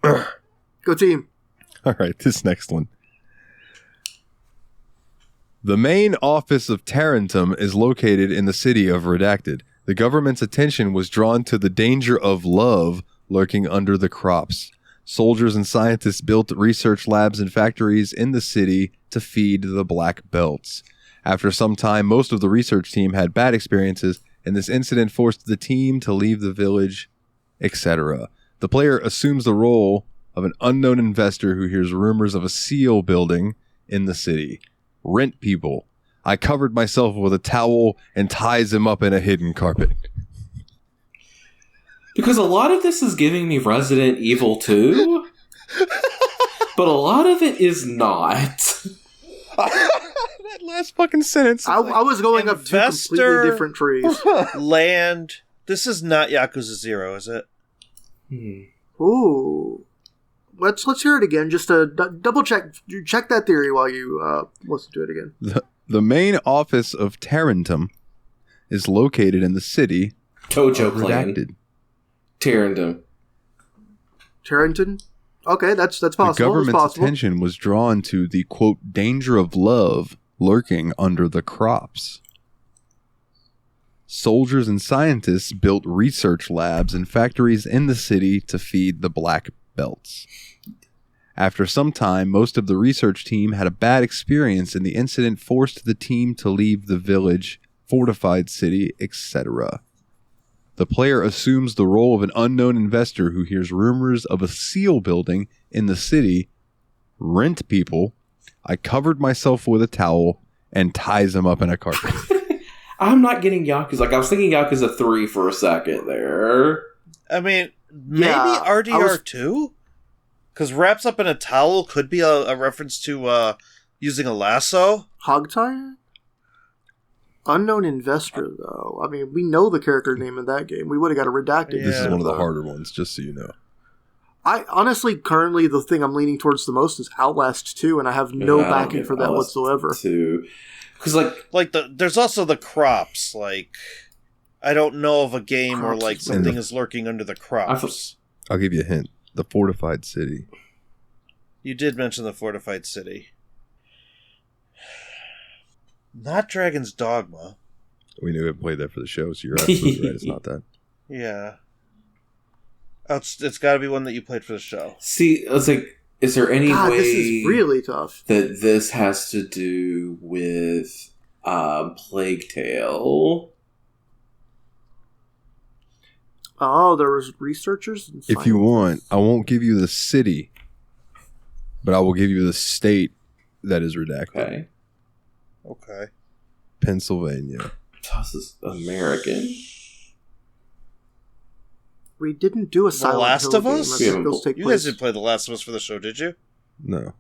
Go team. All right, this next one. The main office of Tarentum is located in the city of Redacted. The government's attention was drawn to the danger of love lurking under the crops. Soldiers and scientists built research labs and factories in the city to feed the black belts. After some time, most of the research team had bad experiences, and this incident forced the team to leave the village, etc. The player assumes the role of an unknown investor who hears rumors of a seal building in the city. Rent people. I covered myself with a towel and ties him up in a hidden carpet. Because a lot of this is giving me Resident Evil 2, but a lot of it is not. That last fucking sentence. I was going up two Investor- completely different trees. Land. This is not Yakuza 0, is it? Ooh. Let's hear it again, just to double check that theory while you listen to it again. The main office of Tarentum is located in the city Tojo of Clan. Redacted. Tarrandom. Tarrington? Okay, that's possible. The government's that's possible. attention was drawn to the, quote, danger of love lurking under the crops. Soldiers and scientists built research labs and factories in the city to feed the black belts. After some time, most of the research team had a bad experience, and the incident forced the team to leave the village, fortified city, etc. The player assumes the role of an unknown investor who hears rumors of a seal building in the city, rent people. I covered myself with a towel and ties them up in a carpet. I'm not getting Yakuza. Like, I was thinking Yakuza 3 for a second there. I mean, maybe Yeah, RDR2? Because wraps up in a towel could be a reference to using a lasso. Hogtie? Unknown investor, though. I mean, we know the character name in that game. We would have got a redacted. This is Yeah. one of the harder ones, just so you know. I honestly, currently, the thing I'm leaning towards the most is Outlast 2, and I have no Yeah, I don't backing get for that Outlast whatsoever. 2. Because, like, There's also the crops. Like, I don't know of a game where Crops like is something is lurking under the crops. I'll give you a hint. The fortified city. You did mention the fortified city. Not Dragon's Dogma. We knew it played that for the show, so you're absolutely right. It's not that. Yeah. Oh, it's got to be one that you played for the show. see, I was like, is there any God, way this is really tough. that this has to do with Plague Tale? Oh, there was researchers and If you want, I won't give you the city, but I will give you the state that is redacted. Okay. Okay. Pennsylvania. This is American. We didn't do a Silent Last Hill of game. Us? I think Yeah, those take You place. guys didn't play The Last of Us for the show, did you? No.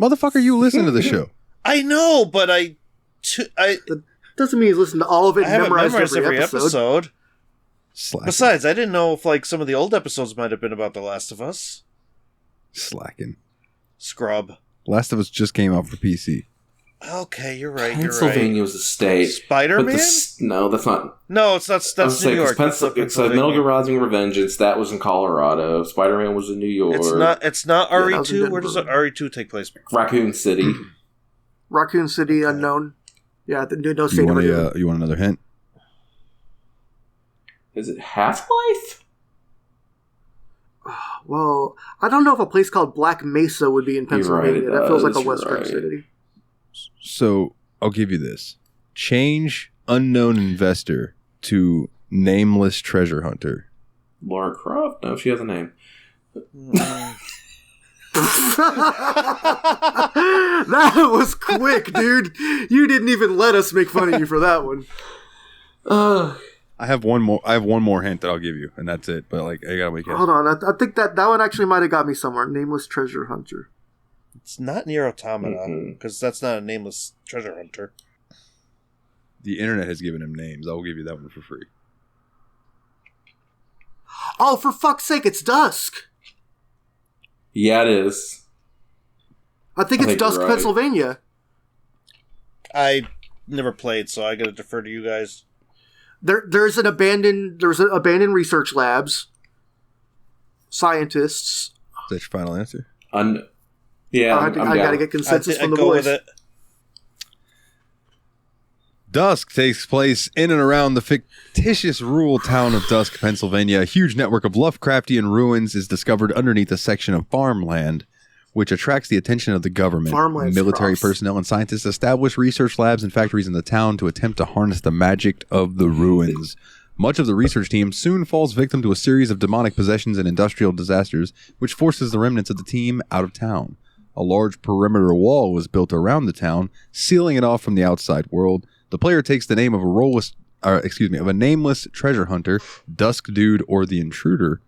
Motherfucker, you listen to the show. I know, but I Doesn't mean he's listened to all of it I and haven't memorized memorized every episode. Slacking. Besides, I didn't know if like some of the old episodes might have been about The Last of Us. Slacking. Scrub. Last of Us just came out for PC. Okay, you're right. Pennsylvania was a state. Spider-Man? No, that's not. No, it's not. That's New York. That's not It's a Metal Gear Rising Revengeance. That was in Colorado. Spider-Man was in New York. It's not Yeah, that was in RE2. Where does Denver. RE2 take place? Raccoon City. Raccoon City, unknown. Yeah, no You state want, ever did. you want another hint? Is it Half-Life? Well, I don't know if a place called Black Mesa would be in You're right, Pennsylvania. it That feels like a does, you're Western right. city. So, I'll give you this. Change unknown investor to nameless treasure hunter. Laura Croft? No, she has a name. That was quick, dude. You didn't even let us make fun of you for that one. I have one more hint that I'll give you, and that's it. But like, I gotta make it. Hold on, I think that one actually might have got me somewhere. Nameless Treasure Hunter. It's not Nier Automata Mhm. because that's not a nameless treasure hunter. The internet has given him names. I will give you that one for free. Oh, for fuck's sake, it's Dusk. Yeah, it is. I think I it's think you're Dusk, right. Pennsylvania. I never played, so I got to defer to you guys. There's abandoned research labs, scientists. Is that your final answer? Yeah, I got to get consensus from the go boys. with it. Dusk takes place in and around the fictitious rural town of Dusk, Pennsylvania. A huge network of Lovecraftian ruins is discovered underneath a section of farmland, which attracts the attention of the government. Farmland's Military cross. personnel and scientists establish research labs and factories in the town to attempt to harness the magic of the ruins. Much of the research team soon falls victim to a series of demonic possessions and industrial disasters, which forces the remnants of the team out of town. A large perimeter wall was built around the town, sealing it off from the outside world. The player takes the name of a nameless treasure hunter, Dusk Dude or the Intruder,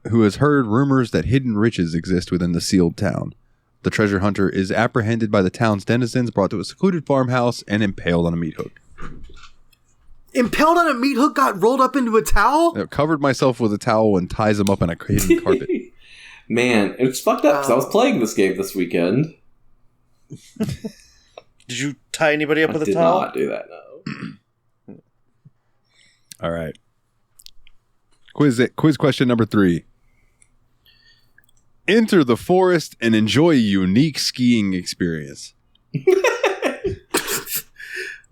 who has heard rumors that hidden riches exist within the sealed town. The treasure hunter is apprehended by the town's denizens, brought to a secluded farmhouse, and impaled on a meat hook. Impaled on a meat hook, got rolled up into a towel? I covered myself with a towel and ties him up on a hidden carpet. Man, it's fucked up because I was playing this game this weekend. Did you tie anybody up I with a did towel? not do that, no. All right. Quiz question number 3. Enter the forest and enjoy a unique skiing experience.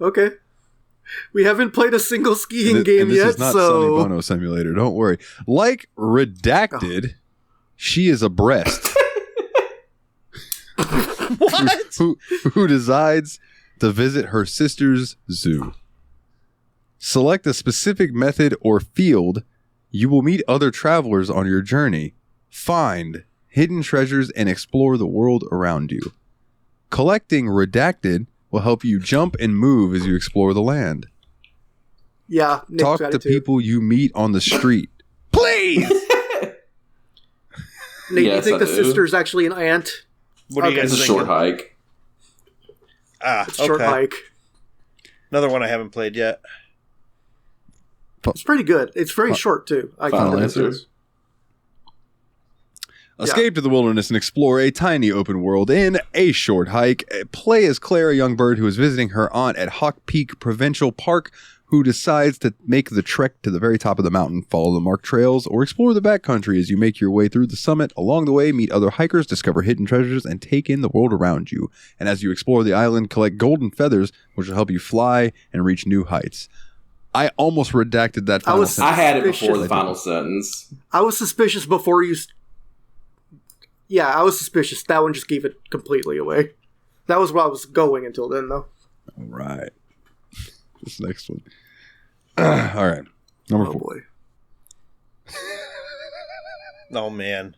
Okay. We haven't played a single skiing game and this yet, is not Sonny so... Bono Simulator. Don't worry. Like Redacted, she is a breast. What? Who decides to visit her sister's zoo. Select a specific method or field. You will meet other travelers on your journey. Find hidden treasures and explore the world around you. Collecting Redacted will help you jump and move as you explore the land. Yeah, Nick Talk tried to it too. people you meet on the street. Please! Nate, Yes, do you think I the do. sister's actually an ant? What do you Okay. guys It's a think? short hike. It's It's a short hike. Another one I haven't played yet. It's pretty good. It's very short, too. I Final can answer? Escape to the wilderness and explore a tiny open world in a short hike. Play as Claire, a young bird who is visiting her aunt at Hawk Peak Provincial Park, who decides to make the trek to the very top of the mountain, follow the marked trails, or explore the backcountry as you make your way through the summit. Along the way, meet other hikers, discover hidden treasures, and take in the world around you. And as you explore the island, collect golden feathers, which will help you fly and reach new heights. I almost redacted that final I sentence. I had it before Suspicious. the final sentence. I was suspicious before you... Yeah, I was suspicious. That one just gave it completely away. That was where I was going until then, though. All right. This next one. All right. Number Oh, 4. boy. Oh, man.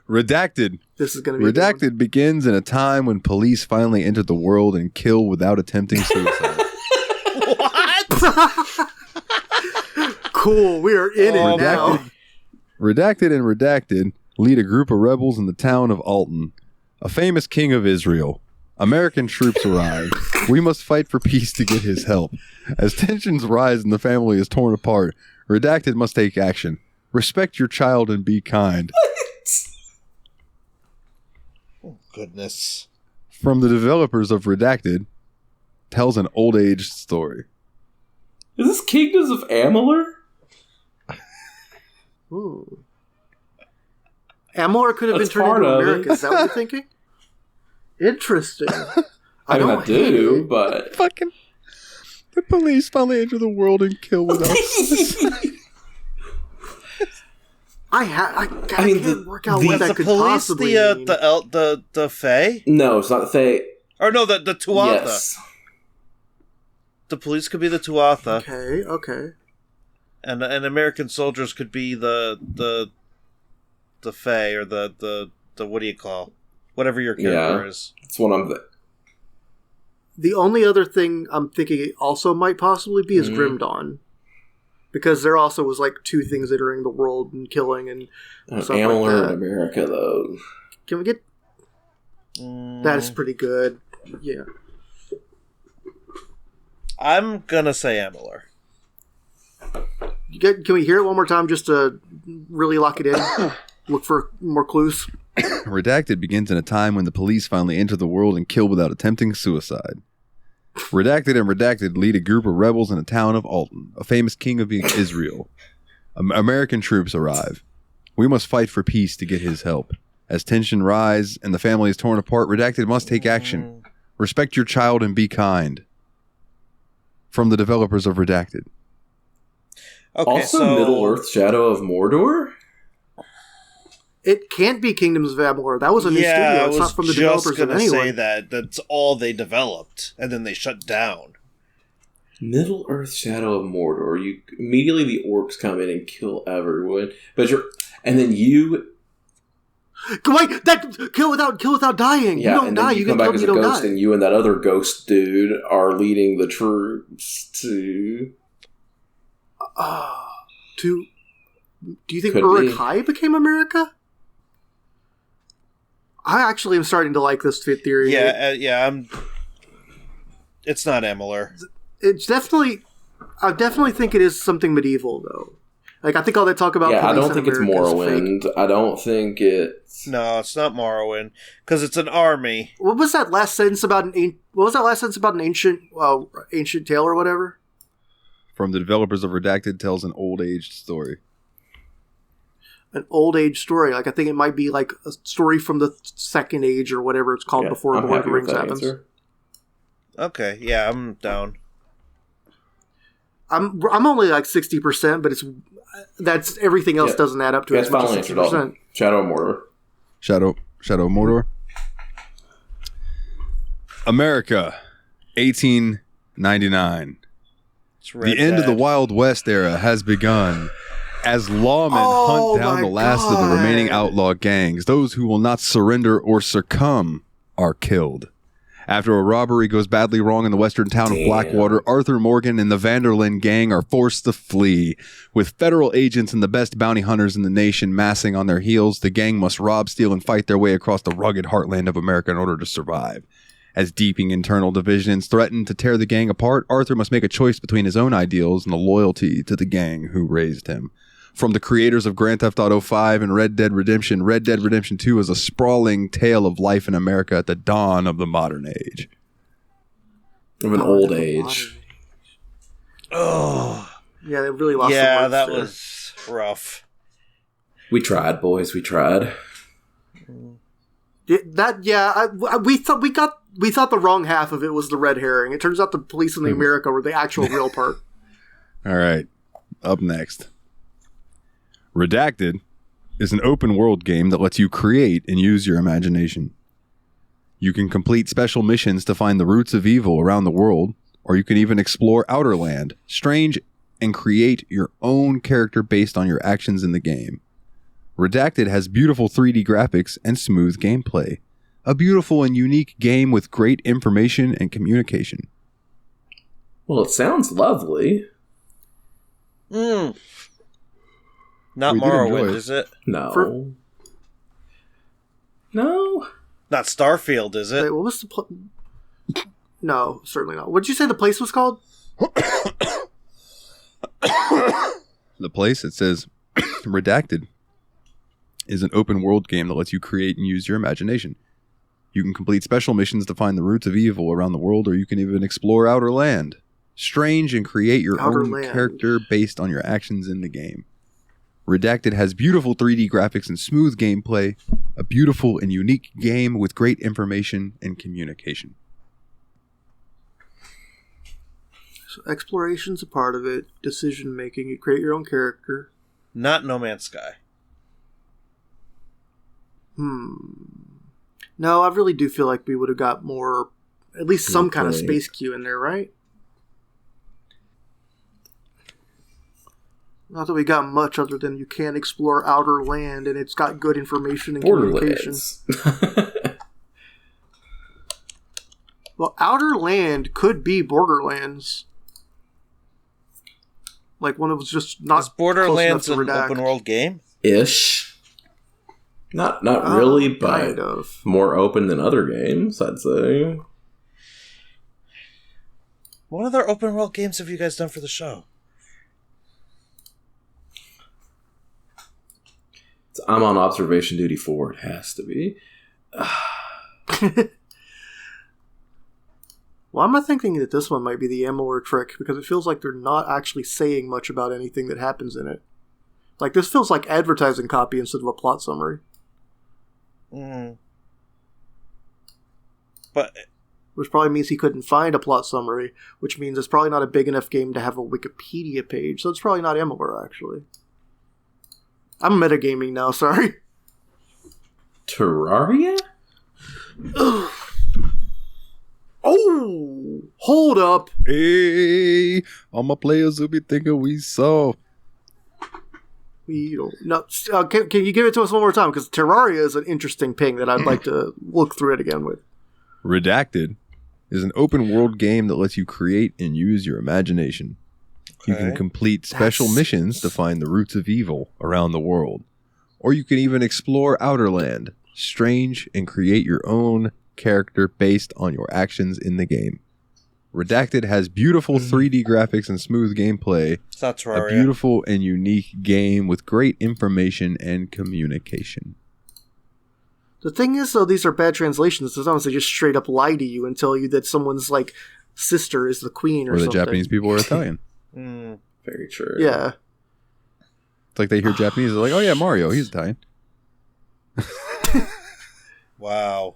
Redacted. This is going to be... a good one. Redacted begins in a time when police finally enter the world and kill without attempting suicide. Cool, we are in it now. Redacted and Redacted lead a group of rebels in the town of Alton. A famous king of Israel. American troops arrive. We must fight for peace to get his help. As tensions rise and the family is torn apart, Redacted must take action. Respect your child and be kind. Oh, goodness. From the developers of Redacted, tells an old age story. Is this Kingdoms of Amalur? Ooh. Amalur could have been That's turned part into of it. America. Is that what you're thinking? Interesting. I mean, I hate do, it. but... Fucking... The police finally enter the world and kill without suicide. I mean, can't work out what Is that the could police possibly mean. the Fae? No, it's not the Fae. Or no, the Tuatha. Yes. The police could be the Tuatha, Okay. and American soldiers could be the Fae or the what do you call whatever your character Yeah. is. That's what I'm... The only other thing I'm thinking it also might possibly be is Grim Dawn. Because there also was like 2 things entering the world and killing and stuff like Amalur that. in America, though. Can we get... That is pretty good. Yeah. I'm gonna say Amalur. Can we hear it one more time just to really lock it in? Look for more clues. Redacted begins in a time when the police finally enter the world and kill without attempting suicide. Redacted and Redacted lead a group of rebels in the town of Alton, a famous king of Israel. American troops arrive. We must fight for peace to get his help. As tension rise and the family is torn apart, Redacted must take action. Respect your child and be kind. From the developers of Redacted. Okay, Also, so Middle-earth Shadow of Mordor? It can't be Kingdoms of Amalur. That was a new studio. It's not from the developers of anyone. Say that. That's all they developed, and then they shut down. Middle-earth Shadow of Mordor. You immediately the orcs come in and kill everyone, and then you. Wait, that kill without dying. Yeah, you don't and die. then you come back as a ghost, and you and that other ghost dude are leading the troops to. Do you think Uruk-hai became America? I actually am starting to like this theory. Yeah. It's not Amalur. It's definitely. I definitely think it is something medieval, though. Like I think all that talk about. Yeah, I don't think it's Morrowind. I don't think it's. No, it's not Morrowind because it's an army. What was that last sentence about an ancient tale or whatever? From the developers of Redacted tells an old age story. An old age story. Like I think it might be like a story from the Second Age or whatever it's called before Lord of the Rings happens. Answer. Okay, yeah, I'm down. I'm only like 60%, but that's everything else doesn't add up to as much as 60%. Shadow of Mordor. Shadow of Mordor. America, 1899. The end of the Wild West era has begun. As lawmen hunt down the last of the remaining outlaw gangs, those who will not surrender or succumb are killed. After a robbery goes badly wrong in the western town of Blackwater, Arthur Morgan and the Vanderlyn gang are forced to flee. With federal agents and the best bounty hunters in the nation massing on their heels, the gang must rob, steal, and fight their way across the rugged heartland of America in order to survive. As deeping internal divisions threaten to tear the gang apart, Arthur must make a choice between his own ideals and the loyalty to the gang who raised him. From the creators of Grand Theft Auto V and Red Dead Redemption 2 is a sprawling tale of life in America at the dawn of the modern age. Of an old age. Oh. Yeah, they really lost the that was rough. We tried, boys. We tried. We thought the wrong half of it was the red herring. It turns out the police in America were the actual real part. All right. Up next. Redacted is an open world game that lets you create and use your imagination. You can complete special missions to find the roots of evil around the world, or you can even explore Outerland, Strange, and create your own character based on your actions in the game. Redacted has beautiful 3D graphics and smooth gameplay. A beautiful and unique game with great information and communication. Well, it sounds lovely. Not Morrowind, is it? No. No. Not Starfield, is it? Wait, what was the No, certainly not. What did you say the place was called? The place, it says, Redacted, is an open world game that lets you create and use your imagination. You can complete special missions to find the roots of evil around the world, or you can even explore Outer Land, Strange, and create your own character based on your actions in the game. Redacted has beautiful 3D graphics and smooth gameplay, a beautiful and unique game with great information and communication. So exploration's a part of it, decision making, you create your own character. Not No Man's Sky. No, I really do feel like we would have got more, at least some kind of space queue in there, right? Not that we got much other than you can explore Outer Land and it's got good information and communication. Well, Outer Land could be Borderlands. Like one that was just not. Is Borderlands an open world game? Ish. Not really, but kind of. More open than other games, I'd say. What other open world games have you guys done for the show? I'm on observation duty 4. It has to be. Why am I thinking that this one might be the Amalur trick? Because it feels like they're not actually saying much about anything that happens in it. Like, this feels like advertising copy instead of a plot summary. But which probably means he couldn't find a plot summary, which means it's probably not a big enough game to have a Wikipedia page, so it's probably not Amalur, actually. I'm metagaming now, sorry. Terraria? Oh! Hold up! Hey, all my players will be thinking we saw. We don't... No, can you give it to us one more time? Because Terraria is an interesting ping that I'd like to look through it again with. Redacted is an open world game that lets you create and use your imagination. You can complete special missions to find the roots of evil around the world. Or you can even explore Outerland, strange, and create your own character based on your actions in the game. Redacted has beautiful 3D graphics and smooth gameplay. That's a beautiful and unique game with great information and communication. The thing is, though, these are bad translations. Sometimes they just straight up lie to you and tell you that someone's, like, sister is the queen or the something. Japanese people are Italian. Very true. Yeah. It's like they hear Japanese, they're like, oh yeah, Mario, he's Italian. Wow.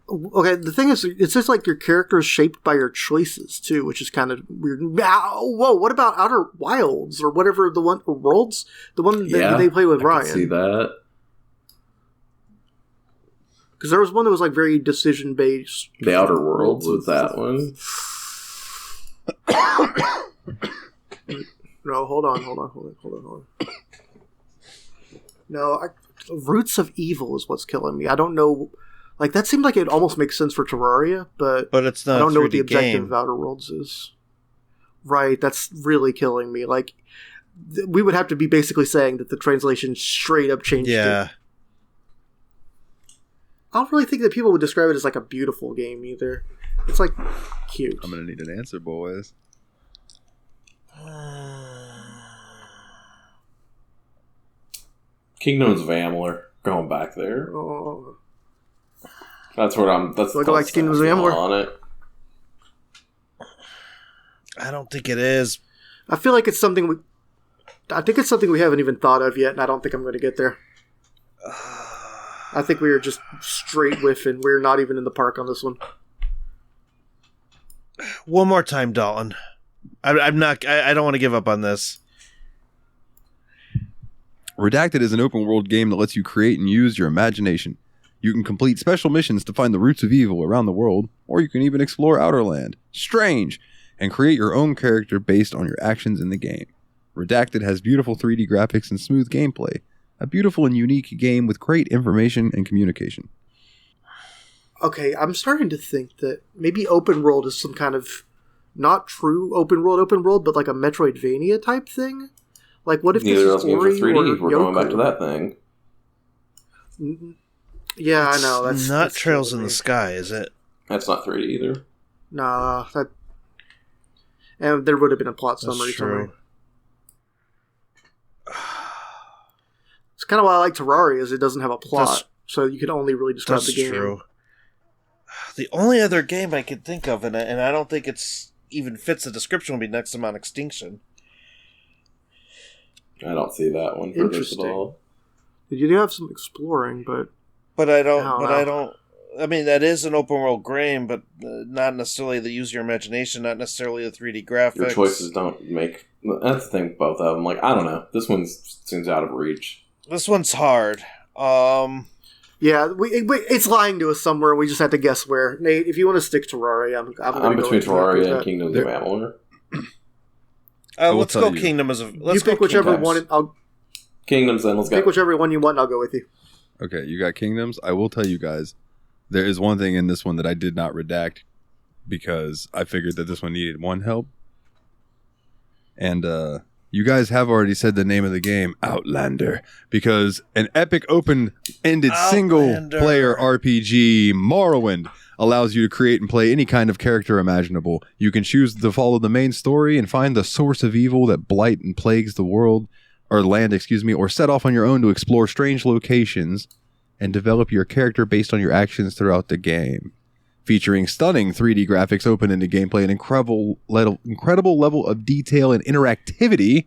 Okay, the thing is, it's just like your character is shaped by your choices, too, which is kind of weird. Whoa, what about Outer Wilds, or whatever, the one, or Worlds? The one that they play with Ryan. I can see that. Because there was one that was, like, very decision-based. The Outer Worlds was that one. No, hold on. No, Roots of Evil is what's killing me. I don't know... Like, that seemed like it almost makes sense for Terraria, but it's not. I don't know what the 3D objective game. of Outer Worlds is. Right, that's really killing me. Like, we would have to be basically saying that the translation straight up changed it. I don't really think that people would describe it as, like, a beautiful game, either. It's, like, cute. I'm going to need an answer, boys. Kingdoms of Amalur. Going back there. Oh. That's what I'm... That's Go back to Kingdoms of Amalur on it. I don't think it is. I feel like it's something I think it's something we haven't even thought of yet, and I don't think I'm going to get there. I think we are just straight whiffing. We're not even in the park on this one. One more time, Dalton. I'm not. I don't want to give up on this. Redacted is an open world game that lets you create and use your imagination. You can complete special missions to find the roots of evil around the world, or you can even explore Outerland, strange, and create your own character based on your actions in the game. Redacted has beautiful 3D graphics and smooth gameplay. A beautiful and unique game with great information and communication. Okay, I'm starting to think that maybe open world is some kind of not true open world, but like a Metroidvania type thing. Like, what if Neither this of is those games are Ori 3D. or We're going back Yoku? to that thing. Yeah, I know. It's That's Trails in killing the me. Sky, is it? That's not 3D either. Nah, that. And there would have been a plot summary somewhere. It's kind of why I like Terraria, is it doesn't have a plot, so you can only really describe the game. True. The only other game I could think of, and I don't think it's even fits the description, would be Next Amount Extinction. I don't see that one for this at Interesting. all. You do have some exploring, but I mean, that is an open world game, but not necessarily the use your imagination, not necessarily the 3D graphics. Your choices don't make... That's the thing with both of them. Like, I don't know. This one seems out of reach. This one's hard. yeah, it's lying to us somewhere. We just have to guess where. Nate, if you want to stick to Terraria, I'm I'm between Terraria and Kingdoms of Amalur. Let's go you. Kingdom as a... You Let's go pick whichever Kingdoms. one. I'll Kingdoms, then let's go. pick whichever one you want, and I'll go with you. Okay, you got Kingdoms. I will tell you guys, there is one thing in this one that I did not redact because I figured that this one needed one help. And you guys have already said the name of the game, Outlander, because an epic open-ended single-player RPG, Morrowind, allows you to create and play any kind of character imaginable. You can choose to follow the main story and find the source of evil that blight and plagues the world, or set off on your own to explore strange locations and develop your character based on your actions throughout the game. Featuring stunning 3D graphics, open-ended gameplay, and incredible level of detail and interactivity,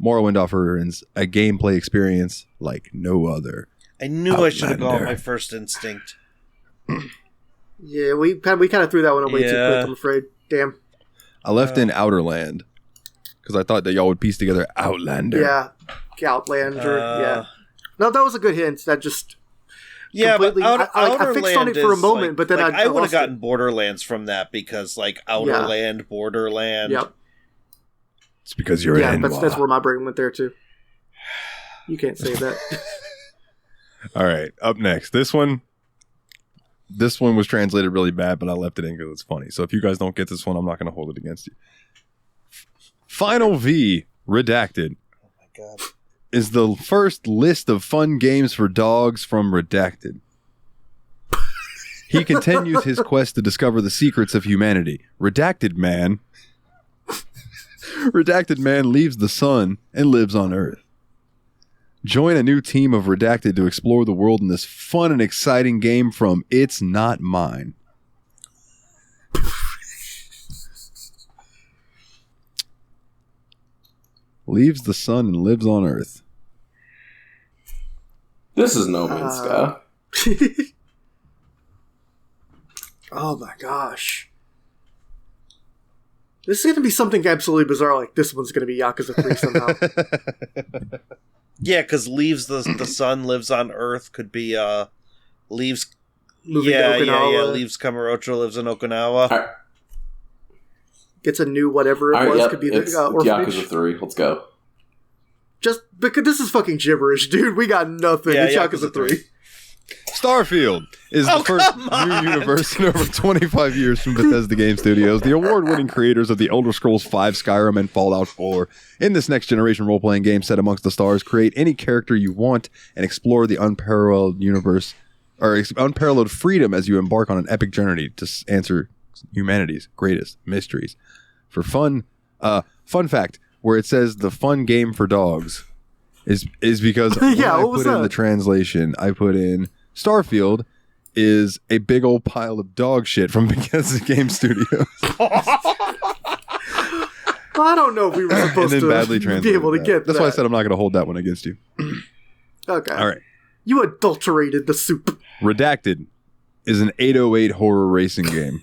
Morrowind offers a gameplay experience like no other. I knew I should have gone with my first instinct. Yeah, we kind of threw that one away too quick, I'm afraid. Damn. I left in Outerland because I thought that y'all would piece together Outlander. Yeah, Outlander. Yeah. No, that was a good hint. That just. Yeah, but I fixed on it for a moment, but then I would have gotten Borderlands from that because, Outerland, Borderland. Yep. It's because you're in that's where my brain went there too. You can't say that. All right, up next. This one was translated really bad, but I left it in because it's funny. So if you guys don't get this one, I'm not going to hold it against you. Final V, Redacted. Oh my god. Is the first list of fun games for dogs from Redacted. He continues his quest to discover the secrets of humanity. Redacted Man leaves the sun and lives on Earth. Join a new team of Redacted to explore the world in this fun and exciting game from It's Not Mine. Leaves the sun and lives on Earth. This is No Man's Sky. Oh my gosh. This is going to be something absolutely bizarre, like this one's going to be Yakuza 3 somehow. Yeah, because leaves the sun, lives on Earth could be leaves. Moving to Okinawa. Leaves Kamurocho, lives in Okinawa. Right. Gets a new whatever it was. Yep, could be the it's orphanage. Yakuza 3. Let's go. Just because this is fucking gibberish, dude. We got nothing. Yeah, It's Yakuza 3. Starfield is the first new universe in over 25 years from Bethesda Game Studios, the award-winning creators of the Elder Scrolls V, Skyrim, and Fallout 4. In this next-generation role-playing game set amongst the stars, create any character you want and explore the unparalleled universe, or unparalleled freedom as you embark on an epic journey to answer humanity's greatest mysteries. For fun fact, where it says the fun game for dogs is because when I put in the translation, I put in Starfield is a big old pile of dog shit from Bethesda Game Studios. I don't know if we were supposed to badly be able to get That's why I said I'm not going to hold that one against you. Okay. All right. You adulterated the soup. Redacted is an 808 horror racing game.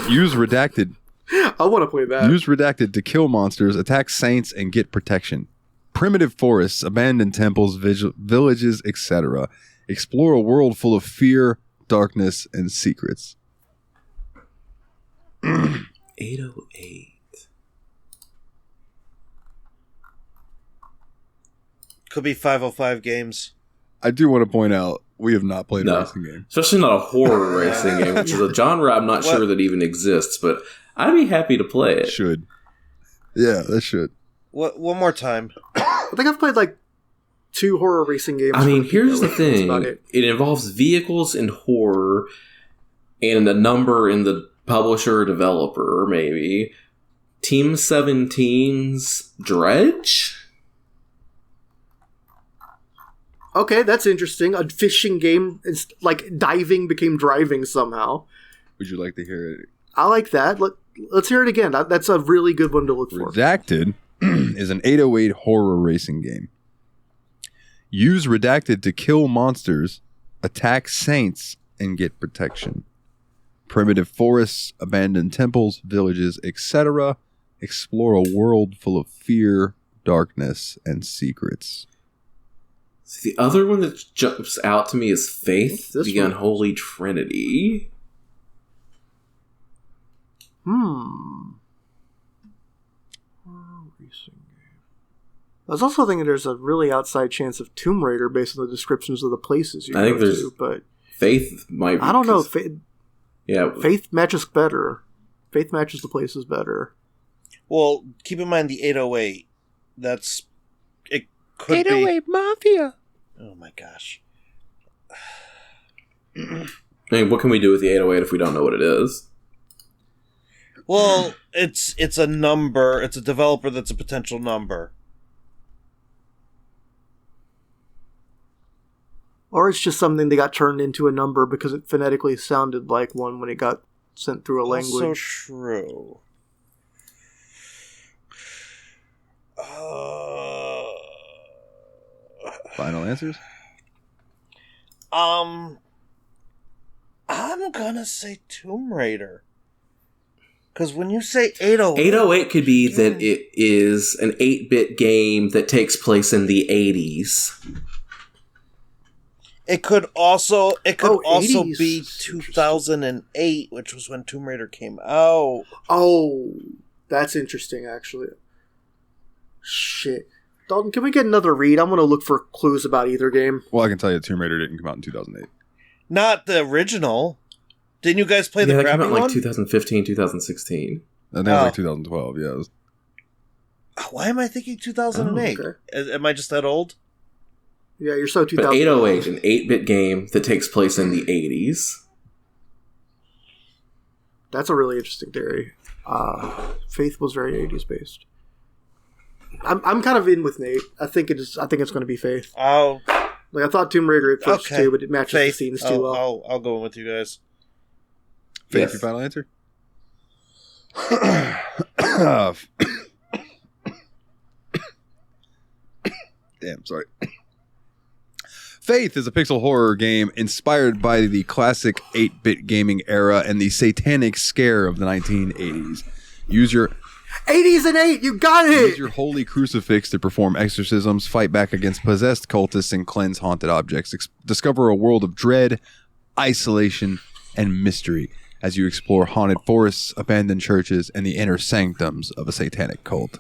Use Redacted. I want to play that. Use Redacted to kill monsters, attack saints, and get protection. Primitive forests, abandoned temples, villages, etc. Explore a world full of fear, darkness, and secrets. 808. Could be 505 games. I do want to point out, we have not played a racing game. Especially not a horror racing game, which is a genre I'm not sure that even exists, but I'd be happy to play it. Should. Yeah, that should. One more time. I think I've played like 2 horror racing games. I mean, here's the thing. It involves vehicles and horror and a number in the publisher or developer, maybe. Team 17's Dredge? Okay, that's interesting. A fishing game, it's like diving became driving somehow. Would you like to hear it? I like that. Let's hear it again. That's a really good one to look for. Redacted is an 808 horror racing game. Use Redacted to kill monsters, attack saints, and get protection. Primitive forests, abandoned temples, villages, etc. Explore a world full of fear, darkness, and secrets. The other one that jumps out to me is Faith, the one? Unholy Trinity. I was also thinking there's a really outside chance of Tomb Raider based on the descriptions of the places you go to, but Faith might be. I don't know. Faith matches better. Faith matches the places better. Well, keep in mind the 808. It could 808 be... Mafia! Oh my gosh. I mean, what can we do with the 808 if we don't know what it is? Well, it's a number. It's a developer that's a potential number. Or it's just something that got turned into a number because it phonetically sounded like one when it got sent through a language. Also true. Final answers? I'm gonna say Tomb Raider. Because when you say 808... 808 could be that it is an 8-bit game that takes place in the 80s. It could also also 80s. be 2008, which was when Tomb Raider came out. Oh, that's interesting, actually. Shit. Dalton, can we get another read? I'm going to look for clues about either game. Well, I can tell you Tomb Raider didn't come out in 2008. Not the original. Didn't you guys play the that crappy came out in one? 2015, 2016. I think it was like 2012, yeah. It was, Why am I thinking 2008? Oh, okay. Am I just that old? Yeah, you're so But 2000. 808, an 8-bit game that takes place in the 80s. That's a really interesting theory. Faith was very 80s based. I'm kind of in with Nate. I think it's going to be Faith. Oh, Like I thought Tomb Raider at first okay. too, but it matches Faith. the scenes too well. I'll go in with you guys. Faith, Yes. your final answer? Damn, sorry. Faith is a pixel horror game inspired by the classic 8-bit gaming era and the satanic scare of the 1980s. Use your 80s and 8, you got Use it! your holy crucifix to perform exorcisms, fight back against possessed cultists, and cleanse haunted objects. Discover a world of dread, isolation, and mystery as you explore haunted forests, abandoned churches, and the inner sanctums of a satanic cult.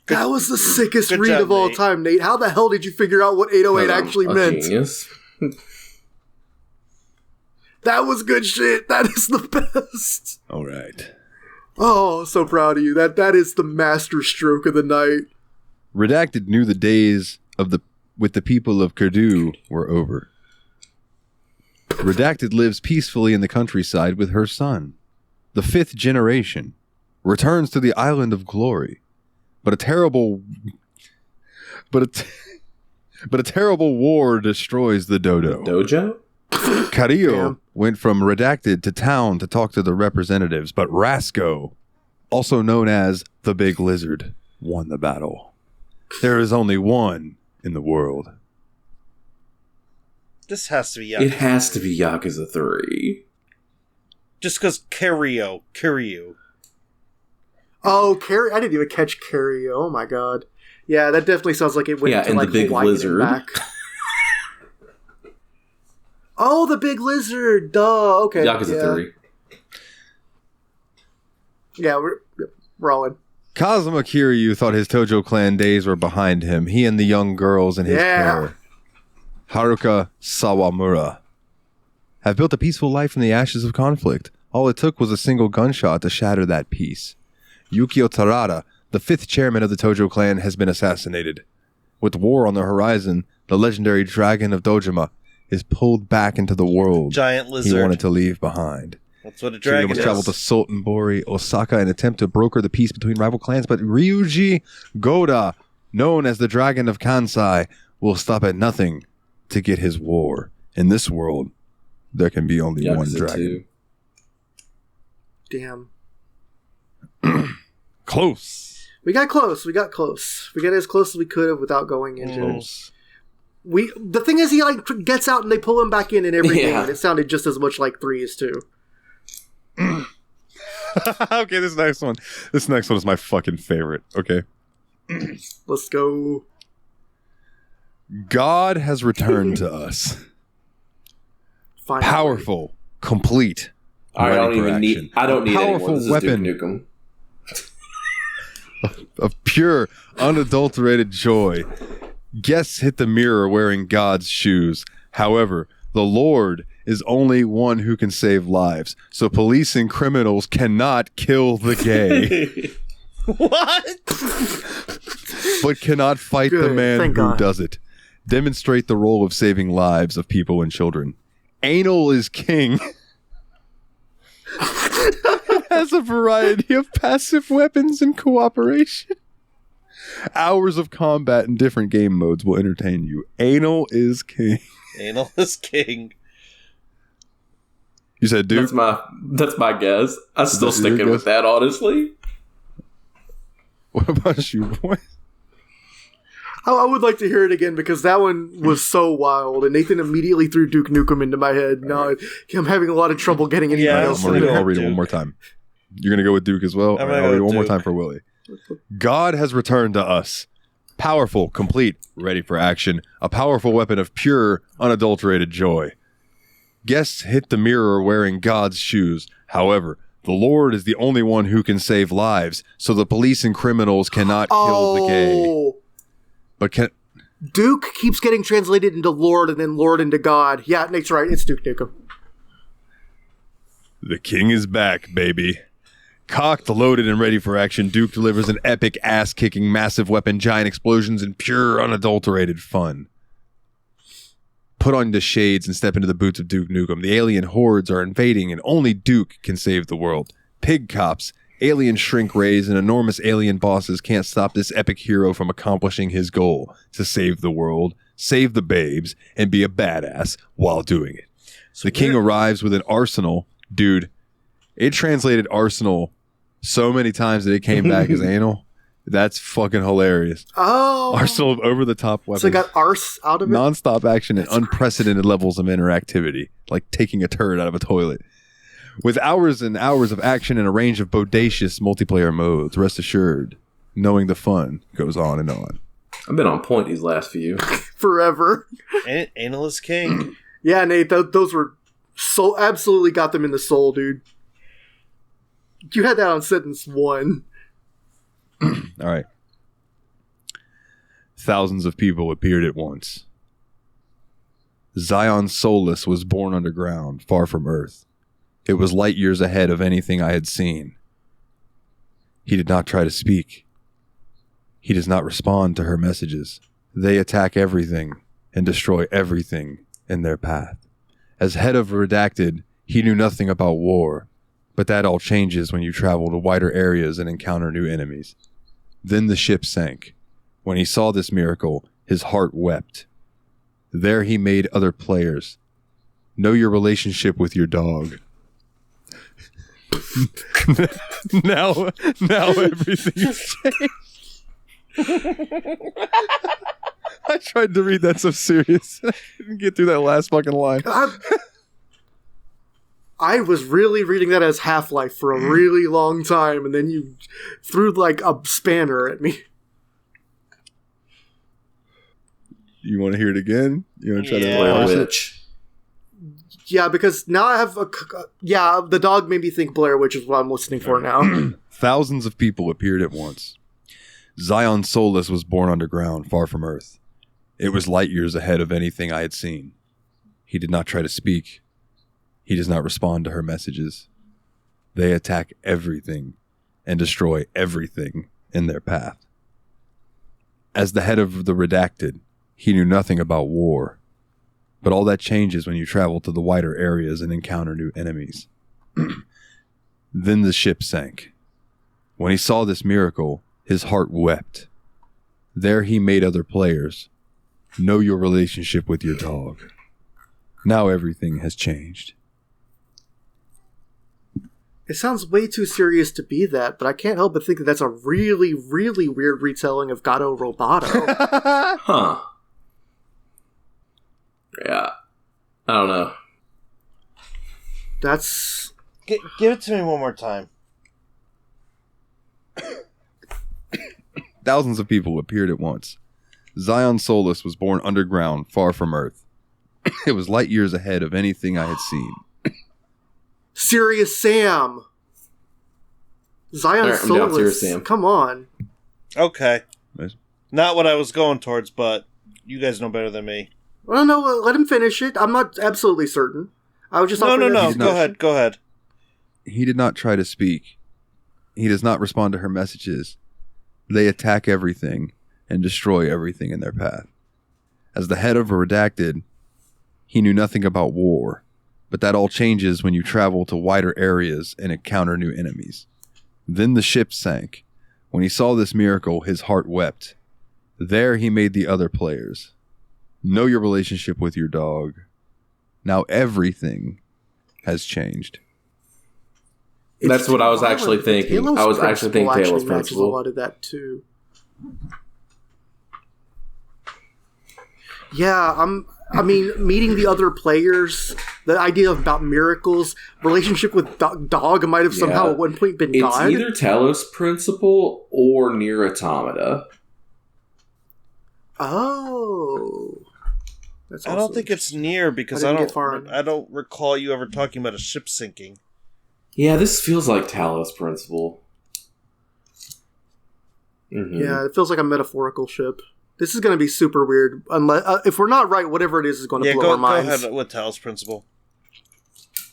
That was the sickest Good read job, of all Nate. time, Nate. How the hell did you figure out what 808 actually A meant? genius. That was good shit. That is the best. All right. Oh, so proud of you. That is the master stroke of the night. Redacted knew the days with the people of Kurdu were over. Redacted lives peacefully in the countryside with her son. The 5th generation returns to the island of glory, but a terrible war destroys the dodo. Dojo? Carrillo Damn. went from Redacted to town to talk to the representatives, but Rasco, also known as the Big Lizard, won the battle. There is only one in the world. This has to be Yakuza. It has to be Yakuza 3. Just because Kiryu. Oh, Carrie! I didn't even catch Carrie. Oh my god. Yeah, that definitely sounds like it went to and like the Big Hawaii Lizard. and back. Oh, the Big Lizard. Duh. Okay. Yakuza yeah. 3. Yeah, we're all in. Kazuma Kiryu thought his Tojo clan days were behind him. He and the young girls in his Yeah. care, Haruka Sawamura, have built a peaceful life in the ashes of conflict. All it took was a single gunshot to shatter that peace. Yukio Tarada, the 5th chairman of the Tojo clan, has been assassinated. With war on the horizon, the legendary dragon of Dojima is pulled back into the world Giant he lizard. wanted to leave behind. That's what a Kiryu dragon must is. travel to Sultanbori, Osaka, in an attempt to broker the peace between rival clans, but Ryuji Goda, known as the Dragon of Kansai, will stop at nothing to get his war. In this world, there can be only one Yakuza dragon. 2. Damn. Close. We got close. We got as close as we could have without going into it. Close. The thing is, he like gets out and they pull him back in every game. Yeah. And it sounded just as much like 3s too. Okay, this next one is my fucking favorite. Okay. Let's go. God has returned to us. Finally. Powerful, complete. I don't ready for even need. action. I don't need Powerful anyone. This weapon. is Duke Nukem. Of pure, unadulterated joy. Guests hit the mirror wearing God's shoes. However, the Lord is only one who can save lives, so police and criminals cannot kill the gay, What? but cannot fight the Good, man who thank God. does it. Demonstrate the role of saving lives of people and children. Anal is king. It has a variety of passive weapons and cooperation. Hours of combat in different game modes will entertain you. Anal is king. Anal is king. You said Duke? That's my guess. I'm still that your sticking with guess? that, honestly. What about you, boy? I would like to hear it again because that one was so wild, and Nathan immediately threw Duke Nukem into my head. Now I'm having a lot of trouble getting anything Yeah, else. I'll read it Duke. one more time. You're going to go with Duke as well? I'm All gonna right, go I'll read it with one more Duke. time for Willie. God has returned to us. Powerful, complete, ready for action. A powerful weapon of pure, unadulterated joy. Guests hit the mirror wearing God's shoes. However, the Lord is the only one who can save lives, so the police and criminals cannot kill the gay. But can... Duke keeps getting translated into Lord and then Lord into God. Yeah, Nate's right. It's Duke Nukem. The king is back, baby. Cocked, loaded, and ready for action, Duke delivers an epic, ass-kicking, massive weapon, giant explosions, and pure, unadulterated fun. Put on the shades and step into the boots of Duke Nukem. The alien hordes are invading, and only Duke can save the world. Pig cops, alien shrink rays, and enormous alien bosses can't stop this epic hero from accomplishing his goal to save the world, save the babes, and be a badass while doing it. So The king arrives with an arsenal. Dude, it translated arsenal so many times that it came back as anal. That's fucking hilarious. Oh. Arsenal of over-the-top weapons. So I got arse out of it? Non-stop action and That's unprecedented levels of interactivity, like taking a turd out of a toilet. With hours and hours of action and a range of bodacious multiplayer modes, rest assured, knowing the fun goes on and on. I've been on point these last few. Forever. Anal is king. Yeah, Nate, those were so absolutely got them in the soul, dude. You had that on sentence 1. All right. Thousands of people appeared at once. Zion Soulless was born underground, far from Earth. It was light years ahead of anything I had seen. He did not try to speak. He does not respond to her messages. They attack everything and destroy everything in their path. As head of Redacted, he knew nothing about war, but that all changes when you travel to wider areas and encounter new enemies. Then the ship sank. When he saw this miracle, his heart wept. There he made other players. Know your relationship with your dog. now everything has changed. I tried to read that so serious. I didn't get through that last fucking line. I was really reading that as Half-Life for a really long time, and then you threw like a spanner at me. You want to hear it again? You want to try Yeah. to parse it? Witch. Yeah, because now I have the dog made me think Blair Witch is what I'm listening for now. Thousands of people appeared at once. Zion Soulless was born underground, far from Earth. It was light years ahead of anything I had seen. He did not try to speak. He does not respond to her messages. They attack everything and destroy everything in their path. As the head of the Redacted, he knew nothing about war. But all that changes when you travel to the wider areas and encounter new enemies. Then the ship sank. When he saw this miracle, his heart wept. There he made other players. Know your relationship with your dog. Now everything has changed. It sounds way too serious to be that, but I can't help but think that that's a really, really weird retelling of Gato Roboto. Huh. Yeah. I don't know. That's... Give it to me one more time. Thousands of people appeared at once. Zion Soulless was born underground, far from Earth. It was light years ahead of anything I had seen. Serious Sam! Zion Alright, I'm down, Soulless. Serious Sam. Come on. Okay. Nice. Not what I was going towards, but you guys know better than me. Well, no, let him finish it. I'm not absolutely certain. I was just No. offering that Go ahead. He did not try to speak. He does not respond to her messages. They attack everything and destroy everything in their path. As the head of Redacted, he knew nothing about war, but that all changes when you travel to wider areas and encounter new enemies. Then the ship sank. When he saw this miracle, his heart wept. There he made the other players. know your relationship with your dog. Now everything has changed. That's what I was actually thinking. I was actually thinking Talos matches Principle. a lot of that too. Yeah, I mean, meeting the other players, the idea about miracles, relationship with dog might have somehow at one point been God. It's either Talos Principle or Nier Automata. Oh. That's I don't think it's near because I I didn't get far on- don't recall you ever talking about a ship sinking. Yeah, this feels like Talos Principle. Mm-hmm. Yeah, it feels like a metaphorical ship. This is going to be super weird. Unless if we're not right, whatever it is going to blow our minds. Go ahead with Talos Principle.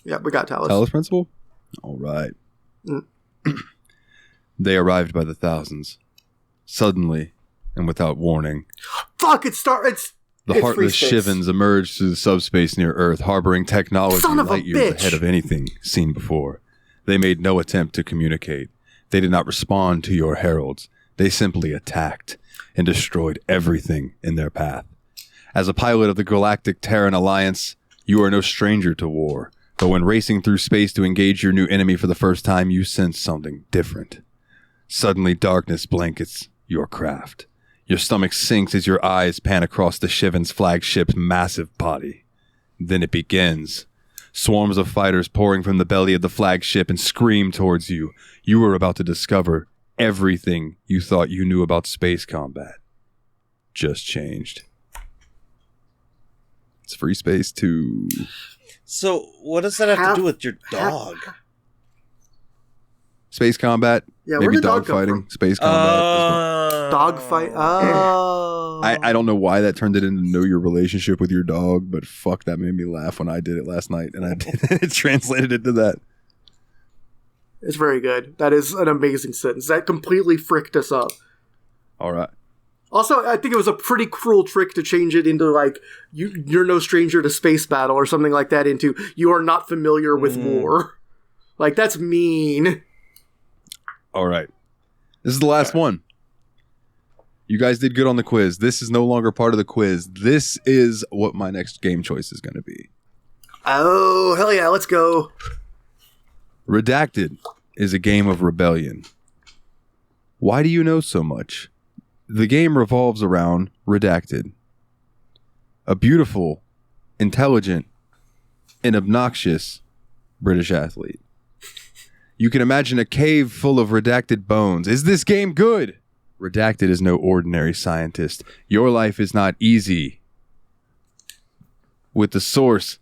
Yeah, we got Talos. Talos Principle? All right. They arrived by the thousands. Suddenly, and without warning. Fuck, it's The heartless Shivens emerged through the subspace near Earth, harboring technology light years ahead of anything seen before. They made no attempt to communicate. They did not respond to your heralds. They simply attacked and destroyed everything in their path. As a pilot of the Galactic Terran Alliance, you are no stranger to war. But when racing through space to engage your new enemy for the first time, you sense something different. Suddenly, darkness blankets your craft. Your stomach sinks as your eyes pan across the Shivan's flagship's massive body. Then it begins. Swarms of fighters pouring from the belly of the flagship and scream towards you. You are about to discover everything you thought you knew about space combat. Just changed. It's Free Space 2. So, what does that have to do with your dog? Space combat? Yeah, maybe where did dog dog come fighting. from? Space combat. Dog fight. Oh. I don't know why that turned it into know your relationship with your dog, but fuck, that made me laugh when I did it last night, and I did it translated it to that. It's very good. That is an amazing sentence. That completely fricked us up. All right. Also, I think it was a pretty cruel trick to change it into, like, you're no stranger to space battle or something like that into you are not familiar with war. Like, that's mean. All right. This is the last one. You guys did good on the quiz. This is no longer part of the quiz. This is what my next game choice is going to be. Oh, hell yeah, let's go. Redacted is a game of rebellion. Why do you know so much? The game revolves around Redacted. A beautiful, intelligent, and obnoxious British athlete. You can imagine a cave full of redacted bones. Is this game good? Redacted is no ordinary scientist. Your life is not easy. With the source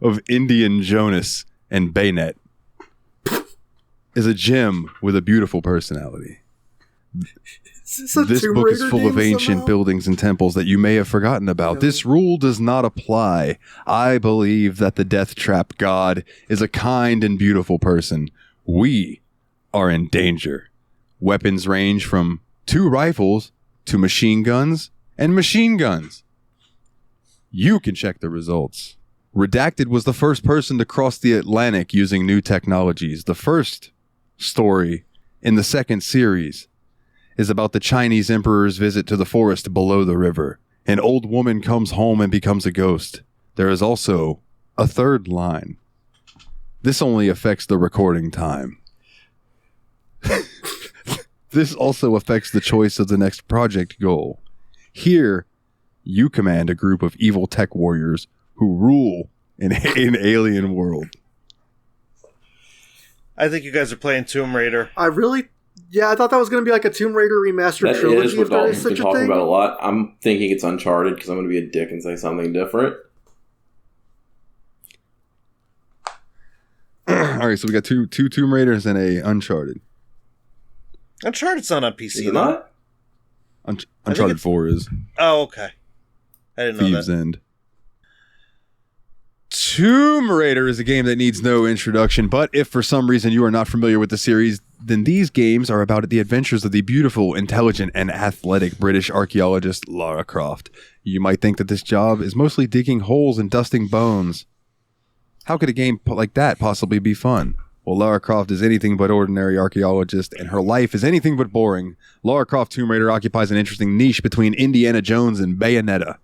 of Indian Jonas and Bayonet is a gem with a beautiful personality. This book is full of ancient buildings and temples that you may have forgotten about. This rule does not apply. I believe that the Death Trap God is a kind and beautiful person. We are in danger. Weapons range from 2 rifles to machine guns and machine guns. You can check the results. Redacted was the first person to cross the Atlantic using new technologies. The first story in the second series is about the Chinese emperor's visit to the forest below the river. An old woman comes home and becomes a ghost. There is also a third line. This only affects the recording time. This also affects the choice of the next project goal. Here, you command a group of evil tech warriors who rule in an alien world. I think you guys are playing Tomb Raider. I thought that was going to be like a Tomb Raider remastered trilogy, if there is such a thing. Dalton's been talking about a lot. I'm thinking it's Uncharted because I'm going to be a dick and say something different. All right, so we got two Tomb Raiders and a Uncharted. Uncharted's not on PC, Is it not? Uncharted 4 is. Oh, okay. I didn't know Thieves' that. End. Tomb Raider is a game that needs no introduction, but if for some reason you are not familiar with the series, then these games are about the adventures of the beautiful, intelligent, and athletic British archaeologist Lara Croft. You might think that this job is mostly digging holes and dusting bones. How could a game like that possibly be fun? Well, Lara Croft is anything but ordinary archaeologist, and her life is anything but boring. Lara Croft Tomb Raider occupies an interesting niche between Indiana Jones and Bayonetta.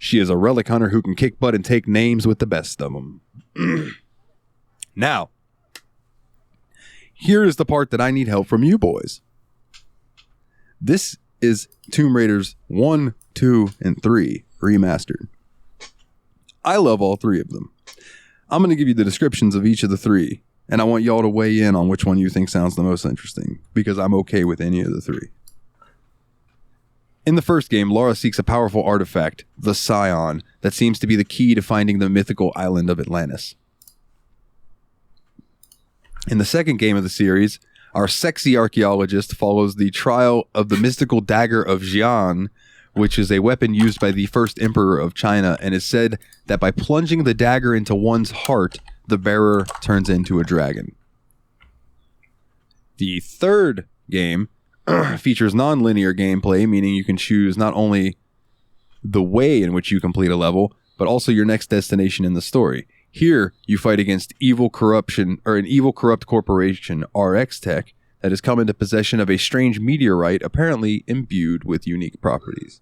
She is a relic hunter who can kick butt and take names with the best of them. Now, here is the part that I need help from you boys. This is Tomb Raiders 1, 2, and 3 remastered. I love all three of them. I'm going to give you the descriptions of each of the three, and I want y'all to weigh in on which one you think sounds the most interesting, because I'm okay with any of the three. In the first game, Lara seeks a powerful artifact, the Scion, that seems to be the key to finding the mythical island of Atlantis. In the second game of the series, our sexy archaeologist follows the trial of the mystical dagger of Jian, which is a weapon used by the first emperor of China, and is said that by plunging the dagger into one's heart, the bearer turns into a dragon. The third game features non-linear gameplay, meaning you can choose not only the way in which you complete a level, but also your next destination in the story. Here, you fight against an evil corrupt corporation, RX Tech, that has come into possession of a strange meteorite apparently imbued with unique properties.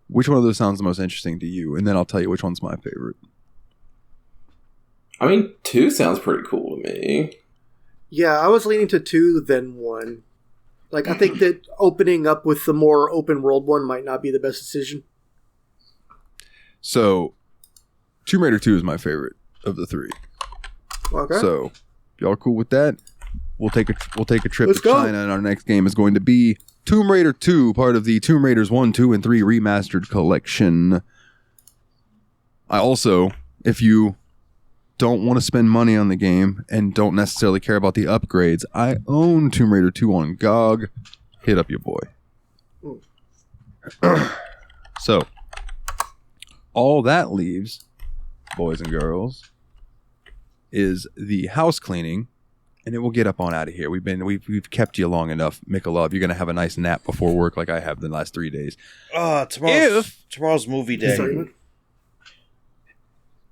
Which one of those sounds the most interesting to you? And then I'll tell you which one's my favorite. I mean, 2 sounds pretty cool to me. Yeah, I was leaning to 2 then 1. Like, I think that opening up with the more open world one might not be the best decision. So, Tomb Raider 2 is my favorite of the three. Okay. So, y'all cool with that? We'll take a trip Let's to go. China, and our next game is going to be Tomb Raider 2, part of the Tomb Raiders 1, 2, and 3 remastered collection. I also, if you don't want to spend money on the game and don't necessarily care about the upgrades, I own Tomb Raider 2 on GOG. Hit up your boy. So, all that leaves, boys and girls, is the house cleaning, and then we'll get up on out of here. We've kept you long enough, Mikolov. You're gonna have a nice nap before work, like I have the last 3 days. Tomorrow's movie day. Sorry.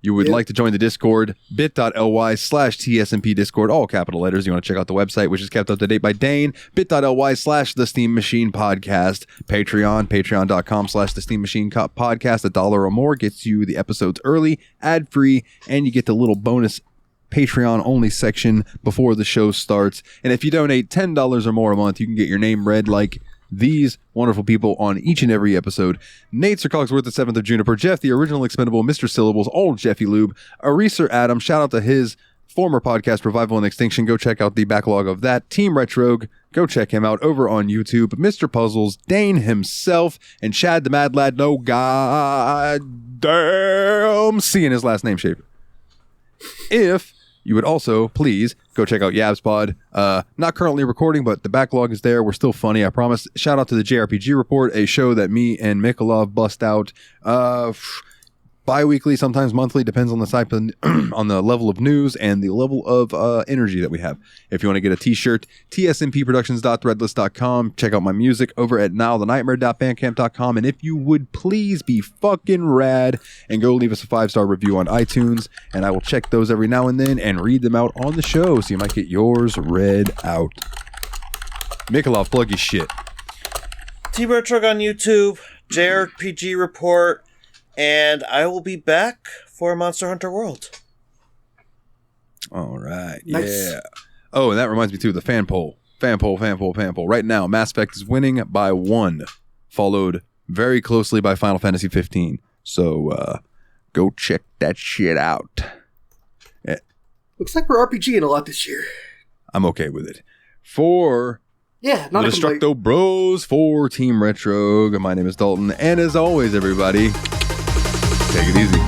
You would like to join the Discord, bit.ly/TSMP Discord, all capital letters. You want to check out the website, which is kept up to date by Dane, bit.ly/The Steam Machine Podcast, patreon.com/The Steam Machine Podcast. $1 or more gets you the episodes early, ad-free, and you get the little bonus Patreon-only section before the show starts. And if you donate $10 or more a month, you can get your name read like these wonderful people on each and every episode: Nate Sir Cogsworth, the 7th of June-iper, Jeff, the original Expendable, Mr. Syllables, old Jeffy Lube, Ariesoradam, shout out to his former podcast, Revival and Extinction. Go check out the backlog of that. Team Retrogue, go check him out over on YouTube. Mr. Puzzles, Dane himself, and Chad the Mad Lad, no goddamn C in his last name, Shaffer. If you would also please go check out YabsPod. Not currently recording, but the backlog is there. We're still funny, I promise. Shout out to the JRPG Report, a show that me and Mikolov bust out bi-weekly, sometimes monthly, depends on the type of, on the level of news and the level of energy that we have. If you want to get a t-shirt, tsmpproductions.threadless.com. Check out my music over at nilethenightmare.bandcamp.com. And if you would please be fucking rad and go leave us a 5-star review on iTunes, and I will check those every now and then and read them out on the show, so you might get yours read out. Mikolov, plug your shit. Team Retrogue on YouTube, JRPG Report, and I will be back for Monster Hunter World. All right. Nice. Yeah. Oh, and that reminds me too, the fan poll. Fan poll. Right now, Mass Effect is winning by 1, followed very closely by Final Fantasy 15. So go check that shit out. Looks like we're RPGing a lot this year. I'm okay with it. For Yeah, the not a complaint. Destructo Bros, for Team Retrogue, my name is Dalton, and as always, everybody, take it easy.